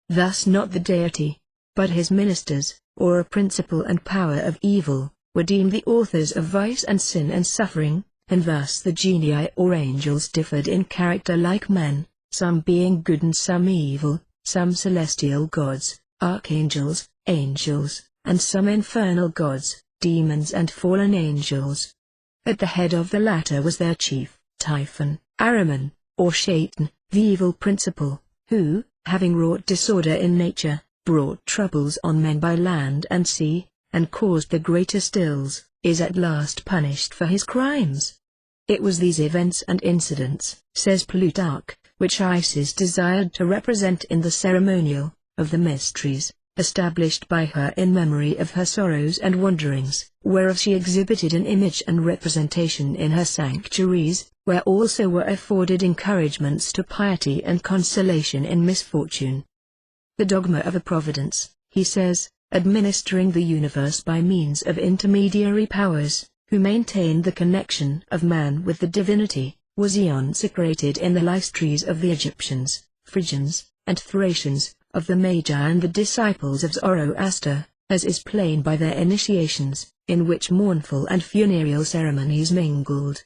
Thus not the deity, but his ministers, or a principle and power of evil, were deemed the authors of vice and sin and suffering, and thus the genii or angels differed in character like men, some being good and some evil, some celestial gods, archangels, angels, and some infernal gods, demons and fallen angels. At the head of the latter was their chief, Typhon, Ahriman, or Shaitan, the evil principle, who, having wrought disorder in nature, brought troubles on men by land and sea, and caused the greatest ills, is at last punished for his crimes. It was these events and incidents, says Plutarch, which Isis desired to represent in the ceremonial of the mysteries, established by her in memory of her sorrows and wanderings, whereof she exhibited an image and representation in her sanctuaries, where also were afforded encouragements to piety and consolation in misfortune. The dogma of a providence, he says, administering the universe by means of intermediary powers, who maintained the connection of man with the divinity, was eonsecrated in the lystries of the Egyptians, Phrygians, and Thracians, of the Magi and the disciples of Zoroaster, as is plain by their initiations, in which mournful and funereal ceremonies mingled.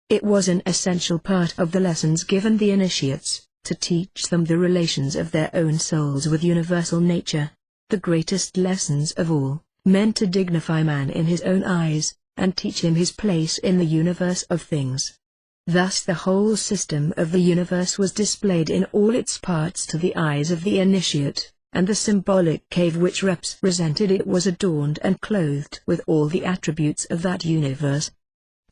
It was an essential part of the lessons given the initiates, to teach them the relations of their own souls with universal nature, the greatest lessons of all, meant to dignify man in his own eyes, and teach him his place in the universe of things. Thus the whole system of the universe was displayed in all its parts to the eyes of the initiate, and the symbolic cave which represented it was adorned and clothed with all the attributes of that universe.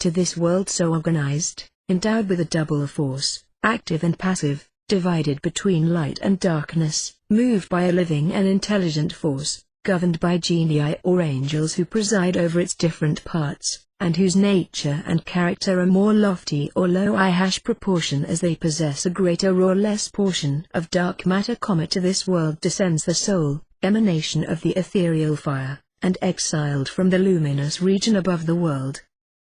To this world so organized, endowed with a double force, active and passive, divided between light and darkness, moved by a living and intelligent force, governed by genii or angels who preside over its different parts, and whose nature and character are more lofty or low in proportion as they possess a greater or less portion of dark matter. To this world descends the soul, emanation of the ethereal fire, and exiled from the luminous region above the world.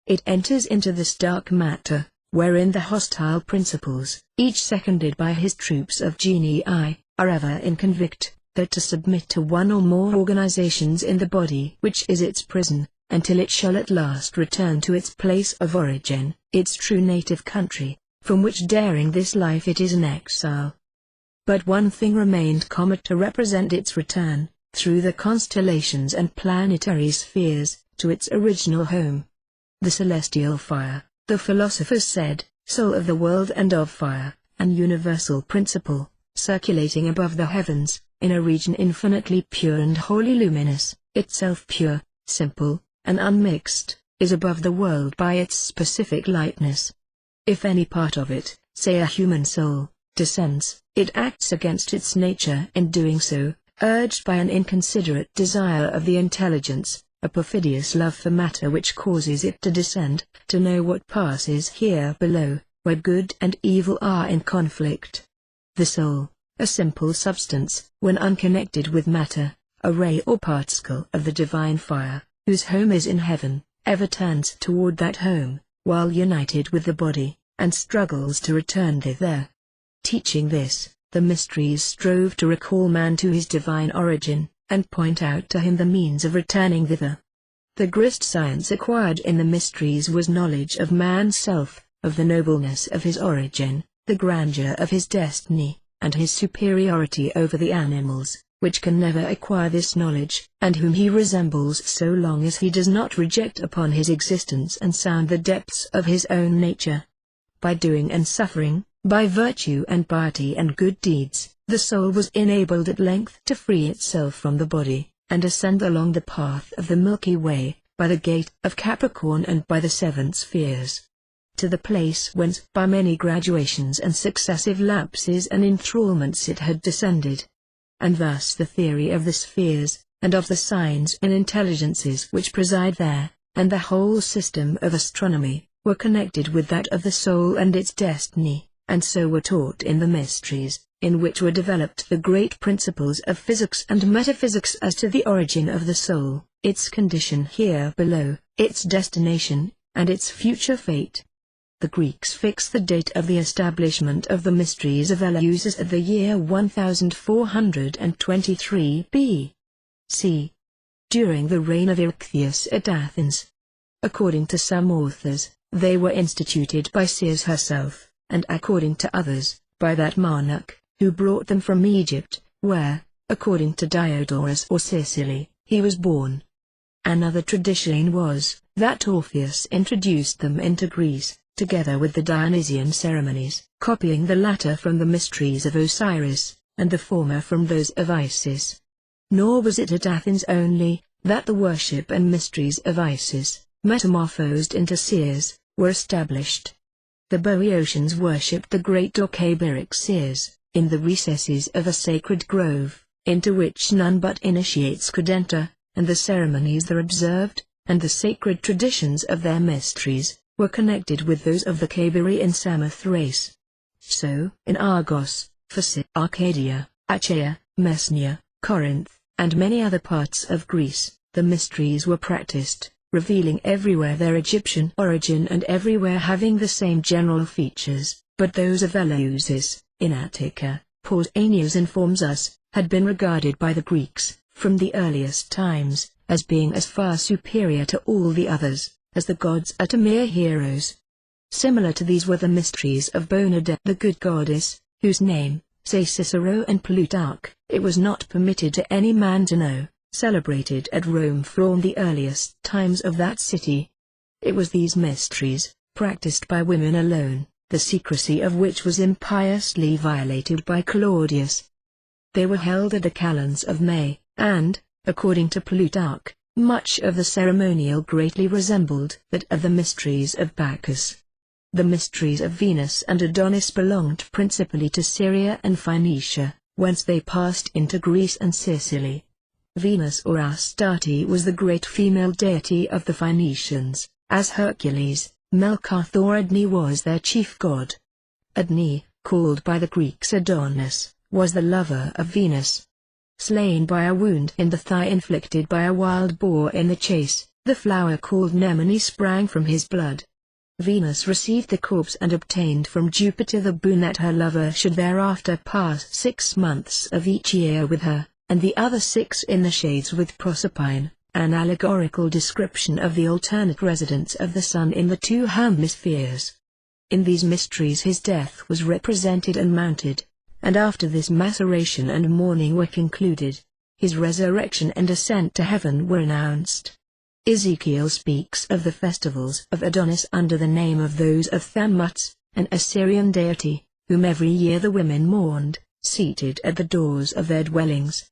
It enters into this dark matter, wherein the hostile principles, each seconded by his troops of genii, are ever in convict, that to submit to one or more organizations in the body which is its prison, until it shall at last return to its place of origin, its true native country, from which during this life it is an exile. But one thing remained common to represent its return, through the constellations and planetary spheres, to its original home. The celestial fire, The philosophers said, soul of the world and of fire, an universal principle, circulating above the heavens, in a region infinitely pure and wholly luminous, itself pure, simple, and unmixed, is above the world by its specific lightness. If any part of it, say a human soul, descends, it acts against its nature in doing so, urged by an inconsiderate desire of the intelligence, a perfidious love for matter which causes it to descend, to know what passes here below, where good and evil are in conflict. The soul, a simple substance, when unconnected with matter, a ray or particle of the divine fire, whose home is in heaven, ever turns toward that home, while united with the body, and struggles to return thither. Teaching this, the mysteries strove to recall man to his divine origin, and point out to him the means of returning thither. The greatest science acquired in the mysteries was knowledge of man's self, of the nobleness of his origin, the grandeur of his destiny, and his superiority over the animals, which can never acquire this knowledge, and whom he resembles so long as he does not reject upon his existence and sound the depths of his own nature. By doing and suffering, by virtue and piety and good deeds, the soul was enabled at length to free itself from the body, and ascend along the path of the Milky Way, by the gate of Capricorn and by the seven spheres, to the place whence by many graduations and successive lapses and enthrallments it had descended. And thus the theory of the spheres, and of the signs and intelligences which preside there, and the whole system of astronomy, were connected with that of the soul and its destiny, and so were taught in the mysteries, in which were developed the great principles of physics and metaphysics as to the origin of the soul, its condition here below, its destination, and its future fate. The Greeks fixed the date of the establishment of the mysteries of Eleusis at the year 1423 B.C. during the reign of Erechtheus at Athens. According to some authors, they were instituted by Ceres herself, and according to others, by that monarch, who brought them from Egypt, where, according to Diodorus or Sicily, he was born. Another tradition was, that Orpheus introduced them into Greece, together with the Dionysian ceremonies, copying the latter from the mysteries of Osiris, and the former from those of Isis. Nor was it at Athens only, that the worship and mysteries of Isis, metamorphosed into Ceres, were established. The Boeotians worshipped the great Docabiric Ceres, in the recesses of a sacred grove, into which none but initiates could enter, and the ceremonies there observed, and the sacred traditions of their mysteries, were connected with those of the Cabiri in Samothrace. So, in Argos, Phocis, Arcadia, Achaea, Messenia, Corinth, and many other parts of Greece, the mysteries were practiced, revealing everywhere their Egyptian origin and everywhere having the same general features, but those of Eleusis, in Attica, Pausanias informs us, had been regarded by the Greeks, from the earliest times, as being as far superior to all the others, as the gods are to mere heroes. Similar to these were the mysteries of Bonadea, the good goddess, whose name, say Cicero and Plutarch, it was not permitted to any man to know, celebrated at Rome from the earliest times of that city. It was these mysteries, practiced by women alone, the secrecy of which was impiously violated by Claudius. They were held at the calends of May, and, according to Plutarch, much of the ceremonial greatly resembled that of the mysteries of Bacchus. The mysteries of Venus and Adonis belonged principally to Syria and Phoenicia, whence they passed into Greece and Sicily. Venus or Astarte was the great female deity of the Phoenicians, as Hercules, Melkarth or Adne was their chief god. Adne, called by the Greeks Adonis, was the lover of Venus. Slain by a wound in the thigh inflicted by a wild boar in the chase, the flower called Nemone sprang from his blood. Venus received the corpse and obtained from Jupiter the boon that her lover should thereafter pass 6 months of each year with her, and the other 6 in the shades with Proserpine, an allegorical description of the alternate residence of the sun in the 2 hemispheres. In these mysteries his death was represented and mounted, and after this maceration and mourning were concluded, his resurrection and ascent to heaven were announced. Ezekiel speaks of the festivals of Adonis under the name of those of Thammuz, an Assyrian deity, whom every year the women mourned, seated at the doors of their dwellings.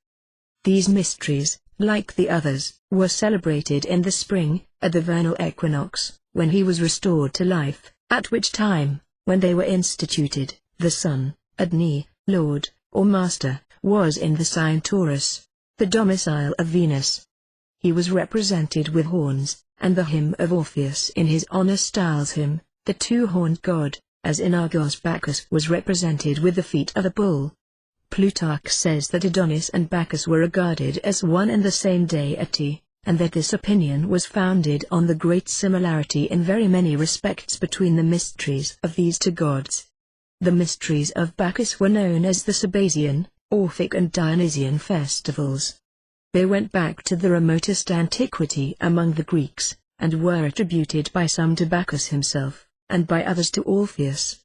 These mysteries, like the others, were celebrated in the spring, at the vernal equinox, when he was restored to life, at which time, when they were instituted, the sun, Adni, Lord, or Master, was in the sign Taurus, the domicile of Venus. He was represented with horns, and the hymn of Orpheus in his honor styles him, the two-horned god, as in Argos Bacchus was represented with the feet of a bull. Plutarch says that Adonis and Bacchus were regarded as one and the same deity, and that this opinion was founded on the great similarity in very many respects between the mysteries of these two gods. The mysteries of Bacchus were known as the Sabasian, Orphic and Dionysian festivals. They went back to the remotest antiquity among the Greeks, and were attributed by some to Bacchus himself, and by others to Orpheus.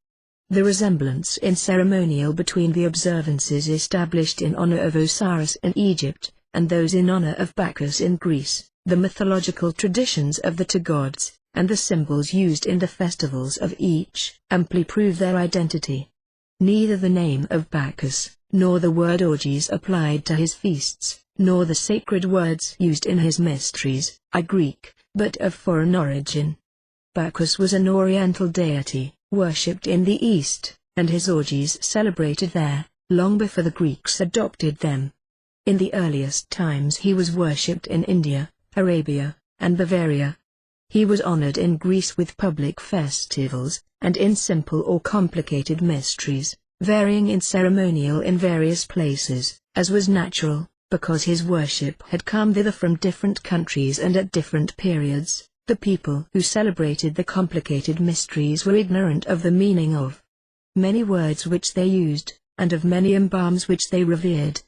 The resemblance in ceremonial between the observances established in honor of Osiris in Egypt, and those in honor of Bacchus in Greece, the mythological traditions of the two gods, and the symbols used in the festivals of each, amply prove their identity. Neither the name of Bacchus, nor the word orgies applied to his feasts, nor the sacred words used in his mysteries, are Greek, but of foreign origin. Bacchus was an oriental deity, worshipped in the East, and his orgies celebrated there, long before the Greeks adopted them. In the earliest times he was worshipped in India, Arabia, and Bavaria. He was honored in Greece with public festivals, and in simple or complicated mysteries, varying in ceremonial in various places, as was natural, because his worship had come thither from different countries and at different periods. The people who celebrated the complicated mysteries were ignorant of the meaning of many words which they used, and of many embalms which they revered.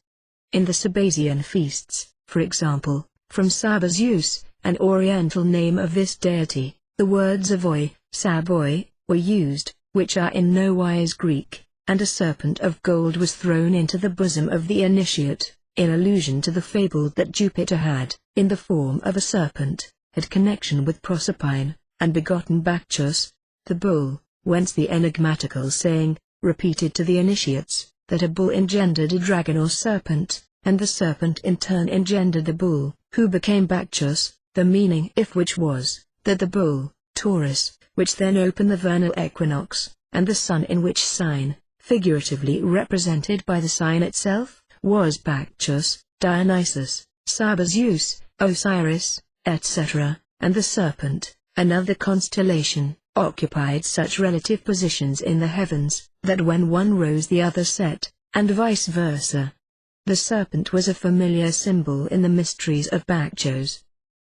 In the Sabasian feasts, for example, from Sabazius, an oriental name of this deity, the words avoi, saboi, were used, which are in no wise Greek, and a serpent of gold was thrown into the bosom of the initiate, in allusion to the fable that Jupiter had, in the form of a serpent, had connection with Proserpine, and begotten Bacchus, the bull, whence the enigmatical saying, repeated to the initiates, that a bull engendered a dragon or serpent, and the serpent in turn engendered the bull, who became Bacchus, the meaning of which was, that the bull, Taurus, which then opened the vernal equinox, and the sun in which sign, figuratively represented by the sign itself, was Bacchus, Dionysus, Sabazius, Osiris, etc., and the serpent, another constellation, occupied such relative positions in the heavens, that when one rose the other set, and vice versa. The serpent was a familiar symbol in the mysteries of Bacchus.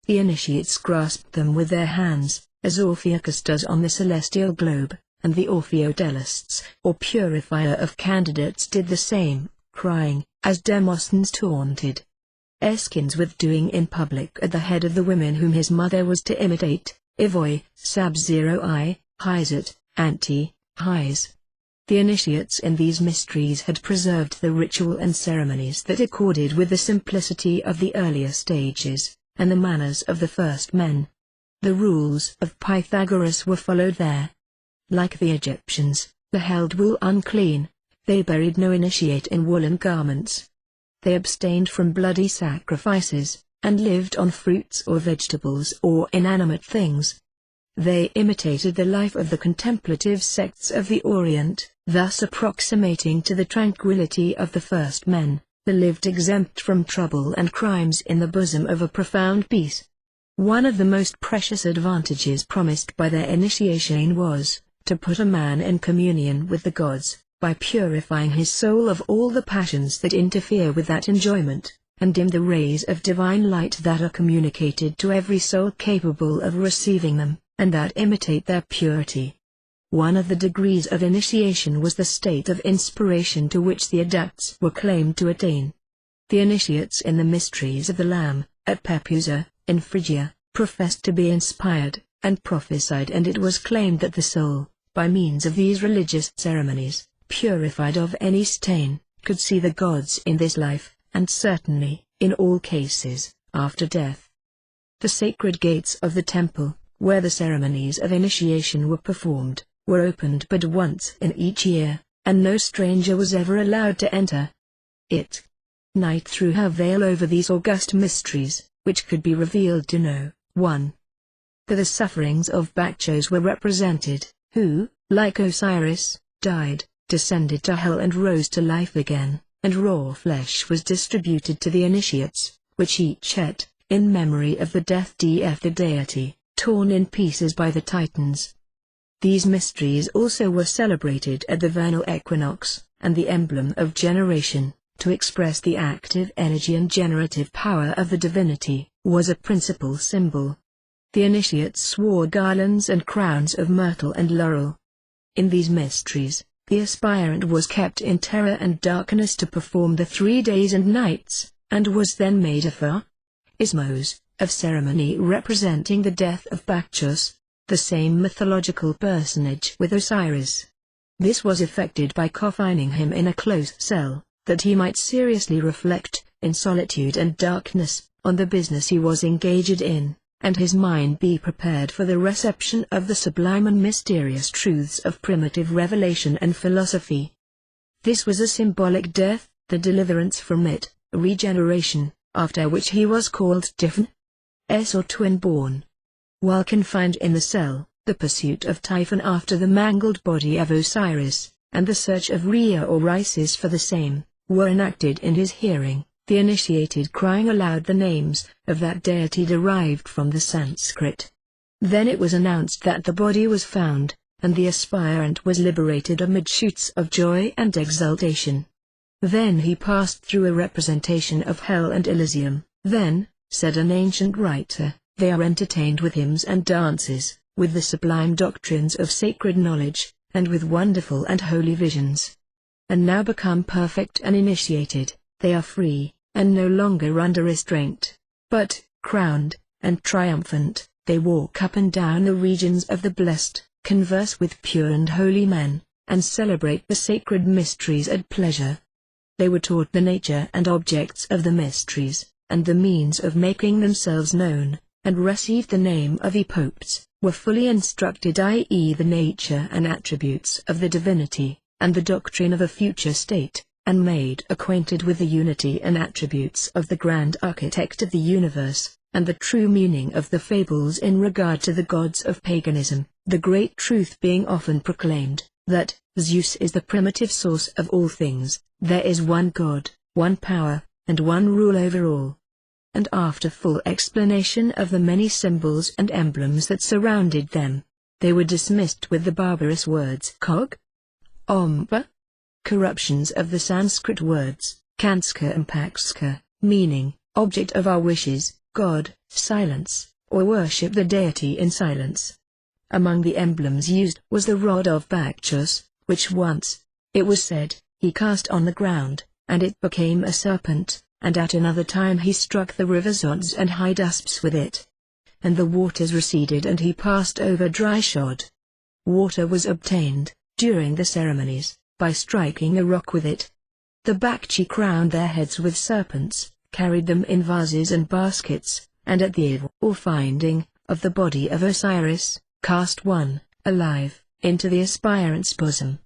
The initiates grasped them with their hands, as Orpheus does on the celestial globe, and the Orpheodelists, or purifier of candidates, did the same, crying, as Demosthenes taunted Aeschines with doing in public at the head of the women whom his mother was to imitate, Ivoi, Sab-0I, Hyzet, Anti, Hyz. The initiates in these mysteries had preserved the ritual and ceremonies that accorded with the simplicity of the earlier stages, and the manners of the first men. The rules of Pythagoras were followed there. Like the Egyptians, they held wool unclean, they buried no initiate in woolen garments. They abstained from bloody sacrifices, and lived on fruits or vegetables or inanimate things. They imitated the life of the contemplative sects of the Orient, thus approximating to the tranquility of the first men, who lived exempt from trouble and crimes in the bosom of a profound peace. One of the most precious advantages promised by their initiation was, to put a man in communion with the gods, by purifying his soul of all the passions that interfere with that enjoyment, and dim the rays of divine light that are communicated to every soul capable of receiving them, and that imitate their purity. One of the degrees of initiation was the state of inspiration to which the adepts were claimed to attain. The initiates in the mysteries of the Lamb, at Pepusa, in Phrygia, professed to be inspired, and prophesied, and it was claimed that the soul, by means of these religious ceremonies, purified of any stain, could see the gods in this life, and certainly, in all cases, after death. The sacred gates of the temple, where the ceremonies of initiation were performed, were opened but once in each year, and no stranger was ever allowed to enter. Night threw her veil over these august mysteries, which could be revealed to no one. For the sufferings of Bakchos were represented, who, like Osiris, died, descended to hell and rose to life again, and raw flesh was distributed to the initiates, which each ate, in memory of the death of the deity, torn in pieces by the Titans. These mysteries also were celebrated at the vernal equinox, and the emblem of generation, to express the active energy and generative power of the divinity, was a principal symbol. The initiates wore garlands and crowns of myrtle and laurel. In these mysteries, the aspirant was kept in terror and darkness to perform the 3 days and nights, and was then made a ismos, of ceremony representing the death of Bakchos, the same mythological personage with Osiris. This was effected by confining him in a close cell, that he might seriously reflect, in solitude and darkness, on the business he was engaged in, and his mind be prepared for the reception of the sublime and mysterious truths of primitive revelation and philosophy. This was a symbolic death, the deliverance from it, a regeneration, after which he was called Typhon, or twin-born. While confined in the cell, the pursuit of Typhon after the mangled body of Osiris, and the search of Rhea or Isis for the same, were enacted in his hearing, the initiated crying aloud the names of that deity derived from the Sanskrit. Then it was announced that the body was found, and the aspirant was liberated amid shouts of joy and exultation. Then he passed through a representation of Hell and Elysium. Then, said an ancient writer, they are entertained with hymns and dances, with the sublime doctrines of sacred knowledge, and with wonderful and holy visions. And now become perfect and initiated, they are free, and no longer under restraint, but, crowned, and triumphant, they walk up and down the regions of the blessed, converse with pure and holy men, and celebrate the sacred mysteries at pleasure. They were taught the nature and objects of the mysteries, and the means of making themselves known, and received the name of epopes, were fully instructed, i.e. the nature and attributes of the divinity, and the doctrine of a future state, and made acquainted with the unity and attributes of the grand architect of the universe, and the true meaning of the fables in regard to the gods of paganism, the great truth being often proclaimed, that Zeus is the primitive source of all things, there is one God, one power, and one rule over all. And after full explanation of the many symbols and emblems that surrounded them, they were dismissed with the barbarous words Kog, Ompa, corruptions of the Sanskrit words, Kanska and Pakska, meaning, object of our wishes, God, silence, or worship the deity in silence. Among the emblems used was the rod of Bakchos, which once, it was said, he cast on the ground, and it became a serpent, and at another time he struck the river Zods and Hydasps with it. And the waters receded and he passed over dry shod. Water was obtained, during the ceremonies, by striking a rock with it. The Bakchi crowned their heads with serpents, carried them in vases and baskets, and at the or finding, of the body of Osiris, cast one, alive, into the aspirant's bosom.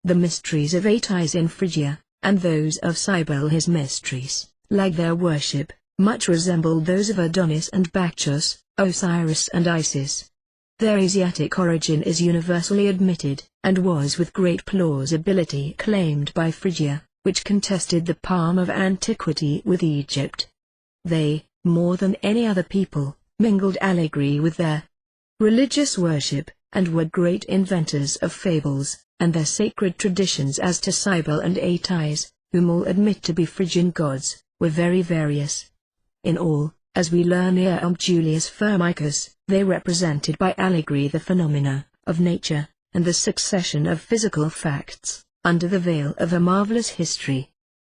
The mysteries of Atis in Phrygia, and those of Cybele his mysteries, like their worship, much resembled those of Adonis and Bakchos, Osiris and Isis. Their Asiatic origin is universally admitted, and was with great plausibility claimed by Phrygia, which contested the palm of antiquity with Egypt. They, more than any other people, mingled allegory with their religious worship, and were great inventors of fables, and their sacred traditions as to Cybele and Atis, whom all admit to be Phrygian gods, were very various. In all, as we learn here of Julius Firmicus, they represented by allegory the phenomena of nature, and the succession of physical facts, under the veil of a marvelous history.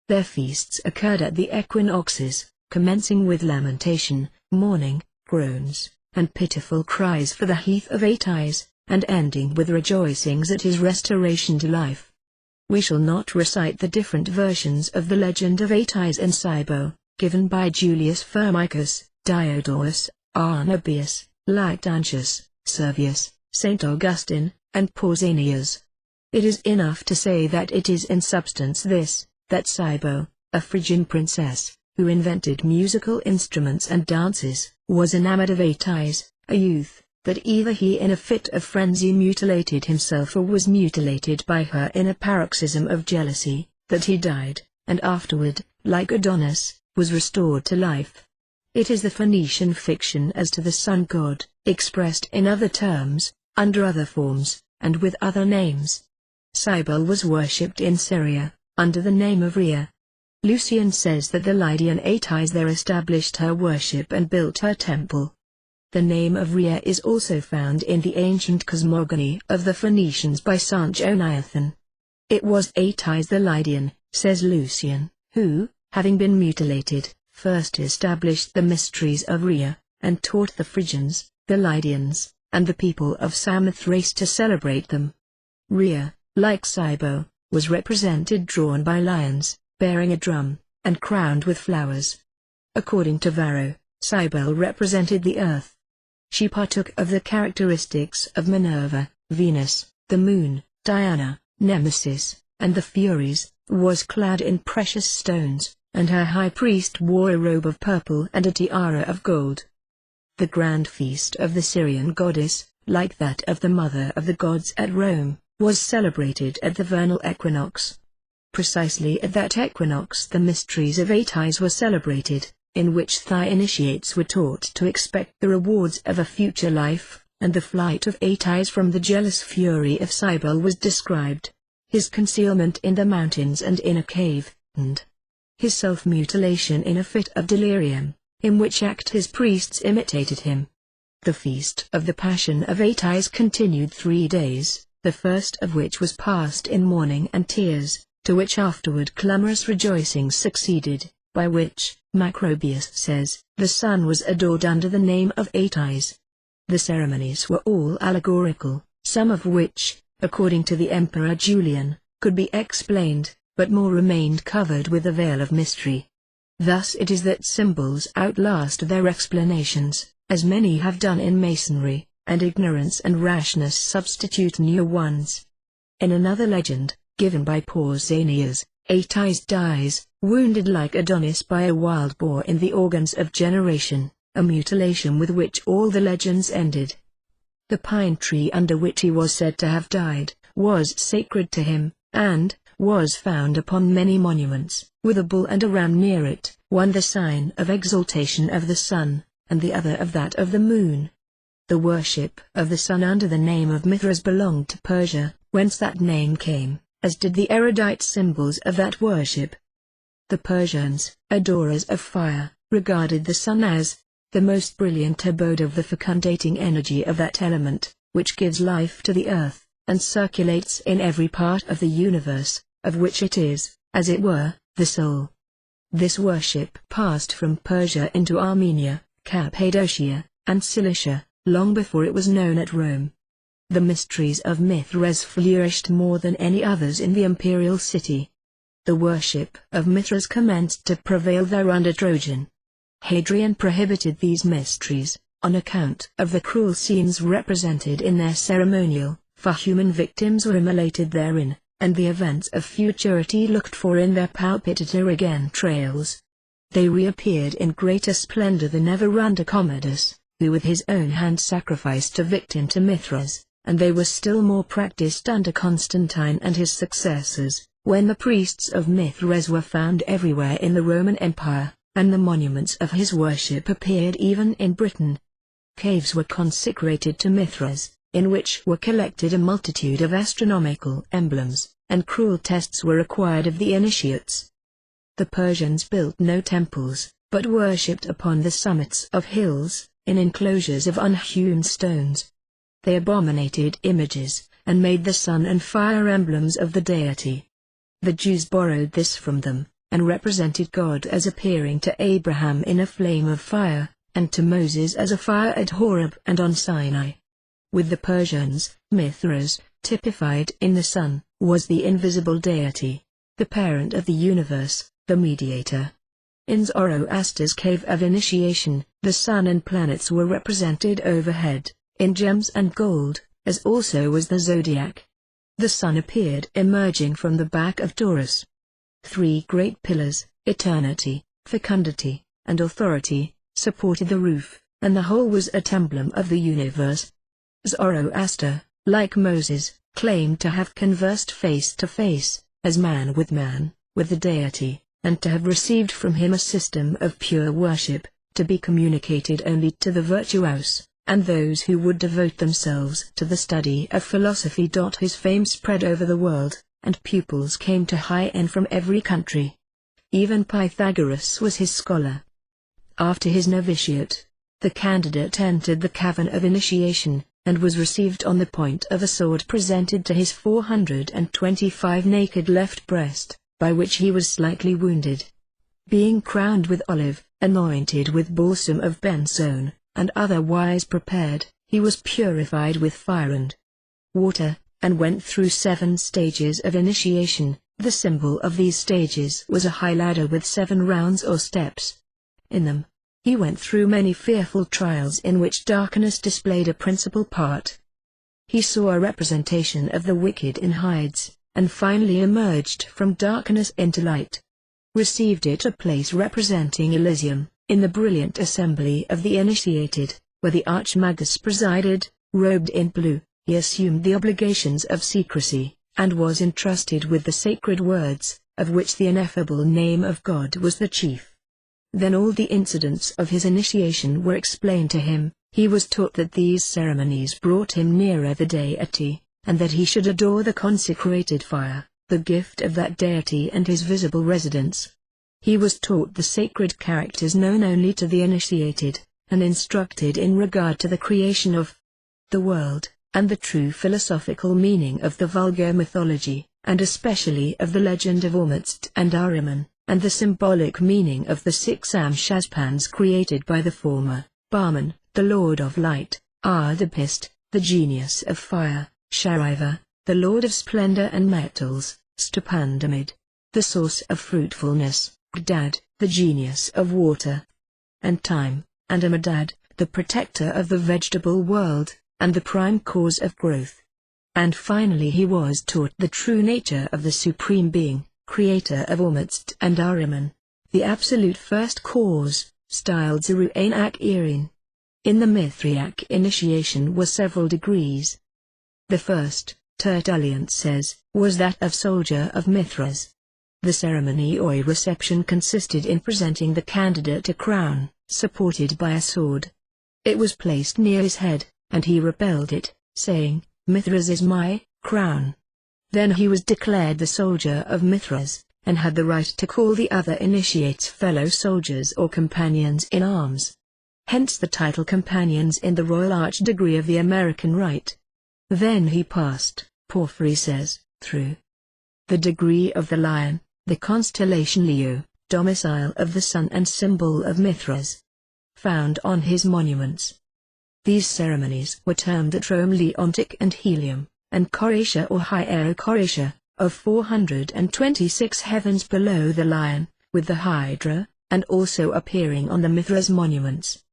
Their feasts occurred at the equinoxes, commencing with lamentation, mourning, groans, and pitiful cries for the heath of Atis, and ending with rejoicings at his restoration to life. We shall not recite the different versions of the legend of Atis and Cybele, given by Julius Firmicus, Diodorus, Arnobius, Lactantius, Servius, St. Augustine, and Pausanias. It is enough to say that it is in substance this, that Cybele, a Phrygian princess, who invented musical instruments and dances, was enamored of Atys, a youth, that either he in a fit of frenzy mutilated himself or was mutilated by her in a paroxysm of jealousy, that he died, and afterward, like Adonis, was restored to life. It is the Phoenician fiction as to the sun god, expressed in other terms, under other forms, and with other names. Cybele was worshipped in Syria, under the name of Rhea. Lucian says that the Lydian Atys there established her worship and built her temple. The name of Rhea is also found in the ancient cosmogony of the Phoenicians by Sanchoniathon. It was Atys the Lydian, says Lucian, who, having been mutilated, first established the mysteries of Rhea, and taught the Phrygians, the Lydians, and the people of Samothrace to celebrate them. Rhea, like Cybele, was represented drawn by lions, bearing a drum, and crowned with flowers. According to Varro, Cybele represented the earth. She partook of the characteristics of Minerva, Venus, the moon, Diana, Nemesis, and the Furies, was clad in precious stones, and her high priest wore a robe of purple and a tiara of gold. The grand feast of the Syrian goddess, like that of the mother of the gods at Rome, was celebrated at the vernal equinox. Precisely at that equinox the mysteries of Atys were celebrated, in which the initiates were taught to expect the rewards of a future life, and the flight of Atys from the jealous fury of Cybele was described, his concealment in the mountains and in a cave, and his self-mutilation in a fit of delirium, in which act his priests imitated him. The feast of the Passion of Atys continued 3 days, the first of which was passed in mourning and tears, to which afterward clamorous rejoicings succeeded, by which, Macrobius says, the sun was adored under the name of Atys. The ceremonies were all allegorical, some of which, according to the Emperor Julian, could be explained, but more remained covered with a veil of mystery. Thus it is that symbols outlast their explanations, as many have done in Masonry, and ignorance and rashness substitute new ones. In another legend, given by Pausanias, Atys dies, wounded like Adonis by a wild boar in the organs of generation, a mutilation with which all the legends ended. The pine tree under which he was said to have died, was sacred to him, and was found upon many monuments, with a bull and a ram near it, one the sign of exaltation of the sun, and the other of that of the moon. The worship of the sun under the name of Mithras belonged to Persia, whence that name came, as did the erudite symbols of that worship. The Persians, adorers of fire, regarded the sun as the most brilliant abode of the fecundating energy of that element, which gives life to the earth, and circulates in every part of the universe, of which it is, as it were, the soul. This worship passed from Persia into Armenia, Cappadocia, and Cilicia, long before it was known at Rome. The mysteries of Mithras flourished more than any others in the imperial city. The worship of Mithras commenced to prevail there under Trajan. Hadrian prohibited these mysteries, on account of the cruel scenes represented in their ceremonial, for human victims were immolated therein, and the events of futurity looked for in their palpitator entrails. They reappeared in greater splendor than ever under Commodus, who with his own hand sacrificed a victim to Mithras, and they were still more practiced under Constantine and his successors, when the priests of Mithras were found everywhere in the Roman Empire, and the monuments of his worship appeared even in Britain. Caves were consecrated to Mithras, in which were collected a multitude of astronomical emblems, and cruel tests were required of the initiates. The Persians built no temples, but worshipped upon the summits of hills, in enclosures of unhewn stones. They abominated images, and made the sun and fire emblems of the deity. The Jews borrowed this from them, and represented God as appearing to Abraham in a flame of fire, and to Moses as a fire at Horeb and on Sinai. With the Persians, Mithras, typified in the sun, was the invisible deity, the parent of the universe, the mediator. In Zoroaster's cave of initiation, the sun and planets were represented overhead, in gems and gold, as also was the zodiac. The sun appeared emerging from the back of Taurus. 3 great pillars, eternity, fecundity, and authority, supported the roof, and the whole was an emblem of the universe. Zoroaster, like Moses, claimed to have conversed face to face, as man, with the deity, and to have received from him a system of pure worship, to be communicated only to the virtuous, and those who would devote themselves to the study of philosophy. His fame spread over the world, and pupils came to high end from every country. Even Pythagoras was his scholar. After his novitiate, the candidate entered the cavern of initiation, and was received on the point of a sword presented to his 425 naked left breast, by which he was slightly wounded. Being crowned with olive, anointed with balsam of benzoin, and otherwise prepared, he was purified with fire and water, and went through 7 stages of initiation. The symbol of these stages was a high ladder with 7 rounds or steps. In them, he went through many fearful trials in which darkness displayed a principal part. He saw a representation of the wicked in hides, and finally emerged from darkness into light. Received at a place representing Elysium, in the brilliant assembly of the initiated, where the Archimagus presided, robed in blue. He assumed the obligations of secrecy, and was entrusted with the sacred words, of which the ineffable name of God was the chief. Then all the incidents of his initiation were explained to him. He was taught that these ceremonies brought him nearer the deity, and that he should adore the consecrated fire, the gift of that deity and his visible residence. He was taught the sacred characters known only to the initiated, and instructed in regard to the creation of the world, and the true philosophical meaning of the vulgar mythology, and especially of the legend of Ormuzd and Ahriman, and the symbolic meaning of the 6 Amshashpans created by the former, Bahman, the Lord of Light, Ardapist, the genius of fire, Shariva, the Lord of Splendor and Metals, Stupandamid, the source of fruitfulness, Gdad, the genius of water and time, and Amadad, the protector of the vegetable world, and the prime cause of growth. And finally he was taught the true nature of the Supreme Being, creator of Ormuzd and Ahriman, the absolute first cause, styled Zeru-Anak-Irin. In the Mithriac initiation were several degrees. The first, Tertullian says, was that of soldier of Mithras. The ceremony or reception consisted in presenting the candidate a crown, supported by a sword. It was placed near his head, and he repelled it, saying, "Mithras is my crown." Then he was declared the soldier of Mithras, and had the right to call the other initiates fellow soldiers or companions in arms. Hence the title companions in the Royal Arch degree of the American Rite. Then he passed, Porphyry says, through the degree of the Lion, the constellation Leo, domicile of the sun and symbol of Mithras, found on his monuments. These ceremonies were termed Atromleontic and Helium, and Coratia or Hierocoratia, of 426 heavens below the Lion, with the Hydra, and also appearing on the Mithras monuments.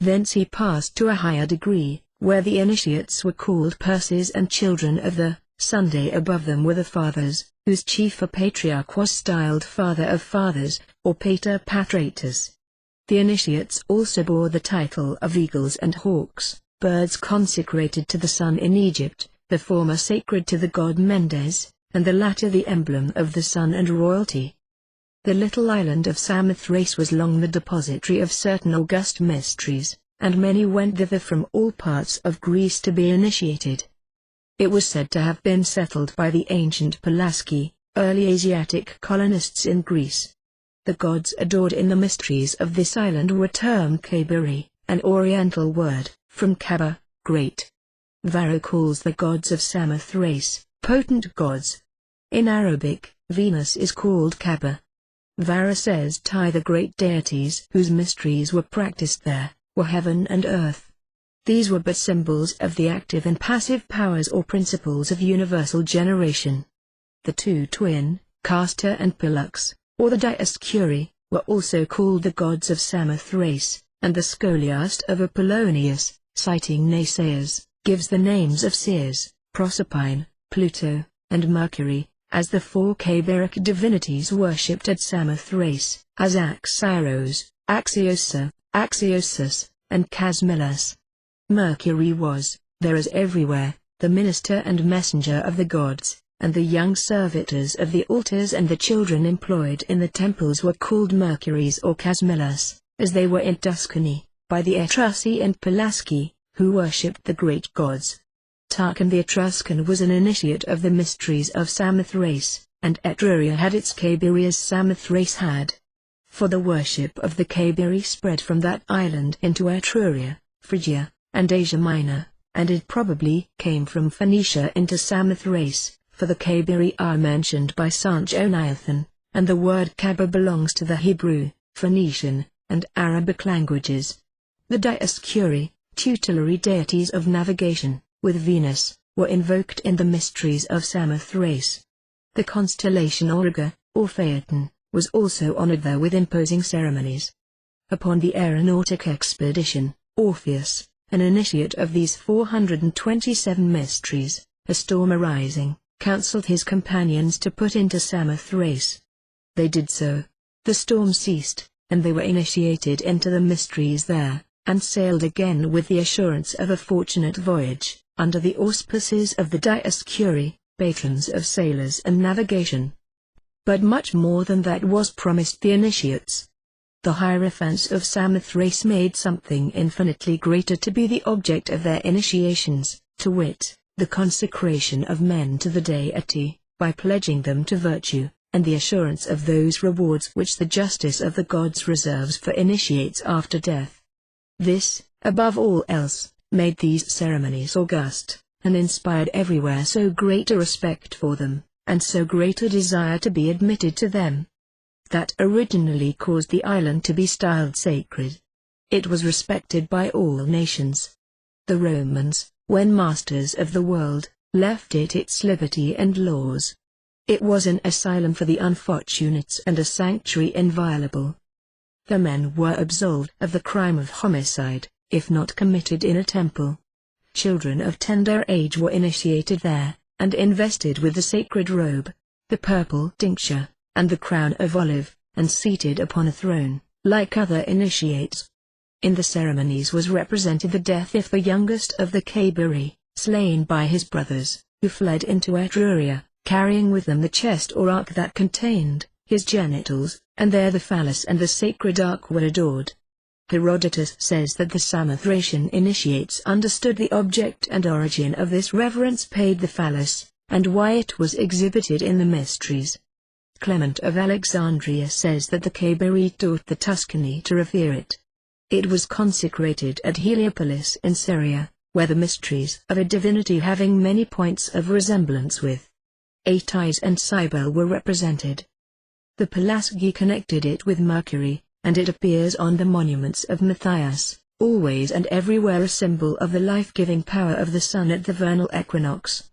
Thence he passed to a higher degree, where the initiates were called Perses and children of the Sunday. Above them were the fathers, whose chief patriarch was styled Father of Fathers, or Pater Patratus. The initiates also bore the title of eagles and hawks, birds consecrated to the sun in Egypt, the former sacred to the god Mendes, and the latter the emblem of the sun and royalty. The little island of Samothrace was long the depository of certain august mysteries, and many went thither from all parts of Greece to be initiated. It was said to have been settled by the ancient Pelasgi, early Asiatic colonists in Greece. The gods adored in the mysteries of this island were termed Kabiri, an oriental word, from Kaba, great. Varro calls the gods of Samothrace, potent gods. In Arabic, Venus is called Kaba. Varro says the great deities whose mysteries were practiced there, were heaven and earth. These were but symbols of the active and passive powers or principles of universal generation. The two twin, Castor and Pollux, or the Dioscuri, were also called the gods of Samothrace, and the scholiast of Apollonius, citing naysayers, gives the names of Ceres, Proserpine, Pluto, and Mercury, as the four Cabiric divinities worshipped at Samothrace, as Axiros, Axiosa, Axiosus, and Casmillas. Mercury was, there as everywhere, the minister and messenger of the gods, and the young servitors of the altars and the children employed in the temples were called Mercuries or Casmillas, as they were in Tuscany, by the Etrusci and Pelasgi, who worshipped the great gods. Tarquin the Etruscan was an initiate of the mysteries of Samothrace, and Etruria had its Cabiri as Samothrace had. For the worship of the Cabiri spread from that island into Etruria, Phrygia, and Asia Minor, and it probably came from Phoenicia into Samothrace, for the Cabiri are mentioned by Sanchoniathon, and the word Kaber belongs to the Hebrew, Phoenician, and Arabic languages. The Dioscuri, tutelary deities of navigation, with Venus, were invoked in the mysteries of Samothrace. The constellation Auriga, or Phaeton, was also honored there with imposing ceremonies. Upon the aeronautic expedition, Orpheus, an initiate of these 427 mysteries, a storm arising, counseled his companions to put into Samothrace. They did so. The storm ceased, and they were initiated into the mysteries there, and sailed again with the assurance of a fortunate voyage, under the auspices of the Dioscuri, patrons of sailors and navigation. But much more than that was promised the initiates. The Hierophants of Samothrace made something infinitely greater to be the object of their initiations, to wit, the consecration of men to the deity, by pledging them to virtue, and the assurance of those rewards which the justice of the gods reserves for initiates after death. This, above all else, made these ceremonies august, and inspired everywhere so great a respect for them, and so great a desire to be admitted to them, that originally caused the island to be styled sacred. It was respected by all nations. The Romans, when masters of the world, left it its liberty and laws. It was an asylum for the unfortunates and a sanctuary inviolable. The men were absolved of the crime of homicide, if not committed in a temple. Children of tender age were initiated there, and invested with the sacred robe, the purple tincture, and the crown of olive, and seated upon a throne, like other initiates. In the ceremonies was represented the death of the youngest of the Cabiri, slain by his brothers, who fled into Etruria, carrying with them the chest or ark that contained his genitals, and there the phallus and the sacred ark were adored. Herodotus says that the Samothracian initiates understood the object and origin of this reverence paid the phallus, and why it was exhibited in the mysteries. Clement of Alexandria says that the Cabiri taught the Tuscany to revere it. It was consecrated at Heliopolis in Syria, where the mysteries of a divinity having many points of resemblance with Aetis and Cybele were represented. The Pelasgi connected it with Mercury, and it appears on the monuments of Matthias, always and everywhere a symbol of the life-giving power of the sun at the vernal equinox.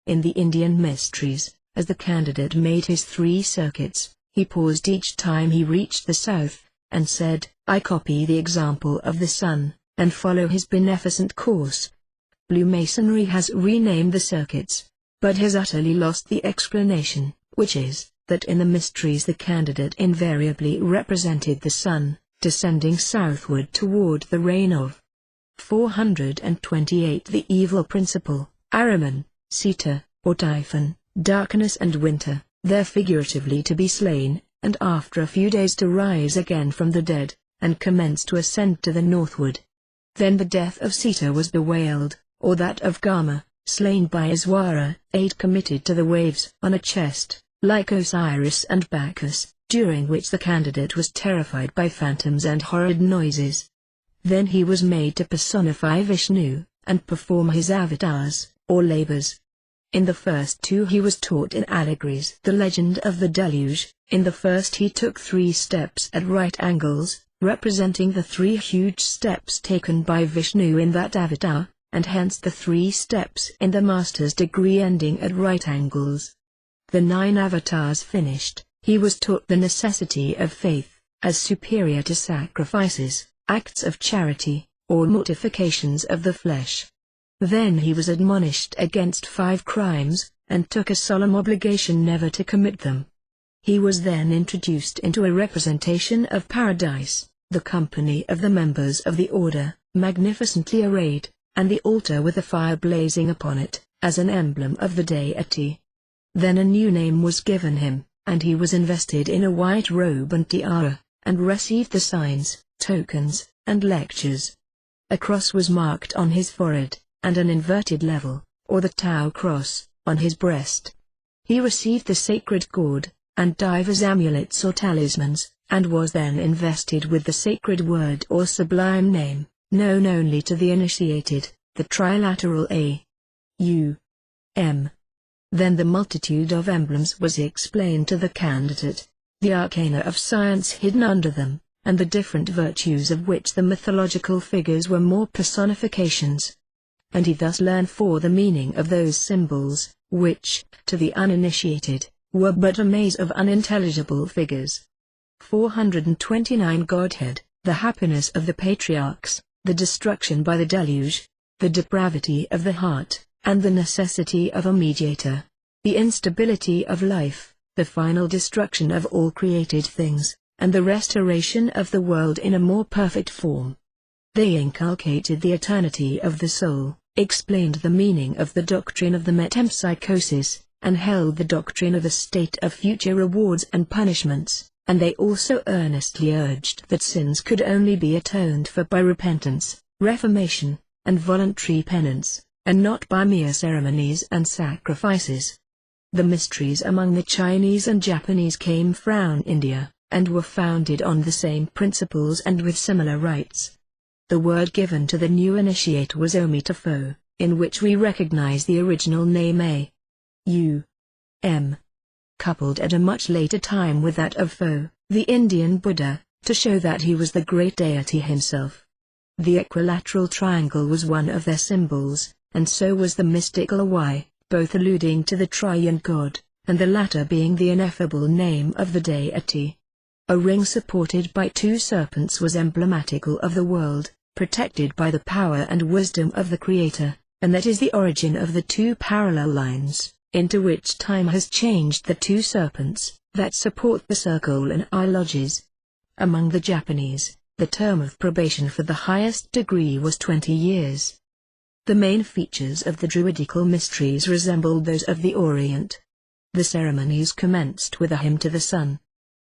In the Indian mysteries, as the candidate made his 3 circuits, he paused each time he reached the south, and said, "I copy the example of the sun, and follow his beneficent course." Blue Masonry has renamed the circuits, but has utterly lost the explanation, which is, that in the mysteries the candidate invariably represented the sun, descending southward toward the reign of 428 the evil principle, Ahriman, Sita, or Typhon, darkness and winter, there figuratively to be slain, and after a few days to rise again from the dead, and commence to ascend to the northward. Then the death of Sita was bewailed, or that of Gama, slain by Iswara, aid committed to the waves on a chest, like Osiris and Bacchus, during which the candidate was terrified by phantoms and horrid noises. Then he was made to personify Vishnu, and perform his avatars, or labors. In the first 2 he was taught in allegories the legend of the deluge. In the first he took 3 steps at right angles, representing the 3 huge steps taken by Vishnu in that avatar, and hence the 3 steps in the master's degree ending at right angles. The 9 avatars finished, he was taught the necessity of faith, as superior to sacrifices, acts of charity, or mortifications of the flesh. Then he was admonished against 5 crimes, and took a solemn obligation never to commit them. He was then introduced into a representation of paradise, the company of the members of the order, magnificently arrayed, and the altar with a fire blazing upon it, as an emblem of the deity. Then a new name was given him, and he was invested in a white robe and tiara, and received the signs, tokens, and lectures. A cross was marked on his forehead, and an inverted level, or the Tau cross, on his breast. He received the sacred cord, and divers amulets or talismans, and was then invested with the sacred word or sublime name, known only to the initiated, the trilateral A.U.M. Then the multitude of emblems was explained to the candidate, the arcana of science hidden under them, and the different virtues of which the mythological figures were more personifications. And he thus learned the meaning of those symbols, which, to the uninitiated, were but a maze of unintelligible figures. 429 Godhead, the happiness of the patriarchs, the destruction by the deluge, the depravity of the heart, and the necessity of a mediator, the instability of life, the final destruction of all created things, and the restoration of the world in a more perfect form. They inculcated the eternity of the soul, explained the meaning of the doctrine of the metempsychosis, and held the doctrine of a state of future rewards and punishments, and they also earnestly urged that sins could only be atoned for by repentance, reformation, and voluntary penance, and not by mere ceremonies and sacrifices. The mysteries among the Chinese and Japanese came from India, and were founded on the same principles and with similar rites. The word given to the new initiate was Omitafo, in which we recognize the original name A.U.M. coupled at a much later time with that of Fo, the Indian Buddha, to show that he was the great deity himself. The equilateral triangle was one of their symbols, and so was the mystical Y, both alluding to the triune God, and the latter being the ineffable name of the deity. A ring supported by 2 serpents was emblematical of the world, protected by the power and wisdom of the Creator, and that is the origin of the 2 parallel lines, into which time has changed the 2 serpents, that support the circle and eye lodges. Among the Japanese, the term of probation for the highest degree was 20 years. The main features of the Druidical mysteries resembled those of the Orient. The ceremonies commenced with a hymn to the sun.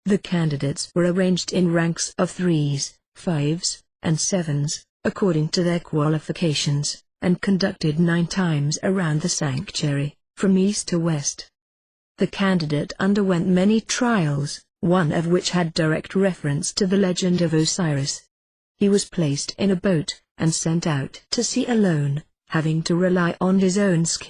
The candidates were arranged in ranks of 3s, 5s, and 7s, according to their qualifications, and conducted 9 times around the sanctuary, from east to west. The candidate underwent many trials, one of which had direct reference to the legend of Osiris. He was placed in a boat, and sent out to sea alone, having to rely on his own skill